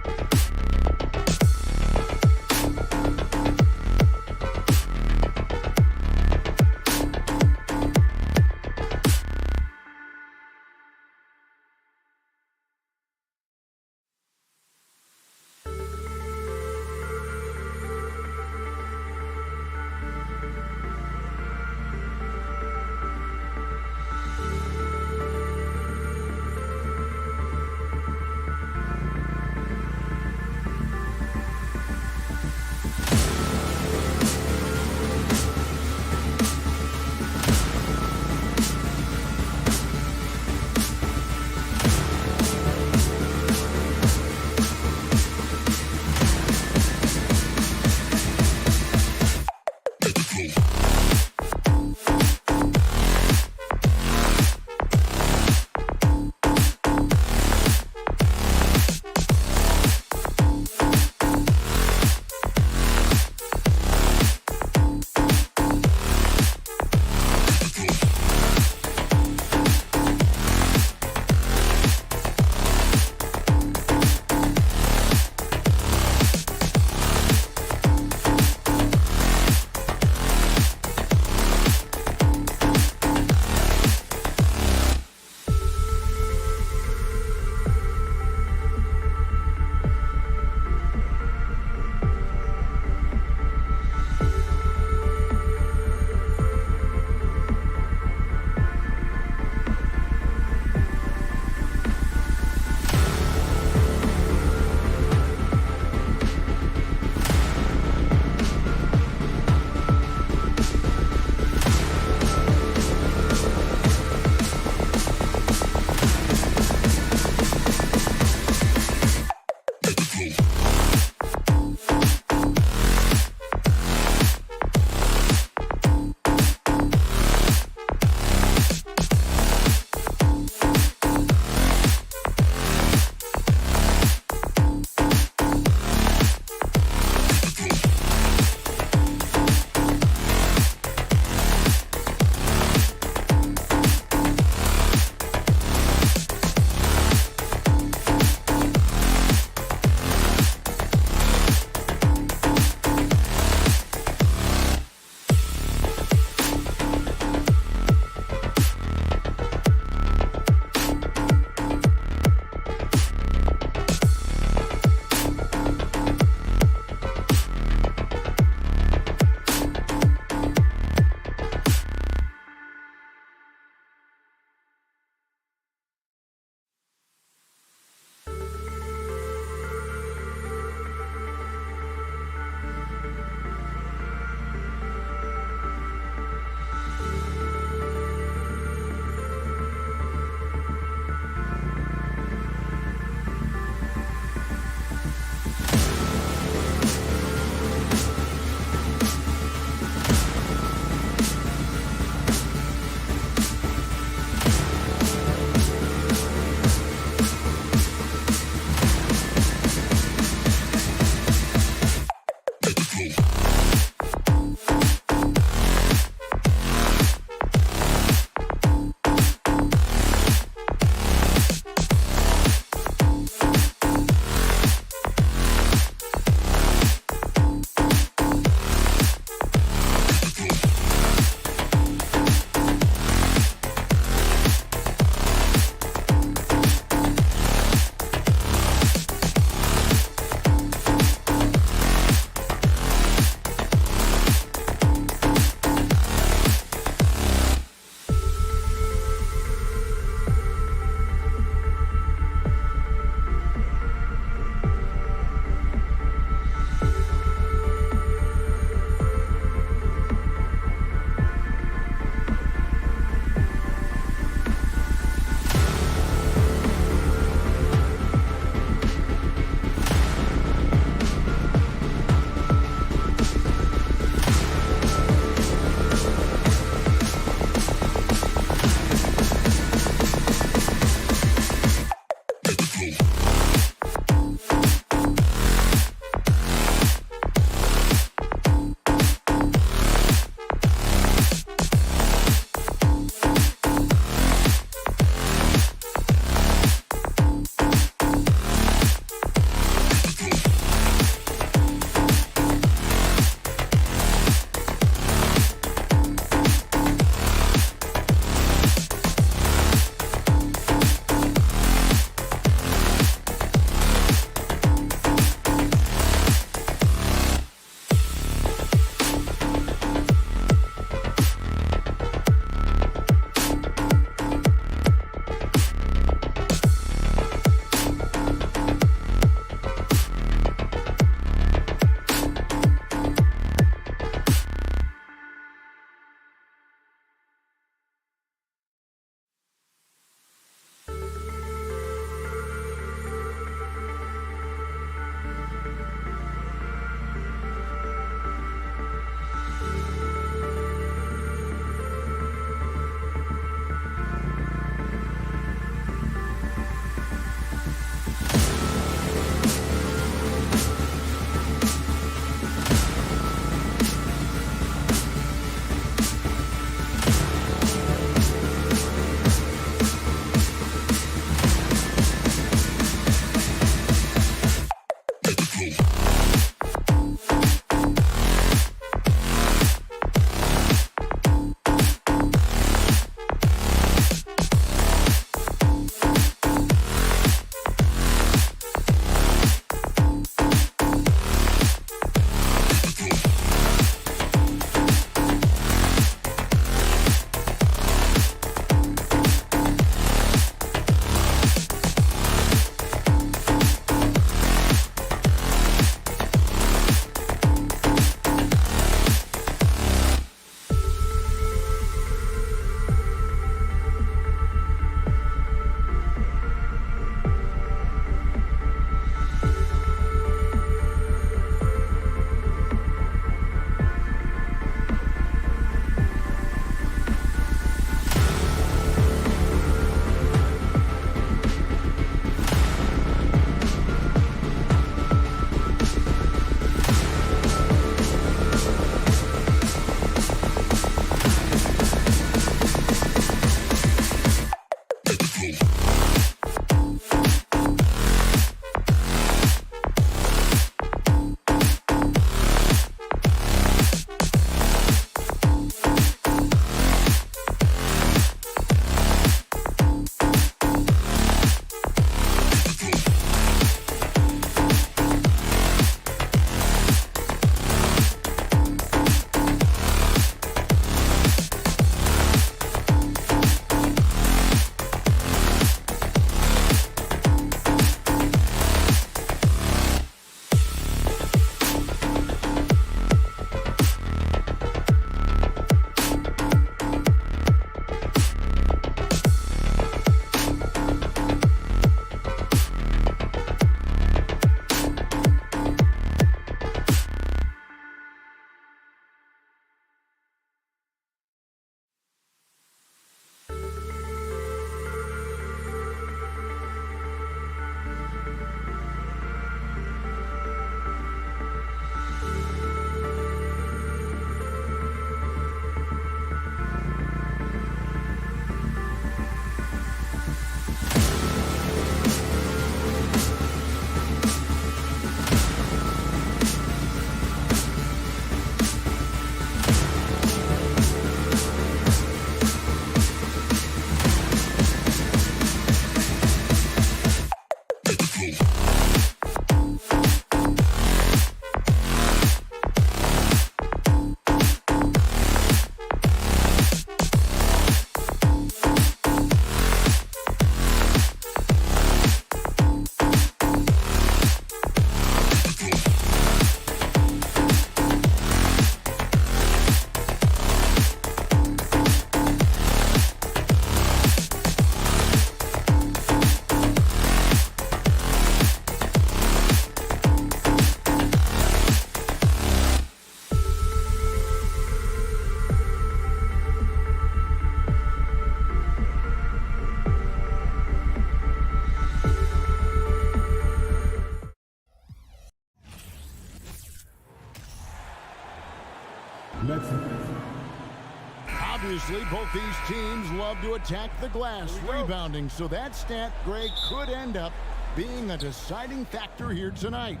Obviously, both these teams love to attack the glass, rebounding, so that stat, Greg, could end up being a deciding factor here tonight.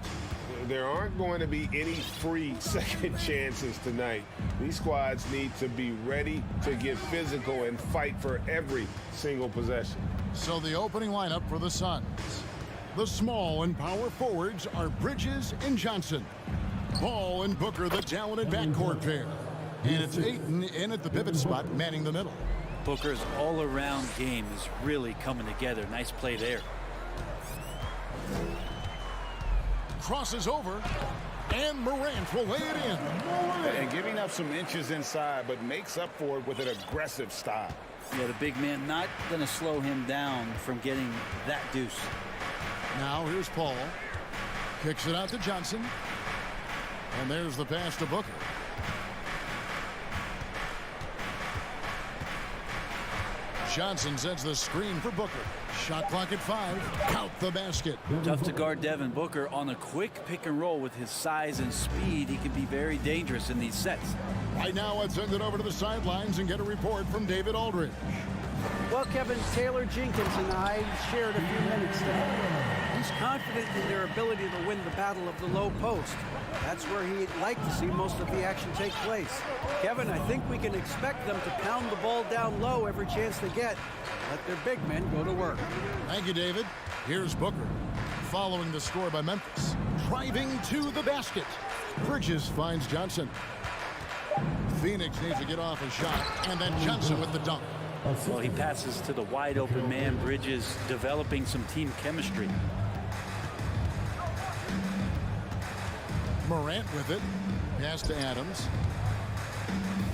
There aren't going to be any free second chances tonight. These squads need to be ready to get physical and fight for every single possession. So the opening lineup for the Suns. The small and power forwards are Bridges and Johnson. Ball and Booker, the talented backcourt pair. And it's Ayton in at the pivot spot, manning the middle. Booker's all-around game is really coming together. Nice play there. Crosses over, and Morant will lay it in. And giving up some inches inside, but makes up for it with an aggressive style. Yeah, the big man not going to slow him down from getting that deuce. Now here's Paul. Kicks it out to Johnson. And there's the pass to Booker. Johnson sets the screen for Booker. Shot clock at 5. Count the basket. Tough to guard Devin Booker on a quick pick and roll with his size and speed. He can be very dangerous in these sets. Right now, let's send it over to the sidelines and get a report from David Aldridge. Well, Kevin, Taylor Jenkins and I shared a few minutes today. He's confident in their ability to win the battle of the low post. That's where he'd like to see most of the action take place. Kevin, I think we can expect them to pound the ball down low every chance they get. Let their big men go to work. Thank you, David. Here's Booker. Following the score by Memphis. Driving to the basket. Bridges finds Johnson. Phoenix needs to get off a shot. And then Johnson with the dunk. Well, he passes to the wide open man. Bridges developing some team chemistry. Morant with it. Pass to Adams.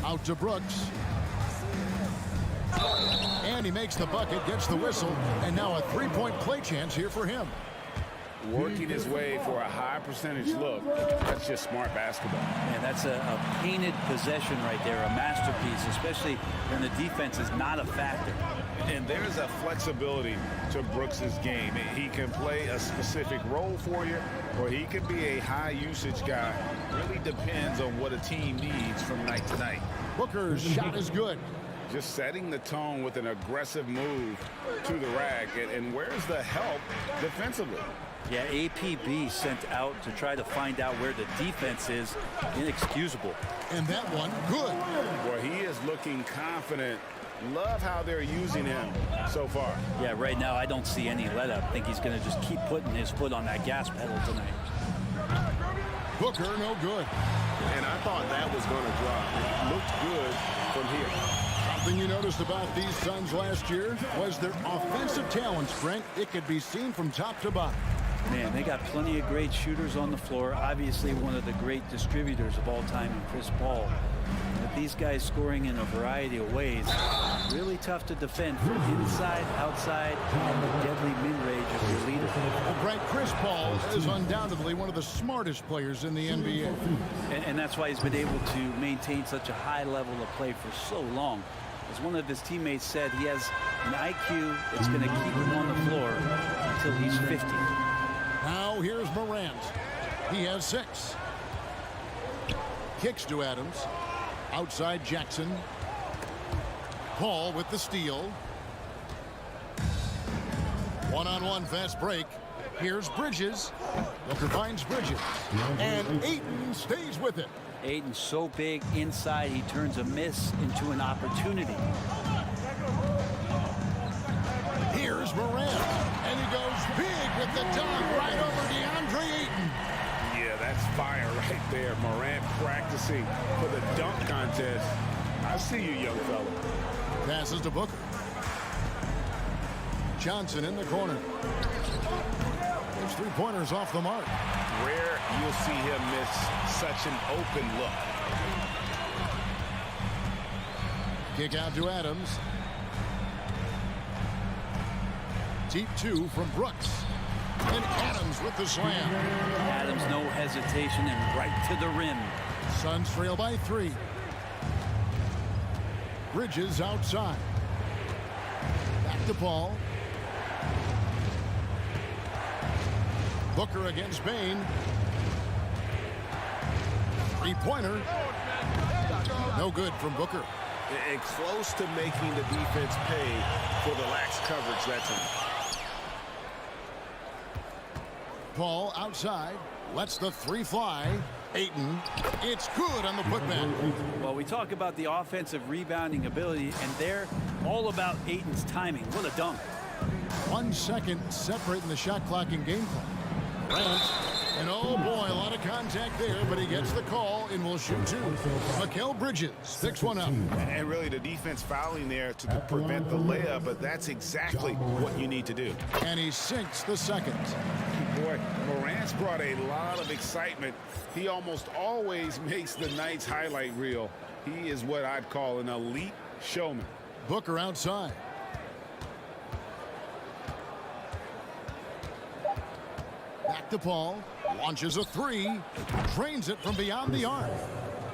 Out to Brooks. And he makes the bucket, gets the whistle, and now a three-point play chance here for him. Working his way for a high percentage look. That's just smart basketball. And that's a painted possession right there, a masterpiece, especially when the defense is not a factor. And there's a flexibility to Brooks's game. He can play a specific role for you, or he can be a high usage guy. Really depends on what a team needs from night to night. Booker's shot is good. Just setting the tone with an aggressive move to the rack. And where's the help defensively? Yeah, APB sent out to try to find out where the defense is. Inexcusable. And that one, good. Well, he is looking confident. Love how they're using him so far. Yeah, right now I don't see any let up. I think he's going to just keep putting his foot on that gas pedal tonight. Booker, no good. And I thought that was going to drop. It looked good from here. Something you noticed about these Suns last year was their offensive talent strength. It could be seen from top to bottom. Man, they got plenty of great shooters on the floor. Obviously, one of the great distributors of all time in Chris Paul. But these guys scoring in a variety of ways. Really tough to defend from inside, outside, and the deadly mid-range of your leader. Well, Greg, Chris Paul is undoubtedly one of the smartest players in the NBA. And that's why he's been able to maintain such a high level of play for so long. As one of his teammates said, he has an IQ that's going to keep him on the floor until he's 50. Now here's Morant. He has 6. Kicks to Adams. Outside Jackson. Paul with the steal. One-on-one fast break. Here's Bridges. Booker finds Bridges. And Ayton stays with it. Ayton's so big inside, he turns a miss into an opportunity. Here's Morant. And he goes big with the dunk right over DeAndre Ayton. Yeah, that's fire right there. Morant practicing for the dunk contest. I see you, young fella. Passes to Booker. Johnson in the corner. His three-pointers off the mark. Rare you'll see him miss such an open look. Kick out to Adams. Deep 2 from Brooks. And Adams with the slam. Adams, no hesitation, and right to the rim. Suns trail by 3. Bridges outside. Back to Paul. Booker against Bain. Three-pointer. No good from Booker. and close to making the defense pay for the lax coverage that time. Paul outside, lets the three fly. Ayton, it's good on the putback. Well, we talk about the offensive rebounding ability, and they're all about Ayton's timing. What a dunk. 1 second separating the shot clock and game clock. Grant, and oh boy, a lot of contact there, but he gets the call and will shoot two. Mikal Bridges picks one up. And really the defense fouling there to prevent the layup, but that's exactly what you need to do. And he sinks the second. Boy, Morant's brought a lot of excitement. He almost always makes the night's highlight reel. He is what I'd call an elite showman. Booker outside. Back to Paul. Launches a three. Drains it from beyond the arc.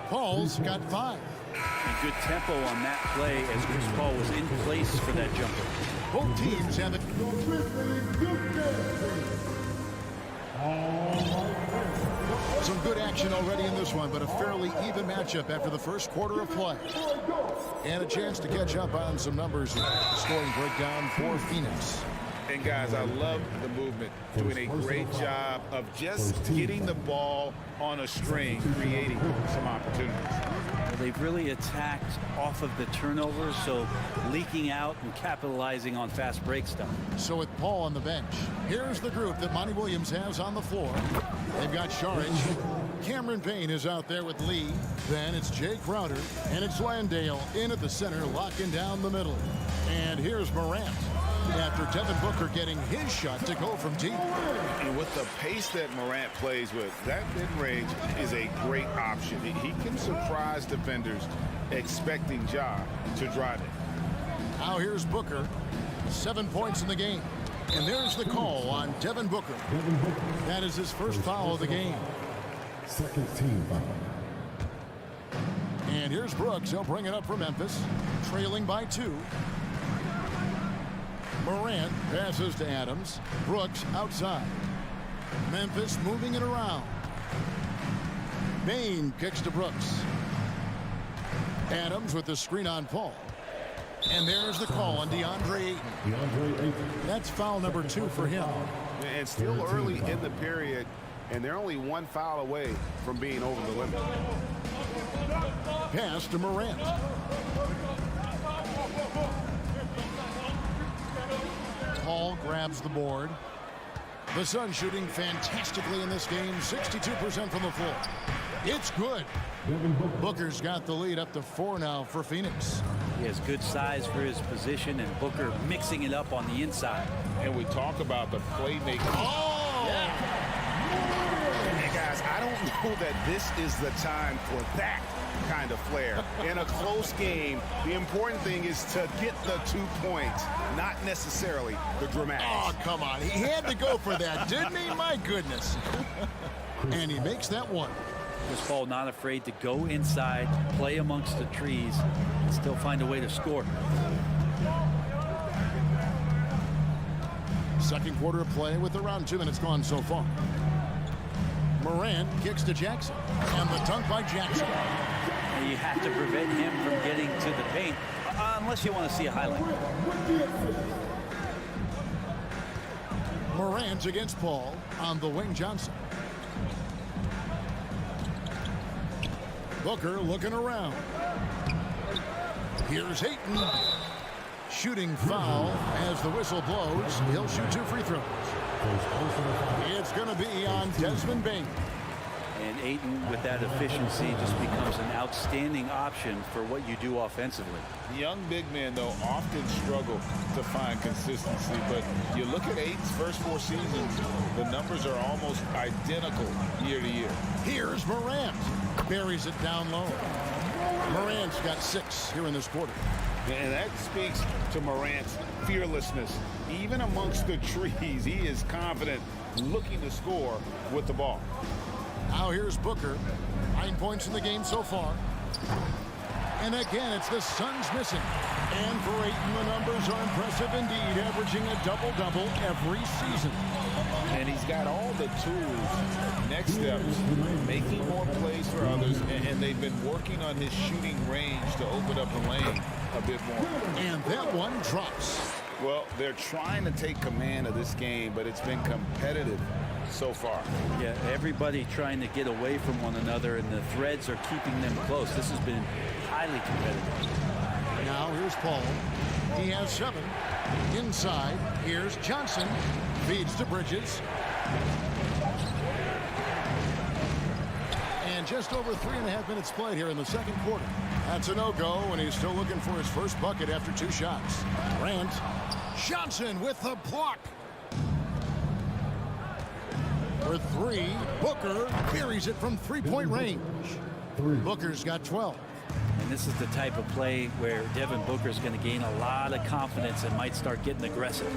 Paul's got 5. A good tempo on that play as Chris Paul was in place for that jumper. Both teams have it. Some good action already in this one, but a fairly even matchup after the first quarter of play. And a chance to catch up on some numbers here. Scoring breakdown for Phoenix. And guys, I love the movement, doing a great job of just getting the ball on a string, creating some opportunities. Well, they've really attacked off of the turnovers, so leaking out and capitalizing on fast break stuff. So with Paul on the bench, here's the group that Monty Williams has on the floor. They've got Saric. Cameron Payne is out there with Lee. Then it's Jay Crowder, and it's Landale in at the center, locking down the middle. And here's Morant, after Devin Booker getting his shot to go from deep. And with the pace that Morant plays with, that mid-range is a great option. He can surprise defenders expecting Ja to drive it. Now here's Booker, 7 points in the game. And there's the call on Devin Booker. That is his first foul of the game. Second team foul. And here's Brooks. He'll bring it up for Memphis, trailing by 2. Morant passes to Adams. Brooks outside. Memphis moving it around. Bane kicks to Brooks. Adams with the screen on Paul. And there's the call on DeAndre Ayton. That's foul number 2 for him. And still early in the period, and they're only 1 foul away from being over the limit. Pass to Morant. Paul grabs the board. The Suns shooting fantastically in this game, 62% from the floor. It's good. Booker's got the lead up to 4 now for Phoenix. He has good size for his position, and Booker mixing it up on the inside. And we talk about the playmaking. Oh! Yeah. Hey, guys, I don't know that this is the time for that kind of flair. In a close game, the important thing is to get the 2 points, not necessarily the dramatics. Oh, come on. He had to go for that, didn't he? My goodness. And he makes that one. Chris Paul not afraid to go inside, play amongst the trees, and still find a way to score. Second quarter of play with around 2 minutes gone so far. Morant kicks to Jackson. And the dunk by Jackson. And you have to prevent him from getting to the paint, unless you want to see a highlight. Morant against Paul on the wing. Johnson. Booker looking around. Here's Ayton. Shooting foul as the whistle blows. He'll shoot 2 free throws. It's going to be on Desmond Bane. And Ayton, with that efficiency, just becomes an outstanding option for what you do offensively. Young big men, though, often struggle to find consistency. But you look at Ayton's first 4 seasons, the numbers are almost identical year to year. Here's Morant. Buries it down low. Morant's got 6 here in this quarter. And that speaks to Morant's fearlessness. Even amongst the trees, he is confident, looking to score with the ball. Now here's Booker. 9 points in the game so far. And again, it's the Suns missing. And for Ayton, the numbers are impressive indeed, averaging a double-double every season. And he's got all the tools, next steps, making more plays for others, and they've been working on his shooting range to open up the lane a bit more. And that one drops. Well, they're trying to take command of this game, but it's been competitive so far. Yeah, everybody trying to get away from one another, and the threads are keeping them close. This has been highly competitive. Now here's Paul. He has 7. Inside, here's Johnson. Feeds to Bridges. And just over 3.5 minutes played here in the second quarter. That's a no-go, and he's still looking for his first bucket after 2 shots. Grant. Johnson with the block. For 3, Booker buries it from 3-point range. Booker's got 12. And this is the type of play where Devin Booker is going to gain a lot of confidence and might start getting aggressive.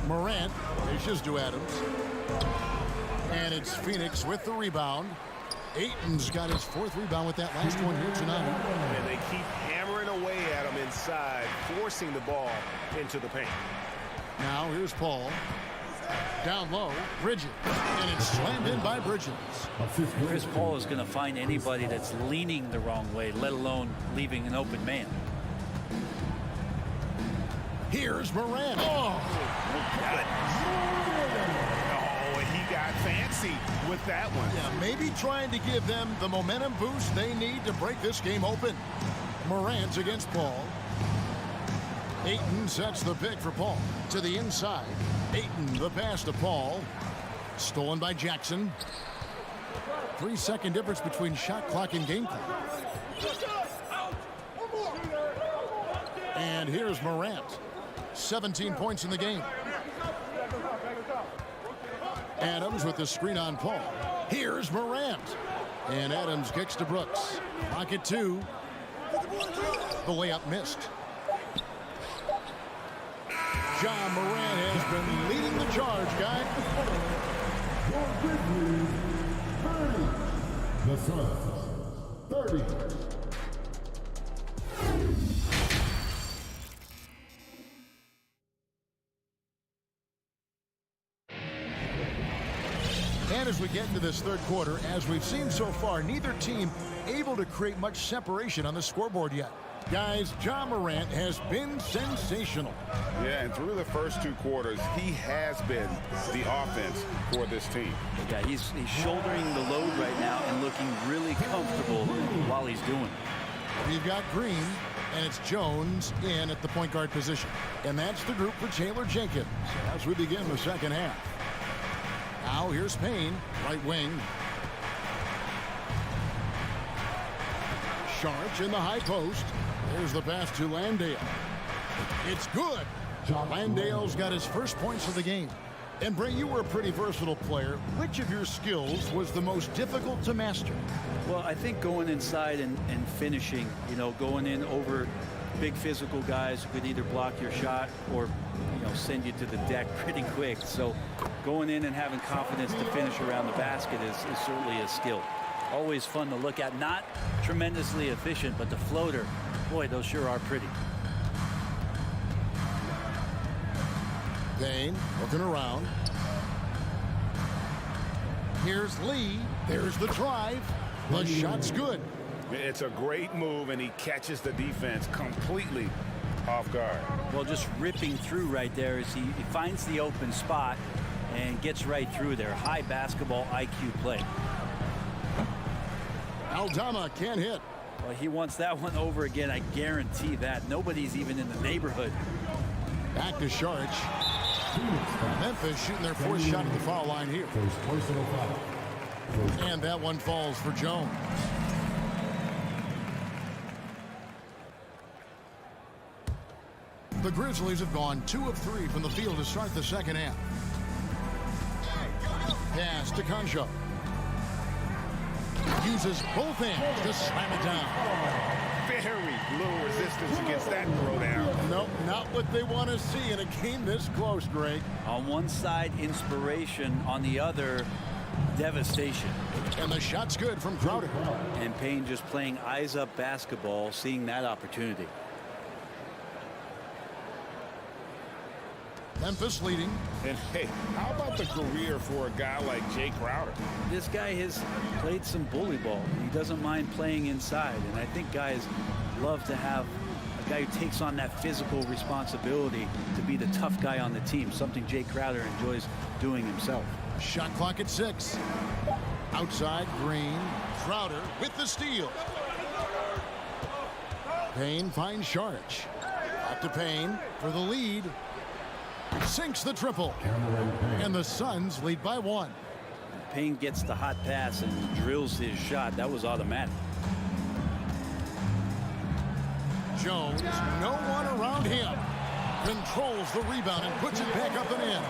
Morant dishes to Adams. And it's Phoenix with the rebound. Ayton's got his 4th rebound with that last one here tonight. And they keep hammering away at him inside, forcing the ball into the paint. Now here's Paul. Down low, Bridges. And it's slammed in by Bridges. Chris Paul is going to find anybody that's leaning the wrong way, let alone leaving an open man. Here's Morant. Oh, he got fancy with that one. Yeah, maybe trying to give them the momentum boost they need to break this game open. Morant's against Paul. Ayton sets the pick for Paul. To the inside. Ayton, the pass to Paul. Stolen by Jackson. 3-second difference between shot clock and game clock. And here's Morant. 17 points in the game. Adams with the screen on Paul. Here's Morant. And Adams kicks to Brooks. Pocket 2. The layup missed. John Morant has been leading the charge, guys. The Suns, 30. And as we get into this third quarter, as we've seen so far, neither team able to create much separation on the scoreboard yet. Guys, John Morant has been sensational. Yeah, and through the first 2 quarters, he has been the offense for this team. Yeah, he's shouldering the load right now and looking really comfortable while he's doing it. We've got Green, and it's Jones in at the point guard position. And that's the group for Taylor Jenkins as we begin the second half. Now here's Payne, right wing. Sharch in the high post. There's the pass to Landale. It's good. Landale's got his first points of the game. And Bray, you were a pretty versatile player. Which of your skills was the most difficult to master? Well, I think going inside and finishing, going in over big physical guys who could either block your shot or, send you to the deck pretty quick. So going in and having confidence to finish around the basket is certainly a skill. Always fun to look at. Not tremendously efficient, but the floater, boy, those sure are pretty. Payne looking around. Here's Lee. There's the drive. The shot's good. It's a great move, and he catches the defense completely off guard. Well, just ripping through right there as he finds the open spot and gets right through there. High basketball IQ play. Aldama can't hit. Well, he wants that one over again. I guarantee that. Nobody's even in the neighborhood. Back to Sharch. Memphis shooting their 4th shot at the foul line here. And that one falls for Jones. The Grizzlies have gone 2 of 3 from the field to start the second half. Pass to Concho. Uses both hands to slam it down. Very little resistance against that throwdown. Nope, not what they want to see in a game this close, Greg. On one side, inspiration. On the other, devastation. And the shot's good from Crowder. And Payne just playing eyes-up basketball, seeing that opportunity. Memphis leading. And hey, how about the career for a guy like Jay Crowder? This guy has played some bully ball. He doesn't mind playing inside. And I think guys love to have a guy who takes on that physical responsibility to be the tough guy on the team, something Jay Crowder enjoys doing himself. Shot clock at 6. Outside, Green. Crowder with the steal. Payne finds Sharich. Up to Payne for the lead. Sinks the triple. And the Suns lead by 1. Payne gets the hot pass and drills his shot. That was automatic. Jones, no one around him. Controls the rebound and puts it back up and in.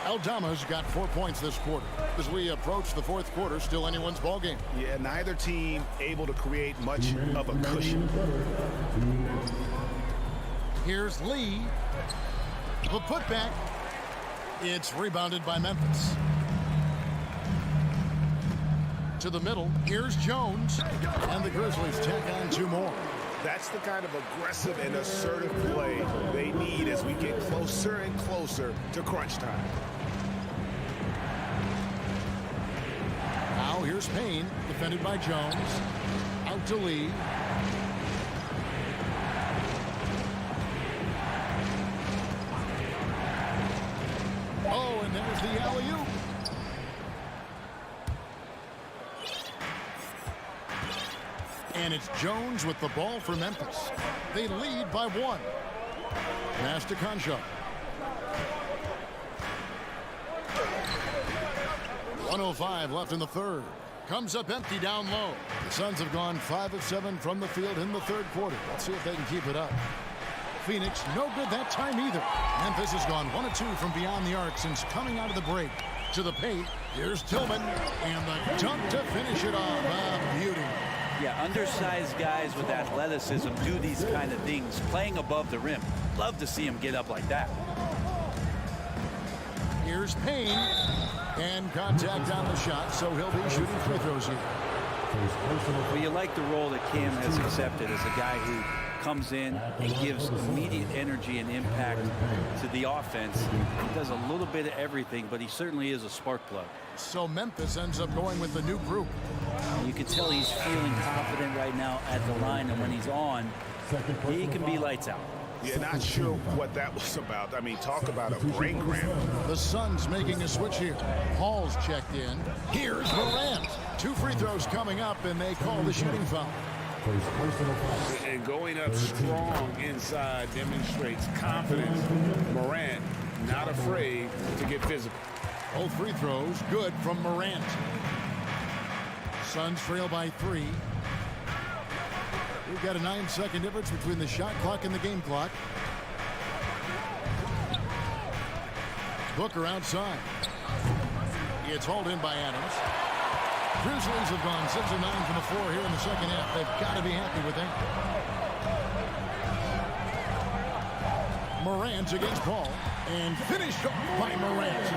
Aldama's got 4 points this quarter. As we approach the fourth quarter, still anyone's ball game. Yeah, neither team able to create much of a cushion. Here's Lee. The putback. It's rebounded by Memphis. To the middle. Here's Jones. And the Grizzlies tack on 2 more. That's the kind of aggressive and assertive play they need as we get closer and closer to crunch time. Now here's Payne, defended by Jones. Out to Lee. Oh, and there's the alley-oop. And it's Jones with the ball for Memphis. They lead by 1. Pass to Concho. 1:05 left in the third. Comes up empty down low. The Suns have gone 5 of 7 from the field in the third quarter. Let's see if they can keep it up. Phoenix, no good that time either. Memphis has gone 1 of 2 from beyond the arc since coming out of the break. To the paint, here's Tillman. And the dunk to finish it off. A beauty. Yeah, undersized guys with athleticism do these kind of things, playing above the rim. Love to see him get up like that. Here's Payne. And contact on the shot, so he'll be shooting free throws here. Well, you like the role that Cam has accepted as a guy who comes in and gives immediate energy and impact to the offense. He does a little bit of everything, but he certainly is a spark plug. So Memphis ends up going with the new group. You can tell he's feeling confident right now at the line, and when he's on, he can be lights out. Yeah, not sure what that was about. I mean, talk about a brain cramp. The Suns making a switch here. Hall's checked in. Here's Morant. 2 free throws coming up, and they call the shooting foul. And going up strong inside demonstrates confidence. Morant not afraid to get physical. Both free throws good from Morant. Suns trail by 3. We've got a 9-second difference between the shot clock and the game clock. Booker outside. It's hauled in by Adams. Grizzlies have gone 6 of 9 from the floor here in the second half. They've got to be happy with that. Morant against Paul. And finished by Morant.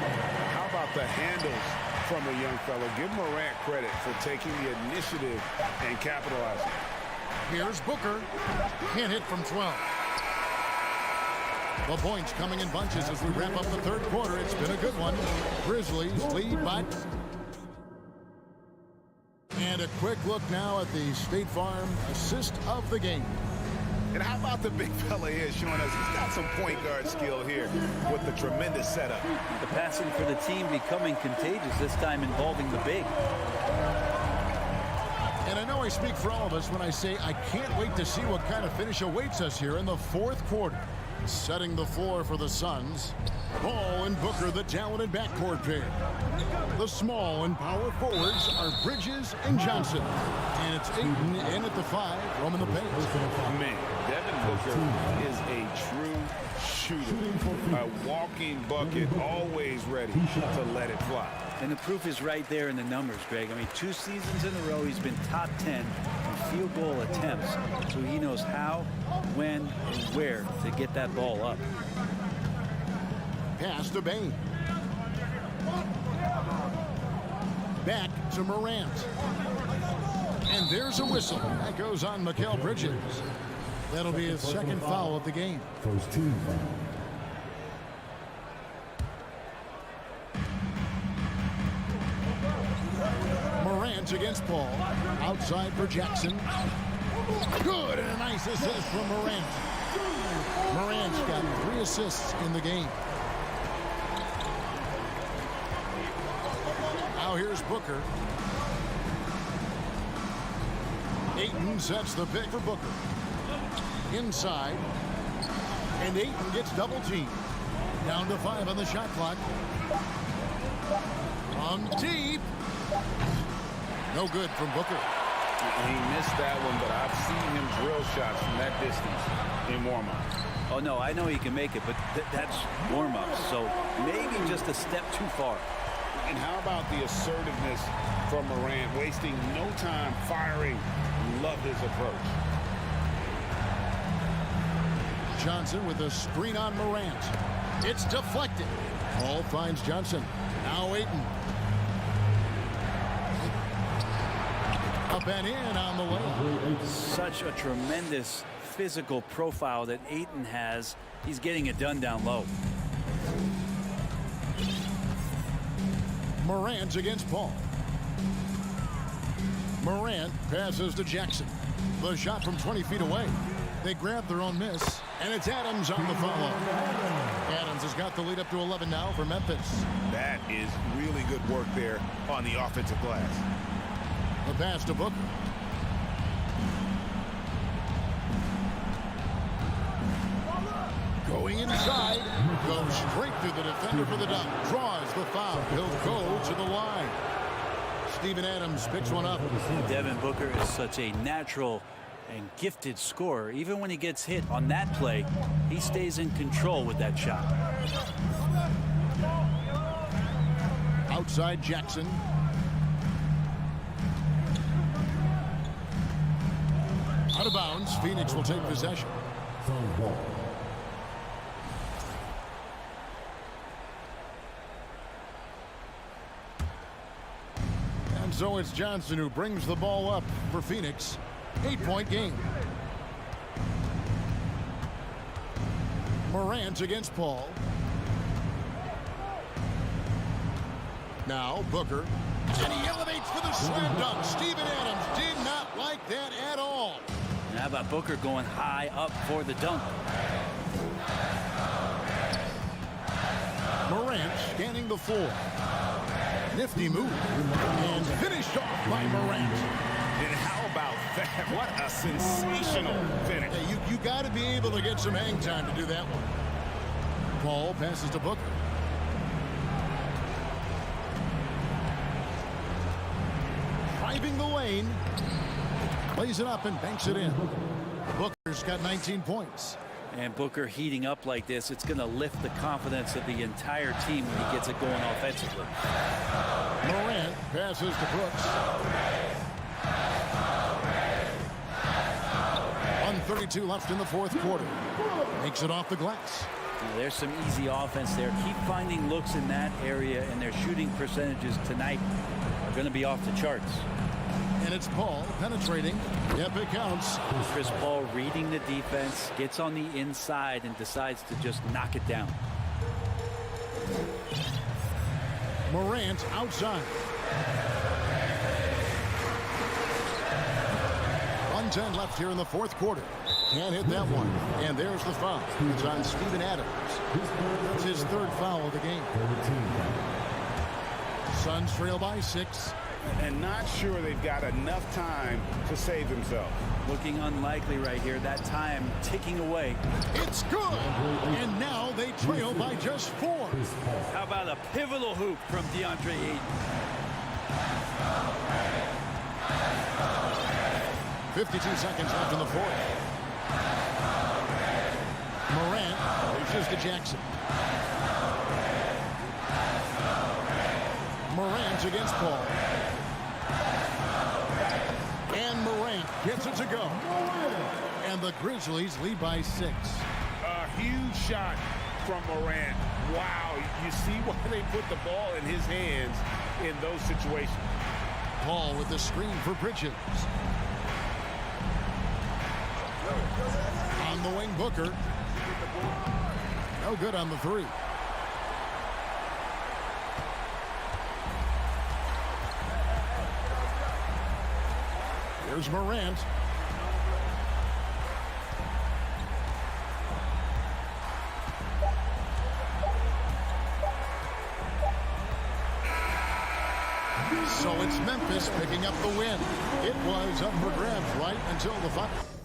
How about the handles from a young fellow? Give Morant credit for taking the initiative and capitalizing. Here's Booker. Can't hit from 12. The points coming in bunches as we wrap up the third quarter. It's been a good one. Grizzlies lead by... And a quick look now at the State Farm assist of the game. And how about the big fella here showing us he's got some point guard skill here with the tremendous setup. The passing for the team becoming contagious, this time involving the big. And I know I speak for all of us when I say I can't wait to see what kind of finish awaits us here in the fourth quarter. Setting the floor for the Suns, Ball and Booker, the talented backcourt pair. The small and power forwards are Bridges and Johnson. And it's Ayton in at the 5, roaming the paint. Man, Devin Booker is a true shooter. A walking bucket, always ready to let it fly. And the proof is right there in the numbers, Greg. I mean, 2 seasons in a row, he's been top 10 in field goal attempts. So he knows how, when, and where to get that ball up. Pass to Bain. to Morant. And there's a whistle. That goes on Mikal Bridges. That'll be his second foul of the game. First team foul. Morant against Paul. Outside for Jackson. Good, and a nice assist from Morant. Morant's got 3 assists in the game. Now here's Booker. Ayton sets the pick for Booker. Inside. And Ayton gets double teamed. Down to 5 on the shot clock. From deep. No good from Booker. He missed that one, but I've seen him drill shots from that distance in warm-up. Oh, no, I know he can make it, but that's warm-up. So maybe just a step too far. And how about the assertiveness from Morant, wasting no time firing? Love his approach. Johnson with a screen on Morant. It's deflected. Paul finds Johnson. Now Ayton. Up and in on the way. Such a tremendous physical profile that Ayton has. He's getting it done down low. Morant against Paul. Morant passes to Jackson. The shot from 20 feet away. They grab their own miss, and it's Adams on the follow. Adams has got the lead up to 11 now for Memphis. That is really good work there on the offensive glass. The pass to Booker. Going inside. Goes straight through the defender for the dunk. Draws the foul. He'll go to the line. Steven Adams picks one up. Devin Booker is such a natural and gifted scorer. Even when he gets hit on that play, he stays in control with that shot. Outside Jackson. Out of bounds. Phoenix will take possession. And so it's Johnson who brings the ball up for Phoenix. 8-point game. Morant against Paul. Now Booker. And he elevates for the slam dunk. Steven Adams did not like that at all. And how about Booker going high up for the dunk? Morant scanning the floor. Nifty move. And finished off by Morant. And how about that? What a sensational finish. Hey, you got to be able to get some hang time to do that one. Paul passes to Booker. Driving the lane. Plays it up and banks it in. Booker's got 19 points. And Booker heating up like this, it's going to lift the confidence of the entire team when he gets it going offensively. Morant passes to Brooks. 1:32 left in the fourth quarter. Makes it off the glass. Now, there's some easy offense there. Keep finding looks in that area, and their shooting percentages tonight are going to be off the charts. And it's Paul penetrating. Yep, it counts. Chris Paul reading the defense, gets on the inside, and decides to just knock it down. Morant outside. 1:10 left here in the fourth quarter. Can't hit that one. And there's the foul. It's on Steven Adams. That's his third foul of the game. Suns trail by 6. And not sure they've got enough time to save themselves. Looking unlikely right here. That time ticking away. It's good. And now they trail by just 4. How about a pivotal hoop from DeAndre Ayton? 52 seconds left in the fourth. Morant pushes to Jackson. Morant against Paul. And Morant gets it to go. And the Grizzlies lead by 6. A huge shot from Morant. Wow, you see why they put the ball in his hands in those situations. Paul with the screen for Bridges. On the wing, Booker. No good on the three. Here's Morant. So it's Memphis picking up the win. It was up for grabs right until the final.